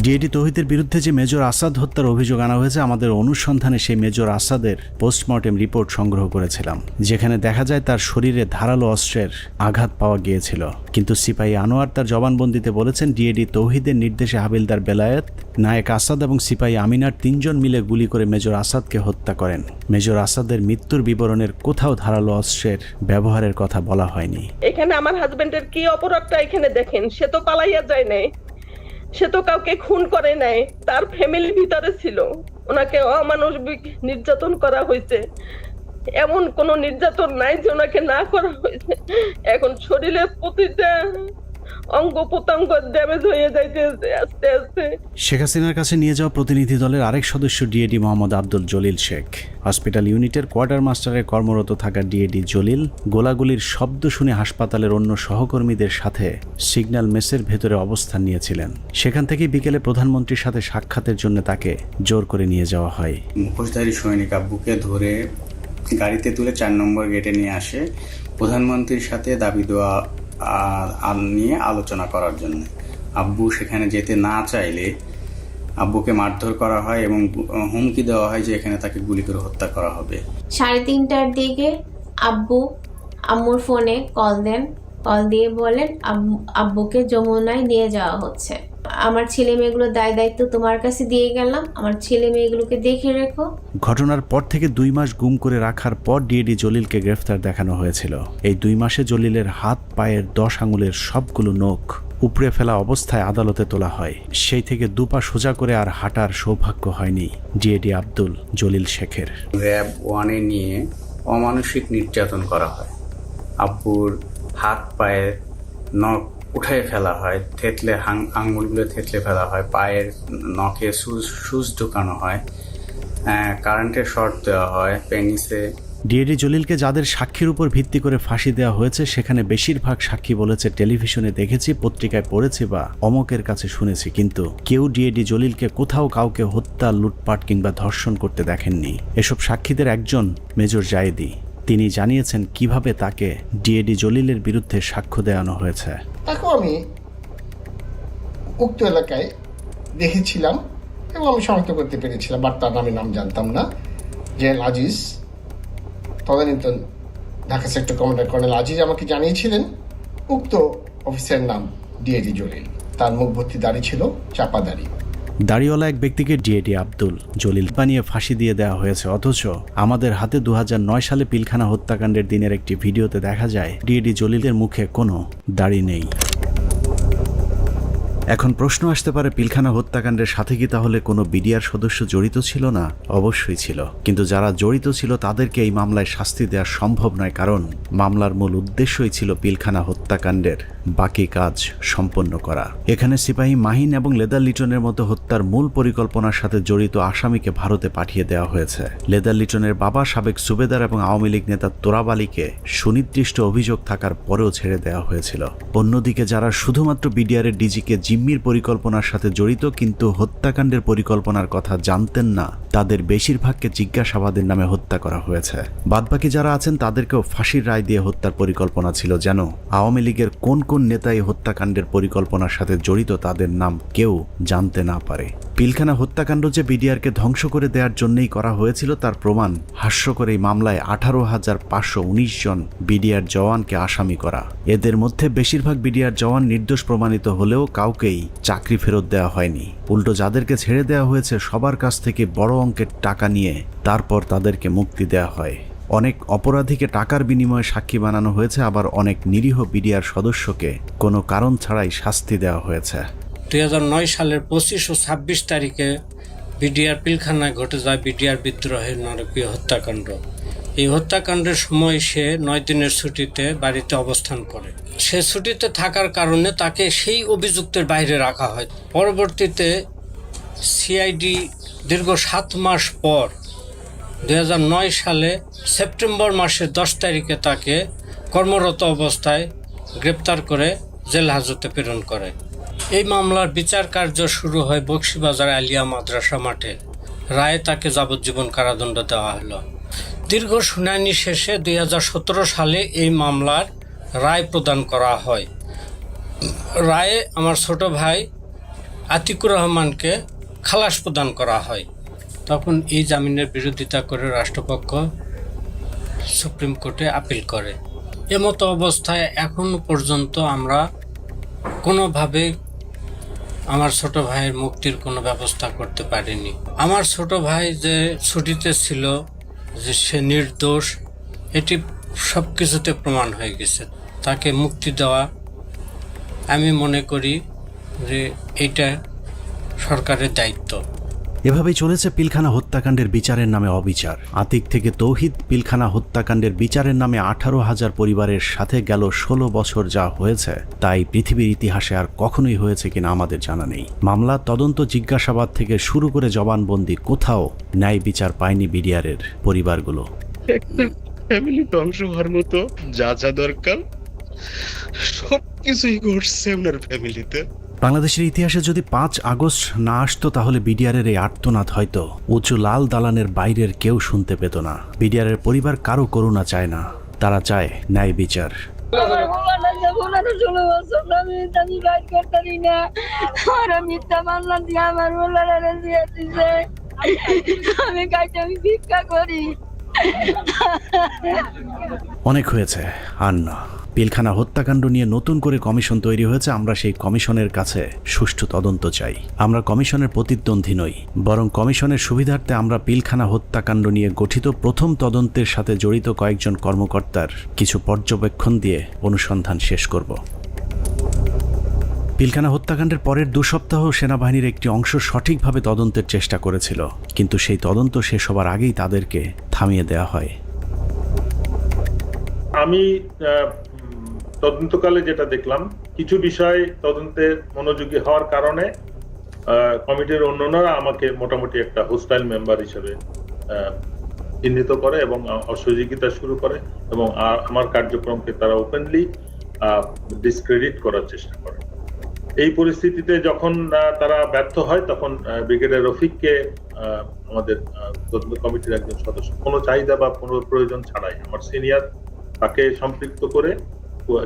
ডিএডি তৌহিদের বিরুদ্ধে যে মেজর আসাদ হত্যার অভিযোগ আনা হয়েছে, আমাদের অনুসন্ধানে সেই মেজর আসাদের পোস্টমর্টেম রিপোর্ট সংগ্রহ করেছিলাম, যেখানে দেখা যায় তার শরীরে ধারালো অস্ত্রের আঘাত পাওয়া গিয়েছিল। কিন্তু সিপাহী আনোয়ার তার জবানবন্দিতে বলেছেন ডিএডি তৌহিদের নির্দেশে হাবিলদার বেলায়েত, নায়েক আসাদ এবং সিপাহী আমিনার 3 জন মিলে গুলি করে মেজর আসাদকে হত্যা করেন। মেজর আসাদের মৃত্যুর বিবরণের কোথাও ধারালো অস্ত্রের ব্যবহারের কথা বলা হয়নি। এখানে আমার হাজবেন্ডের কি অপরাধটা এখানে দেখেন, সে তো পালাইয়া যায় নাই, সে তো কাউকে খুন করে নাই, তার ফ্যামিলির ভিতরে ছিল, ওনাকে অমানবিক নির্যাতন করা হয়েছে। এমন কোন নির্যাতন নাই যে ওনাকে না করা হয়েছে। এখন শরীরের প্রতিটা অঙ্গ প্রত্যঙ্গ ড্যামেজ হয়ে যাইতেছে আস্তে আস্তে। শেখ হাসিনার কাছে নিয়ে যাওয়া প্রতিনিধি দলের আরেক সদস্য ডিএডি মোহাম্মদ আব্দুল জলিল শেখ। হসপিটাল ইউনিটের কোয়ার্টার মাস্টারে কর্মরত থাকা ডিএডি জলিল গোলাগুলির শব্দ শুনে হাসপাতালের অন্য সহকর্মীদের সাথে সিগন্যাল মেসের ভেতরে অবস্থান নিয়েছিলেন। সেখান থেকেই বিকেলে প্রধানমন্ত্রীর সাথে সাক্ষাতের জন্য তাকে জোর করে নিয়ে যাওয়া হয়। মুখোশধারী সৈনিক আব্বুকে ধরে গাড়িতে তুলে 4 নম্বর গেটে নিয়ে আসে প্রধানমন্ত্রীর সাথে দাবি দেওয়া নিয়ে আলোচনা করার জন্য। আব্বু সেখানে যেতে না চাইলে আব্বুকে মারধর করা হয় এবং হুমকি দেওয়া হয় যে এখানে তাকে গুলি করে হত্যা করা হবে। 3:30টার দিকে আব্বু আম্মুর ফোনে কল দেন, কল দিয়ে বলেন আব্বুকে যমুনায় নিয়ে যাওয়া হচ্ছে। আমার ছেলে মেয়েগুলোর দায়িত্ব তোমার কাছে দিয়ে গেলাম, আমার ছেলে মেয়েগুলোকে দেখে রেখো। ঘটনার পর থেকে 2 মাস গুম করে রাখার পর ডিএডি জলিলকে গ্রেফতার দেখানো হয়েছিল। এই 2 মাসে জলিলের হাত পায়ের 10 আঙুলের সবগুলো নখ উপড়ে ফেলা অবস্থায় আদালতে তোলা হয়। সেই থেকে 2 পা সোজা করে আর হাঁটার সৌভাগ্য হয়নি ডিএডি আব্দুল জলিল শেখের। র্যাব 1-এ নিয়ে অমানসিক নির্যাতন করা হয়। আব্বুর হাত পায়ের নখ উঠে ফেলা হয়, থেতলে আঙুলগুলো থেতলে ফেলা হয়, পায়ের নখে সুচ ঢুকানো হয়, কারেন্টের শর্ট দেওয়া হয়, পেনিসে। ডিএডি জলিলকে যাদের সাক্ষীর উপর ভিত্তি করে ফাঁসি দেওয়া হয়েছে সেখানে বেশিরভাগ সাক্ষী বলেছে টেলিভিশনে দেখেছি, পত্রিকায় পড়েছি বা অমকের কাছে শুনেছি, কিন্তু কেউ ডিএডি জলিলকে কোথাও কাউকে হত্যা, লুটপাট কিংবা ধর্ষণ করতে দেখেননি। এসব সাক্ষীদের একজন মেজর জায়েদি। তিনি জানিয়েছেন কিভাবে তাকে ডিএডি জলিলের বিরুদ্ধে সাক্ষ্য দেওয়ানো হয়েছে। তাকে আমি উক্ত এলাকায় দেখেছিলাম এবং আমি শনাক্ত করতে পেরেছিলাম, বাট তার নাম জানতাম না। জেনারেল আজিজ, তদানীন্তন Dhaka sector commander colonel Aziz আমাকে জানিয়েছিলেন উক্ত অফিসারের নাম ডিএডি জলিল। তার মুখ ভর্তি দাড়ি ছিল, চাপা দাড়ি। দাড়িওয়ালা এক ব্যক্তিকে ডিএডি আব্দুল জলিল বানিয়ে ফাঁসি দিয়ে দেওয়া হয়েছে, অথচ আমাদের হাতে 2009 সালে পিলখানা হত্যাকাণ্ডের দিনের একটি ভিডিওতে দেখা যায় ডিএডি জলিলের মুখে কোনো দাড়ি নেই। এখন প্রশ্ন আসতে পারে, পিলখানা হত্যাকাণ্ডের সাথে কি তাহলে কোনো বিডিআর সদস্য জড়িত ছিল না? অবশ্যই ছিল, কিন্তু যারা জড়িত ছিল তাদেরকে এই মামলায় শাস্তি দেওয়া সম্ভব নয়, কারণ মামলার মূল উদ্দেশ্যই ছিল পিলখানা হত্যাকাণ্ডের বাকি কাজ সম্পন্ন করা। এখানে সিপাহী মাহিন এবং লেদার লিটনের মতো হত্যার মূল পরিকল্পনার সাথে জড়িত আসামিকে ভারতে পাঠিয়ে দেওয়া হয়েছে। লেদার লিটনের বাবা সাবেক সুবেদার এবং আওয়ামী লীগ নেতা তোরাব আলীকে সুনির্দিষ্ট অভিযোগ থাকার পরেও ছেড়ে দেওয়া হয়েছিল। অন্যদিকে যারা শুধুমাত্র বিডিআরের ডিজিকে জিম্মির পরিকল্পনার সাথে জড়িত কিন্তু হত্যাকাণ্ডের পরিকল্পনার কথা জানতেন না, তাদের বেশিরভাগকে জিজ্ঞাসাবাদের নামে হত্যা করা হয়েছে। বাদবাকি যারা আছেন তাদেরকেও ফাঁসির রায় দিয়ে হত্যার পরিকল্পনা ছিল, যেন আওয়ামী লীগের কোন কোন নেতা এই হত্যাকাণ্ডের পরিকল্পনার সাথে জড়িত তাদের নাম কেউ জানতে না পারে। পিলখানা হত্যাকাণ্ড যে বিডিআরকে ধ্বংস করে দেওয়ার জন্যই করা হয়েছিল তার প্রমাণ হাস্যকর এই মামলায় 18,519 জন বিডিআর জওয়ানকে আসামি করা। এদের মধ্যে বেশিরভাগ বিডিআর জওয়ান নির্দোষ প্রমাণিত হলেও কাউকেই চাকরি ফেরত দেওয়া হয়নি। উল্টো যাদেরকে ছেড়ে দেওয়া হয়েছে সবার কাছ থেকে বড় অঙ্কের টাকা নিয়ে তারপর তাদেরকে মুক্তি দেওয়া হয়। অনেক অপরাধীকে টাকার বিনিময়ে সাক্ষী বানানো হয়েছে, আবার অনেক নিরীহ বিডিআর সদস্যকে কোনো কারণ ছাড়াই শাস্তি দেওয়া হয়েছে। 2009 সালের 25 ও 26 তারিখে বিডিআর পিলখানায় ঘটে যায় বিডিআর বিদ্রোহের নারকীয় হত্যাকাণ্ড। এই হত্যাকাণ্ডের সময় সে 9 দিনের ছুটিতে বাড়িতে অবস্থান করে। সে ছুটিতে থাকার কারণে তাকে সেই অভিযুক্তের বাইরে রাখা হয়। পরবর্তীতে সিআইডি দীর্ঘ 7 মাস পর 2009 সালে সেপ্টেম্বর মাসের 10 তারিখে তাকে কর্মরত অবস্থায় গ্রেপ্তার করে জেল হাজতে প্রেরণ করে। এই মামলার বিচার কার্য শুরু হয় বকশীবাজার আলিয়া মাদ্রাসা মাঠে। রায়ে তাকে যাবজ্জীবন কারাদণ্ড দেওয়া হলো। দীর্ঘ শুনানি শেষে 2017 সালে এই মামলার রায় প্রদান করা হয়। রায়ে আমার ছোট ভাই আতিকুর রহমানকে খালাস প্রদান করা হয়। তখন এই জামিনের বিরোধিতা করে রাষ্ট্রপক্ষ সুপ্রিম কোর্টে আপিল করে। এমতো অবস্থায় এখনো পর্যন্ত আমরা কোনোভাবে আমার ছোট ভাইয়ের মুক্তির কোনো ব্যবস্থা করতে পারিনি। আমার ছোট ভাই যে ছুটিতে ছিল, যে সে নির্দোষ, এটি সব কিছুতে প্রমাণ হয়ে গেছে। তাকে মুক্তি দেওয়া আমি মনে করি যে এটা সরকারের দায়িত্ব। এভাবেই চলেছে পিলখানা হত্যাকাণ্ডের বিচারের নামে অবিচার। আতিক থেকে তৌহিদ পিলখানা হত্যাকাণ্ডের বিচারের নামে 18,000 পরিবারের সাথে গেল 16 বছর যা হয়েছে তাই পৃথিবীর ইতিহাসে আর কখনোই হয়েছে কিনা আমাদের জানা নেই। মামলা, তদন্ত, জিজ্ঞাসাবাদ থেকে শুরু করে জবানবন্দি, কোথাও ন্যায় বিচার পায়নি বিডিআরের পরিবারগুলো। ফ্যামিলি ধ্বংস হওয়ার মতো যা যা দরকার সবকিছুই ঘটছে আপনার ফ্যামিলিতে। বাংলাদেশের ইতিহাসে যদি 5 আগস্ট না আসতো তাহলে বিডিআরের এই আর্তনাদ হয়তো উঁচু লাল দালানের বাইরের কেউ শুনতে পেত না। বিডিআরের পরিবার কারো করুণা চায় না, তারা চায় ন্যায় বিচার। অনেক হয়েছে, আর না। পিলখানা হত্যাকাণ্ড নিয়ে নতুন করে কমিশন তৈরি হয়েছে। আমরা সেই কমিশনের কাছে সুষ্ঠু তদন্ত চাই। আমরা কমিশনের প্রতিদ্বন্দ্বী নই, বরং কমিশনের সুবিধার্থে আমরা পিলখানা হত্যাকাণ্ড নিয়ে গঠিত প্রথম তদন্তের সাথে জড়িত কয়েকজন কর্মকর্তার কিছু পর্যবেক্ষণ দিয়ে অনুসন্ধান শেষ করব। পিলখানা হত্যাকাণ্ডের পরের 2 সপ্তাহ সেনাবাহিনীর একটি অংশ সঠিকভাবে তদন্তের চেষ্টা করেছিল, কিন্তু সেই তদন্ত শেষ হবার আগেই তাদেরকে থামিয়ে দেওয়া হয়। আমি তদন্তকালে যেটা দেখলাম, কিছু বিষয় তদন্তে মনোযোগী হওয়ার কারণে কমিটির অন্যান্যরা আমাকে মোটামুটি একটা হোস্টাইল মেম্বার হিসেবে চিহ্নিত করে এবং অসহযোগিতা শুরু করে এবং আমার কার্যক্রমকে তারা ওপেনলি ডিসক্রেডিট করার চেষ্টা করে। এই পরিস্থিতিতে যখন তারা ব্যর্থ হয় তখন ব্রিগেডিয়ার রফিককে আমাদের তদন্ত কমিটির একজন সদস্য কোনো চাহিদা বা কোনো প্রয়োজন ছাড়াই আমার সিনিয়র তাকে সম্পৃক্ত করে,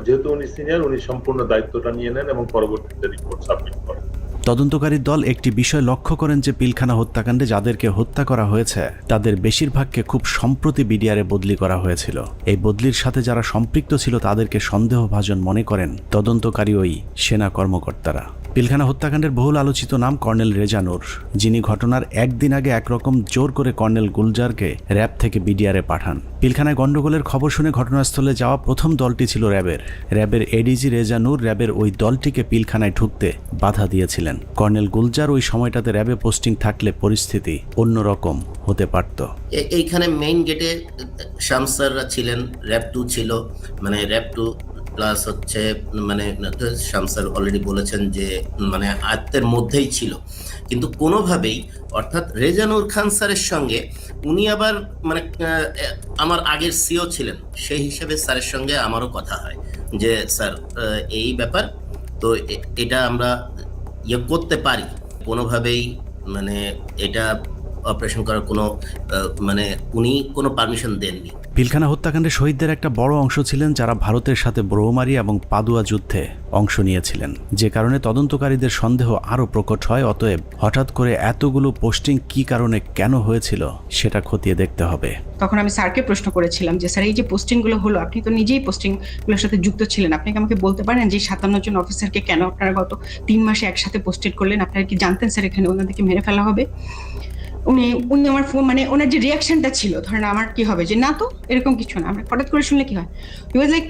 যেহেতু উনি সিনিয়র, উনি সম্পূর্ণ দায়িত্বটা নিয়ে নেন এবং পরবর্তীতে রিপোর্ট সাবমিট করেন। তদন্তকারী দল একটি বিষয় লক্ষ্য করেন যে পিলখানা হত্যাকাণ্ডে যাদেরকে হত্যা করা হয়েছে তাদের বেশিরভাগকে খুব সম্প্রতি বিডিআরে বদলি করা হয়েছিল। এই বদলির সাথে যারা সম্পৃক্ত ছিল তাদেরকে সন্দেহভাজন মনে করেন তদন্তকারী ওই সেনা কর্মকর্তারা। পিলখানা হত্যাকাণ্ডের বহুল আলোচিত নাম কর্নেল রেজা নূর, যিনি ঘটনার একদিন আগে একরকম জোর করে কর্নেল গুলজারকে র্যাব থেকে বিডিআরে পাঠান। পিলখানায় গন্ডগোলের খবর শুনে ঘটনাস্থলে যাওয়া প্রথম দলটি ছিল র্যাবের এডিজি রেজা নূর র্যাবের ওই দলটিকে পিলখানায় ঢুকতে বাধা দিয়েছিলেন। কর্নেল গুলজার ওই সময়টাতে র্যাবে পোস্টিং থাকলে পরিস্থিতি অন্যরকম হতে পারত। এইখানে মেইন গেটে শামসাররা ছিলেন, র্যাব 2 ছিল, মানে র্যাব 2 প্লাস হচ্ছে মানে শামসার অলরেডি বলেছেন যে মানে আয়ত্তের মধ্যেই ছিল, কিন্তু কোনোভাবেই অর্থাৎ রেজানুর খান স্যারের সঙ্গে উনি আবার মানে আমার আগের সিও ছিলেন, সেই হিসেবে স্যারের সঙ্গে আমারও কথা হয় যে স্যার এই ব্যাপার, তো এটা আমরা করতে পারি, কোনোভাবেই মানে এটা অপারেশন করার কোনো মানে উনি কোনো পারমিশন দেননি। পিলখানা হত্যাকাণ্ডে শহীদদের একটা বড় অংশ ছিলেন যারা ভারতের সাথে ব্রহ্মমারি এবং পাদুয়া যুদ্ধে অংশ নিয়েছিলেন, যে কারণে তদন্তকারীদের সন্দেহ আরও প্রকট হয়। অতএব হঠাৎ করে এতগুলো পোস্টিং কি কারণে কেন হয়েছিল সেটা খতিয়ে দেখতে হবে। তখন আমি স্যারকে প্রশ্ন করেছিলাম যে স্যার এই যে পোস্টিংগুলো হলো, আপনি তো নিজেই পোস্টিংগুলোর সাথে যুক্ত ছিলেন, আপনি কি আমাকে বলতে পারেন যে 57 জন অফিসারকে কেন আপনারা গত 3 মাসে একসাথে পোস্টেড করলেন? আপনারা কি জানতেন স্যার এখানে ওনাদেরকে মেরে ফেলা হবে? উনি আমার ফোন মানে ওনার যে রিয়াকশনটা ছিল, ধরেন আমার কি হবে যে না তো এরকম কিছু না, আমরা হঠাৎ করে শুনলে কি হয়, হি ওয়াজ লাইক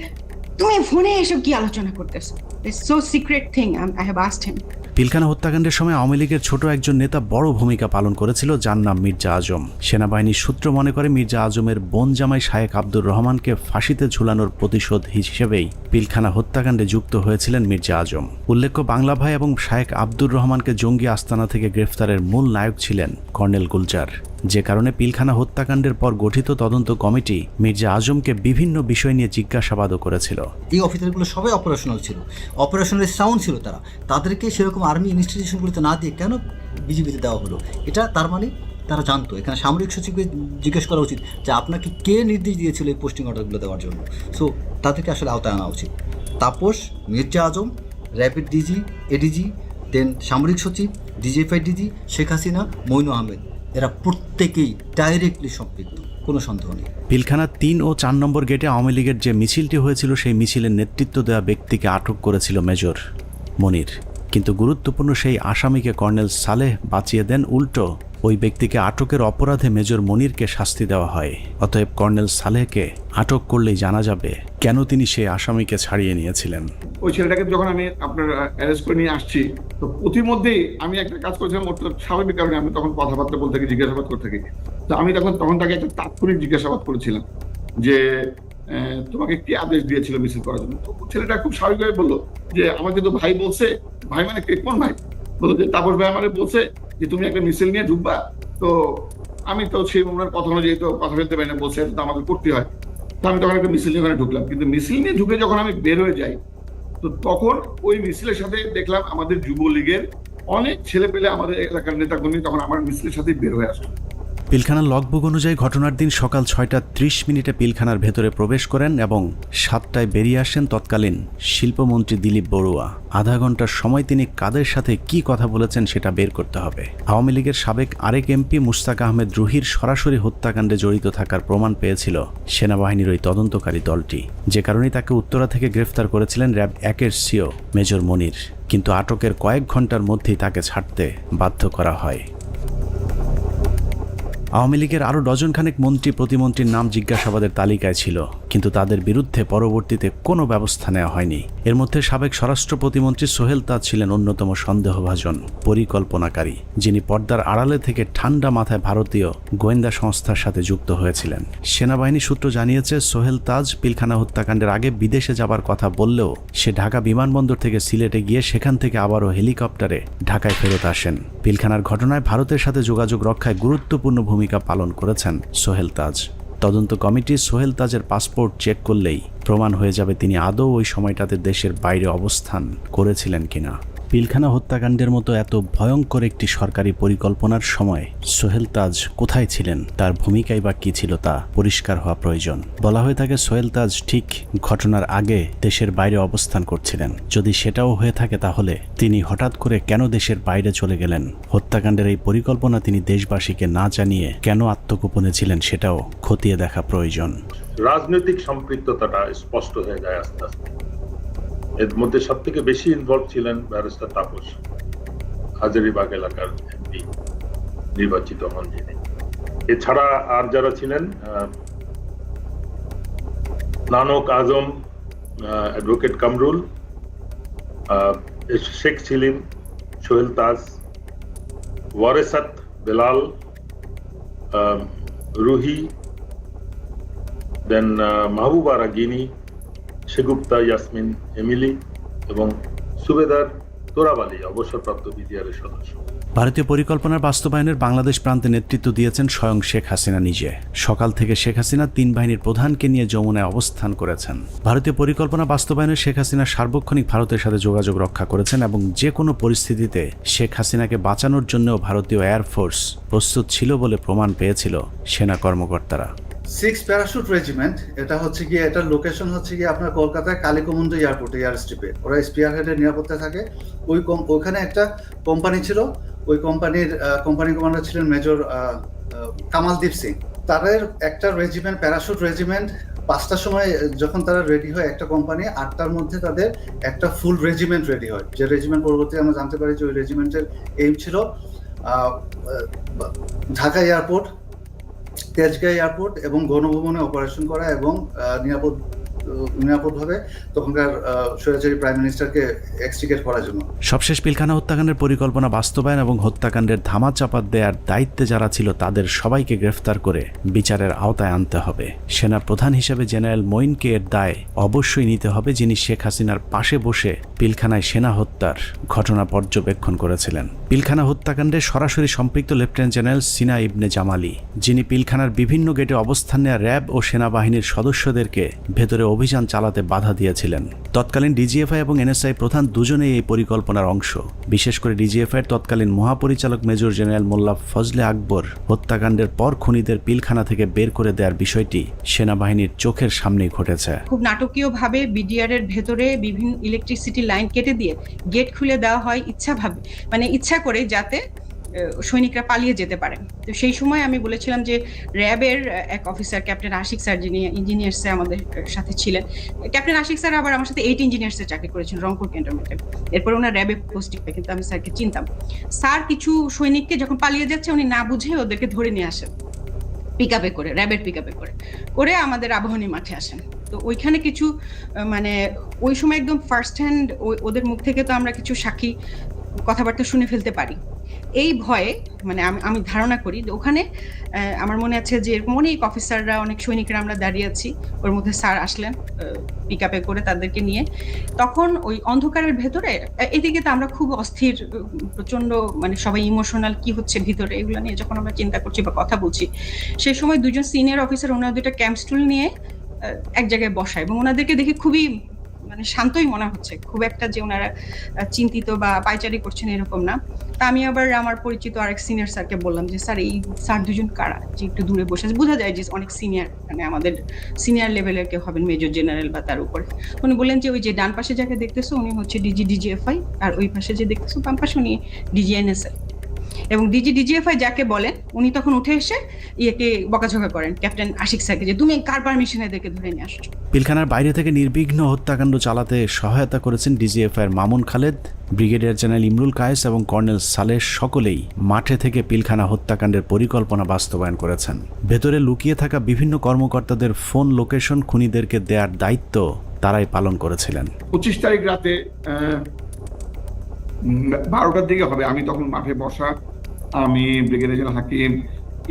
তুমি ফোনে এসব কি আলোচনা করতেছো, it's so secret thing, I have asked হিম। পিলখানা হত্যাকাণ্ডের সময় আওয়ামী লীগের ছোট একজন নেতা বড় ভূমিকা পালন করেছিল, যার নাম মির্জা আজম। সেনাবাহিনীর সূত্র মনে করে মির্জা আজমের বোন জামাই শায়েক আব্দুর রহমানকে ফাঁসিতে ঝুলানোর প্রতিশোধ হিসেবেই পিলখানা হত্যাকাণ্ডে যুক্ত হয়েছিলেন মির্জা আজম। উল্লেখ্য, বাংলা ভাই এবং শায়েক আব্দুর রহমানকে জঙ্গি আস্তানা থেকে গ্রেফতারের মূল নায়ক ছিলেন কর্নেল গুলজার। যে কারণে পিলখানা হত্যাকাণ্ডের পর গঠিত তদন্ত কমিটি মির্জা আজমকে বিভিন্ন বিষয় নিয়ে জিজ্ঞাসাবাদও করেছিল। এই অফিসারগুলো সবাই অপারেশনাল ছিল, অপারেশনাল সাউন্ড ছিল, তাদেরকে সেরকম আর্মি ইনস্টিটিউশনগুলোতে না দিয়ে কেন বিজিবিতে দেওয়া হলো? এটা তার মানে তারা জানতো। এখানে সামরিক সচিবকে জিজ্ঞেস করা উচিত যে আপনাকে কে নির্দেশ দিয়েছিল এই পোস্টিং অর্ডারগুলো দেওয়ার জন্য। সো তাদেরকে আসলে আওতায় আনা উচিত। তাপস, মির্জা আজম, র্যাপিড ডিজি, এডিজি, দেন সামরিক সচিব, ডিজিএফআই ডিজি, শেখ হাসিনা, মইনু আহমেদ, এরা প্রত্যেকেই ডাইরেক্টলি সম্পৃক্ত, কোনো সন্দেহ নেই। পিলখানা 3 ও 4 নম্বর গেটে আওয়ামী লীগের যে মিছিলটি হয়েছিল সেই মিছিলের নেতৃত্ব দেওয়া ব্যক্তিকে আটক করেছিল মেজর মনির, কিন্তু গুরুত্বপূর্ণ সেই আসামিকে কর্নেল সালেহ বাঁচিয়ে দেন। উল্টো ওই ব্যক্তিকে আটকের অপরাধে মেজর মনিরকে শাস্তি দেওয়া হয়। অতএব কর্নেল সালেহকে আটক করলেই জানা যাবে কেন তিনি সেই আসামিকে ছাড়িয়ে নিয়েছিলেন। ওই ছেলেটাকে যখন আমি আপনার অ্যারেস্ট করে নিয়ে আসছি, তো প্রতিমধ্যেই আমি একটা কাজ করেছিলাম, ওর তো স্বাভাবিক কারণে আমি তখন কথাবার্তা বলতে থাকি, জিজ্ঞাসাবাদ করতে থাকি। তো আমি তখন তাকে একটা তাৎক্ষণিক জিজ্ঞাসাবাদ করেছিলাম যে তোমাকে কি আদেশ দিয়েছিল মিছিল করার জন্য? তো ছেলেটা খুব স্বাভাবিকভাবে বললো যে আমাকে তো ভাই বলছে। ভাই মানে কোন ভাই? বললো যে তাপস ভাই আমাকে বলছে যে তুমি একটা মিছিল নিয়ে ঢুকবা। তো আমি তো সেই ওনার কথা অনুযায়ী তো কথা বলতে পারি না, বলছে তো আমাকে করতে হয়। তো আমি তখন একটা মিছিল নিয়ে ওখানে ঢুকলাম, কিন্তু মিছিল নিয়ে ঢুকে যখন আমি বের হয়ে যাই, তো তখন ওই মিছিলের সাথে দেখলাম আমাদের যুবলীগের অনেক ছেলে পেলে, আমাদের এলাকার নেতাকর্মী তখন আমার মিছিলের সাথে বের হয়ে আসলো। পিলখানার লগবুক অনুযায়ী ঘটনার দিন সকাল 6:30 পিলখানার ভেতরে প্রবেশ করেন এবং 7টায় বেরিয়ে আসেন তৎকালীন শিল্পমন্ত্রী দিলীপ বড়ুয়া। আধা ঘন্টার সময় তিনি কাদের সাথে কি কথা বলেছেন সেটা বের করতে হবে। আওয়ামী লীগের সাবেক আরেক এমপি মুশতাক আহমেদ রুহির সরাসরি হত্যাকাণ্ডে জড়িত থাকার প্রমাণ পেয়েছিল সেনাবাহিনীর ওই তদন্তকারী দলটি, যে কারণে তাকে উত্তরা থেকে গ্রেফতার করেছিলেন র্যাব 1-এর সিও মেজর মনির। কিন্তু আটকের কয়েক ঘন্টার মধ্যেই তাকে ছাড়তে বাধ্য করা হয়। আওয়ামী লীগের আরও ডজনখানেক মন্ত্রী প্রতিমন্ত্রীর নাম জিজ্ঞাসাবাদের তালিকায় ছিল, কিন্তু তাদের বিরুদ্ধে পরবর্তীতে কোনো ব্যবস্থা নেওয়া হয়নি। এর মধ্যে সাবেক স্বরাষ্ট্র প্রতিমন্ত্রী সোহেল তাজ ছিলেন অন্যতম সন্দেহভাজন পরিকল্পনাকারী, যিনি পর্দার আড়ালে থেকে ঠান্ডা মাথায় ভারতীয় গোয়েন্দা সংস্থার সাথে যুক্ত হয়েছিলেন। সেনাবাহিনী সূত্র জানিয়েছে সোহেল তাজ পিলখানা হত্যাকাণ্ডের আগে বিদেশে যাবার কথা বললেও সে ঢাকা বিমানবন্দর থেকে সিলেটে গিয়ে সেখান থেকে আবারও হেলিকপ্টারে ঢাকায় ফেরত আসেন। পিলখানার ঘটনায় ভারতের সাথে যোগাযোগ রক্ষায় গুরুত্বপূর্ণ ভূমিকা পালন করেছেন সোহেল তাজ। তদন্ত কমিটি সোহেল তাজের পাসপোর্ট চেক করলেই প্রমাণ হয়ে যাবে তিনি আদৌ ওই সময়টাতে দেশের বাইরে অবস্থান করেছিলেন কিনা। পিলখানা হত্যাকাণ্ডের মতো এত ভয়ঙ্কর একটি সরকারি পরিকল্পনার সময় সোহেল তাজ কোথায় ছিলেন, তার ভূমিকাই বা কী ছিল তা পরিষ্কার হওয়া প্রয়োজন। বলা হয়ে থাকে সোহেল তাজ ঠিক ঘটনার আগে দেশের বাইরে অবস্থান করছিলেন। যদি সেটাও হয়ে থাকে তাহলে তিনি হঠাৎ করে কেন দেশের বাইরে চলে গেলেন? হত্যাকাণ্ডের এই পরিকল্পনা তিনি দেশবাসীকে না জানিয়ে কেন আত্মগোপনে ছিলেন সেটাও খতিয়ে দেখা প্রয়োজন। রাজনৈতিক সম্পৃক্ততাটা স্পষ্ট হয়ে যায় আস্তে আস্তে। এর মধ্যে সব থেকে বেশি ইনভলভ ছিলেন ব্যারিস্টার তাপস, হাজারীবাগ এলাকার এমপি নির্বাচিত হন যিনি। এছাড়া আর যারা ছিলেন, নানক আজম, অ্যাডভোকেট কামরুল, শেখ সেলিম, সোহেল তাজ, ওয়ারেসাত বেলাল, রুহি, দেন মাহবুবা রাগিনী, শেগুপ্তা ইয়াসমিন এমিলি এবং সুবেদার তোরাবালি অবসরপ্রাপ্ত বিডিআরের সদস্য। ভারতীয় পরিকল্পনার বাস্তবায়নের বাংলাদেশ প্রান্তে নেতৃত্ব দিয়েছেন স্বয়ং শেখ হাসিনা নিজে। সকাল থেকে শেখ হাসিনা 3 বাহিনীর প্রধানকে নিয়ে যমুনায় অবস্থান করেছেন। ভারতীয় পরিকল্পনা বাস্তবায়নে শেখ হাসিনা সার্বক্ষণিক ভারতের সাথে যোগাযোগ রক্ষা করেছেন এবং যে কোনো পরিস্থিতিতে শেখ হাসিনাকে বাঁচানোর জন্যও ভারতীয় এয়ারফোর্স প্রস্তুত ছিল বলে প্রমাণ পেয়েছিল সেনা কর্মকর্তারা। 6 প্যারাশুট রেজিমেন্ট, এটা হচ্ছে গিয়ে, এটার লোকেশন হচ্ছে গিয়ে আপনার কলকাতায় কালীকুমুন্দ এয়ারপোর্টে, এয়ার স্ট্রিপে। ওরা স্পিয়ার হেডের নিরাপত্তা থাকে। ওইখানে একটা কোম্পানি ছিল, ওই কোম্পানির কোম্পানি কমান্ডার ছিলেন মেজর কামালদীপ সিং। তাদের একটা রেজিমেন্ট, প্যারাশুট রেজিমেন্ট, 5টার সময় যখন তারা রেডি হয় একটা কোম্পানি, 8টার মধ্যে তাদের একটা ফুল রেজিমেন্ট রেডি হয়। যে রেজিমেন্ট পরবর্তীতে আমরা জানতে পারি যে ওই রেজিমেন্টের এইম ছিল ঢাকা এয়ারপোর্ট, তেজগাঁও এয়ারপোর্ট এবং গণভবনে অপারেশন করা এবং নিরাপদভাবে তখনকার স্বৈরাচারী প্রাইম মিনিস্টারকে এক্সট্রিকেট করার জন্য। সবশেষ পিলখানা হত্যাকাণ্ডের পরিকল্পনা বাস্তবায়ন এবং হত্যাকাণ্ডের ধামাচাপা দেওয়ার দায়িত্বে যারা ছিল তাদের সবাইকে গ্রেফতার করে বিচারের আওতায় আনতে হবে। সেনা প্রধান হিসেবে জেনারেল মঈনকে এর দায় অবশ্যই নিতে হবে, যিনি শেখ হাসিনার পাশে বসে পিলখানায় সেনা হত্যার ঘটনা পর্যবেক্ষণ করেছিলেন। পিলখানা হত্যাকাণ্ডে সরাসরি সম্পৃক্ত লেফটেন্যান্ট জেনারেল সিনা ইবনে জামালি, যিনি পিলখানার বিভিন্ন গেটে অবস্থান নেওয়া র্যাব ও সেনাবাহিনীর সদস্যদেরকে ভেতরে অভিযান চালাতে বাধা দিয়েছিলেন। তৎকালীন ডিজিএফআই এবং এনএসআই প্রধান দুজনেই এই পরিকল্পনার অংশ। বিশেষ করে ডিজিএফআইয়ের তৎকালীন মহাপরিচালক মেজর জেনারেল মোল্লা ফজলে আকবর হত্যাকাণ্ডের পর খুনিদের পিলখানা থেকে বের করে দেওয়ার বিষয়টি সেনাবাহিনীর চোখের সামনেই ঘটেছে। খুব নাটকীয়ভাবে বিডিআর এর ভেতরে বিভিন্ন ইলেকট্রিসিটি লাইন কেটে দিয়ে গেট খুলে দেওয়া হয় ইচ্ছা করে, যাতে সৈনিকরা পালিয়ে যেতে পারে। তো সেই সময় আমি বলেছিলাম যে র্যাবের এক অফিসার ক্যাপ্টেন আশিক স্যার, যিনি ইঞ্জিনিয়ার্সে আমাদের সাথে ছিলেন, ক্যাপ্টেন আশিক স্যার আবার আমার সাথে 8 ইঞ্জিনিয়ার্সে চাকরি করেছেন রংপুর ক্যান্টনমেন্টে। এরপর ওনার র্যাবে পোস্টিং পায়, কিন্তু আমি স্যারকে চিনতাম। স্যার কিছু সৈনিককে যখন পালিয়ে যাচ্ছে উনি না বুঝে ওদেরকে ধরে নিয়ে আসেন পিকআপে করে, র্যাবের পিকআপে করে আমাদের আবাহনী মাঠে আসেন। তো ওইখানে কিছু ওই সময় একদম ফার্স্ট হ্যান্ড ওদের মুখ থেকে তো আমরা কিছু সাক্ষী কথাবার্তা শুনে ফেলতে পারি। এই ভয়ে আমি ধারণা করি যে ওখানে আমার মনে আছে যে এরকম অনেক অফিসাররা, অনেক সৈনিকরা আমরা দাঁড়িয়ে আছি, ওর মধ্যে স্যার আসলেন পিকআপে করে তাদেরকে নিয়ে। তখন ওই অন্ধকারের ভেতরে এদিকে তো আমরা খুব অস্থির, প্রচন্ড সবাই ইমোশনাল, কি হচ্ছে ভিতরে এগুলো নিয়ে যখন আমরা চিন্তা করছি বা কথা বলছি, সেই সময় দুজন সিনিয়র অফিসার ওনার দুইটা ক্যাম্প স্টুল নিয়ে এক জায়গায় বসা, এবং ওনাদেরকে দেখে খুবই শান্তই মনে হচ্ছে, খুব একটা যে ওনারা চিন্তিত বা পাইচারি করছেন এরকম না। তা আমি আবার আমার পরিচিত আরেক সিনিয়র স্যারকে বললাম যে স্যার এই স্যার দুজন কারা, যে একটু দূরে বসে আছে, বোঝা যায় যে অনেক সিনিয়র, আমাদের সিনিয়র লেভেলের কেউ হবেন, মেজর জেনারেল বা তার উপরে। উনি বললেন যে ওই যে ডান পাশে যাকে দেখতেছো উনি হচ্ছে ডিজিএফআই, আর ওই পাশে যে দেখতেছো বাম পাশে উনি ডিজিএনএসএল। এবং ডিজিএফআই যাকে বলেন উনি তখন উঠে এসে বকাঝকা করেন ক্যাপ্টেন আশিক স্যারকে যে তুমি কার পারমিশনে এদেরকে ধরে নিয়ে আসছো। পিলখানার বাইরে থেকে নির্বিঘ্ন হত্যাকাণ্ড চালাতে সহায়তা করেছেন ডিজিএফআইয়ের মামুন খালেদ, ব্রিগেডিয়ার জেনারেল ইমরুল কায়েস এবং কর্নেল সালেহ, সকলেই মাঠে থেকে পিলখানা হত্যাকাণ্ডের পরিকল্পনা বাস্তবায়ন করেছেন। ভেতরে লুকিয়ে থাকা বিভিন্ন কর্মকর্তাদের ফোন লোকেশন খুনিদেরকে দেওয়ার দায়িত্ব তারাই পালন করেছিলেন। 25 তারিখ রাতে 12টার দিকে হবে, আমি তখন মাঠে বসা, আমি ব্রিগেডিয়ার জেনারেল হাকিম,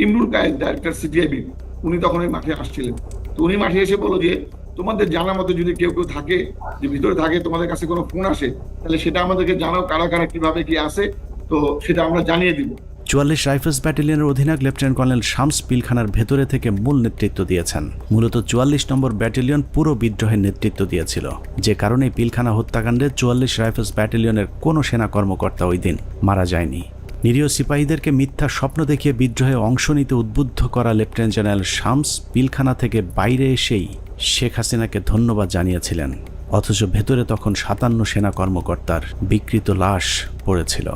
ইমরুল কায়েস ডাইরেক্টর সিটিআইবি, উনি তখন ওই মাঠে আসছিলেন। তো উনি মাঠে এসে বলল যে তোমাদের জানা মতো যদি কেউ থাকে, যে ভিতরে থাকে, তোমাদের কাছে কোনো ফোন আসে, তাহলে সেটা আমাদেরকে জানাও, কারা কারা কিভাবে কি আসে, তো সেটা আমরা জানিয়ে দিব। 44 রাইফেলস ব্যাটালিয়নের অধিনায়ক লেফটেন্যান্ট কর্নেল শামস পিলখানার ভেতরে থেকে মূল নেতৃত্ব দিয়েছেন। মূলত 44 নম্বর ব্যাটালিয়ন পুরো বিদ্রোহের নেতৃত্ব দিয়েছিল, যে কারণে পিলখানা হত্যাকাণ্ডে 44 রাইফেলস ব্যাটালিয়নের কোনো সেনা কর্মকর্তা ওই দিন মারা যায়নি। নিরীহ সিপাহীদেরকে মিথ্যা স্বপ্ন দেখিয়ে বিদ্রোহে অংশ নিতে উদ্বুদ্ধ করা লেফটেন্যান্ট জেনারেল শামস পিলখানা থেকে বাইরে এসেই শেখ হাসিনাকে ধন্যবাদ জানিয়েছিলেন, অথচ ভেতরে তখন 57 সেনা কর্মকর্তার বিকৃত লাশ পড়েছিল।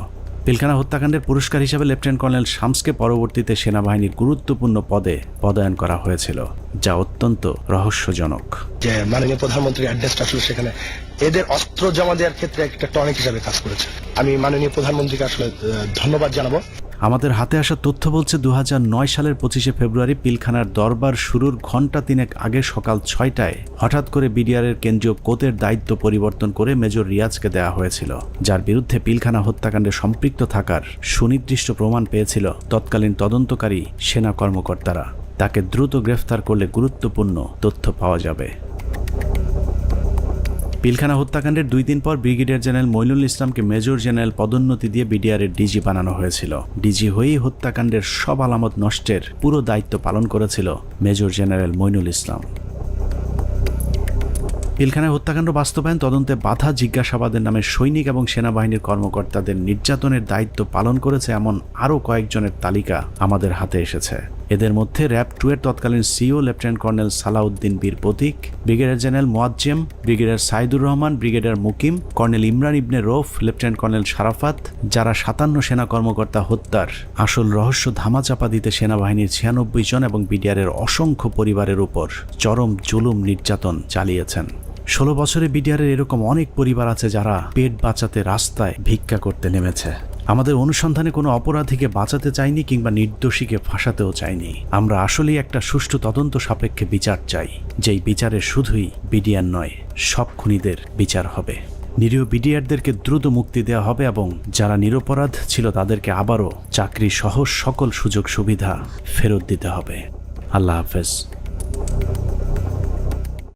পিলখানা হত্যাকাণ্ডের পুরস্কার হিসেবে লেফটেন্যান্ট কর্নেল শামসকে পরবর্তীতে সেনাবাহিনীর গুরুত্বপূর্ণ পদে পদায়ন করা হয়েছিল, যা অত্যন্ত রহস্যজনক। যে মাননীয় প্রধানমন্ত্রীর অ্যাড্রেসটা আসলে সেখানে এদের অস্ত্র জমা দেওয়ার ক্ষেত্রে একটা টনিক হিসাবে কাজ করেছে। আমি মাননীয় প্রধানমন্ত্রীকে আসলে ধন্যবাদ জানাবো। আমাদের হাতে আসা তথ্য বলছে 2009 সালের 25শে ফেব্রুয়ারি পিলখানার দরবার শুরুর ঘণ্টা তিনেক আগে সকাল 6টায় হঠাৎ করে বিডিআরের কেন্দ্রীয় কোতের দায়িত্ব পরিবর্তন করে মেজর রিয়াজকে দেওয়া হয়েছিল, যার বিরুদ্ধে পিলখানা হত্যাকাণ্ডে সম্পৃক্ত থাকার সুনির্দিষ্ট প্রমাণ পেয়েছিল তৎকালীন তদন্তকারী সেনা কর্মকর্তারা। তাকে দ্রুত গ্রেফতার করলে গুরুত্বপূর্ণ তথ্য পাওয়া যাবে। পিলখানা হত্যাকাণ্ডের 2 দিন পর ব্রিগেডিয়ার জেনারেল মঈনুল ইসলামকে মেজর জেনারেল পদোন্নতি দিয়ে বিডিআরের ডিজি বানানো হয়েছিল। ডিজি হয়েই হত্যাকাণ্ডের সব আলামত নষ্টের পুরো দায়িত্ব পালন করেছিল মেজর জেনারেল মঈনুল ইসলাম। পিলখানায় হত্যাকাণ্ড বাস্তবায়ন, তদন্তে বাধা, জিজ্ঞাসাবাদের নামে সৈনিক এবং সেনাবাহিনীর কর্মকর্তাদের নির্যাতনের দায়িত্ব পালন করেছে এমন আরও কয়েকজনের তালিকা আমাদের হাতে এসেছে। এদের মধ্যে র্যাব 2 এর তৎকালীন CO lieutenant colonel Salauddin Bir Protik, brigadier general Moazzem, brigadier Saidur Rahman, brigadier Mukim, colonel Imran Ibne Rouf, lieutenant colonel Sharafat, যারা 57 সেনা কর্মকর্তা হত্যার আসল রহস্য ধামাচাপা দিতে সেনাবাহিনীর 96 জন এবং বিডিআরের অসংখ্য পরিবারের উপর চরম জুলুম নির্যাতন চালিয়েছেন। 16 বছরে বিডিআরের এরকম অনেক পরিবার আছে যারা পেট বাঁচাতে রাস্তায় ভিক্ষা করতে নেমেছে। আমাদের অনুসন্ধানে কোনো অপরাধীকে বাঁচাতে চাইনি কিংবা নির্দোষীকে ফাঁসাতেও চাইনি। আমরা আসলেই একটা সুষ্ঠু তদন্ত সাপেক্ষে বিচার চাই, যেই বিচারে শুধুই বিডিআর নয়, সব খুনিদের বিচার হবে। নিরীহ বিডিআরদেরকে দ্রুত মুক্তি দেওয়া হবে এবং যারা নিরপরাধ ছিল তাদেরকে আবারও চাকরি সহ সকল সুযোগ সুবিধা ফেরত দিতে হবে। আল্লাহ হাফেজ।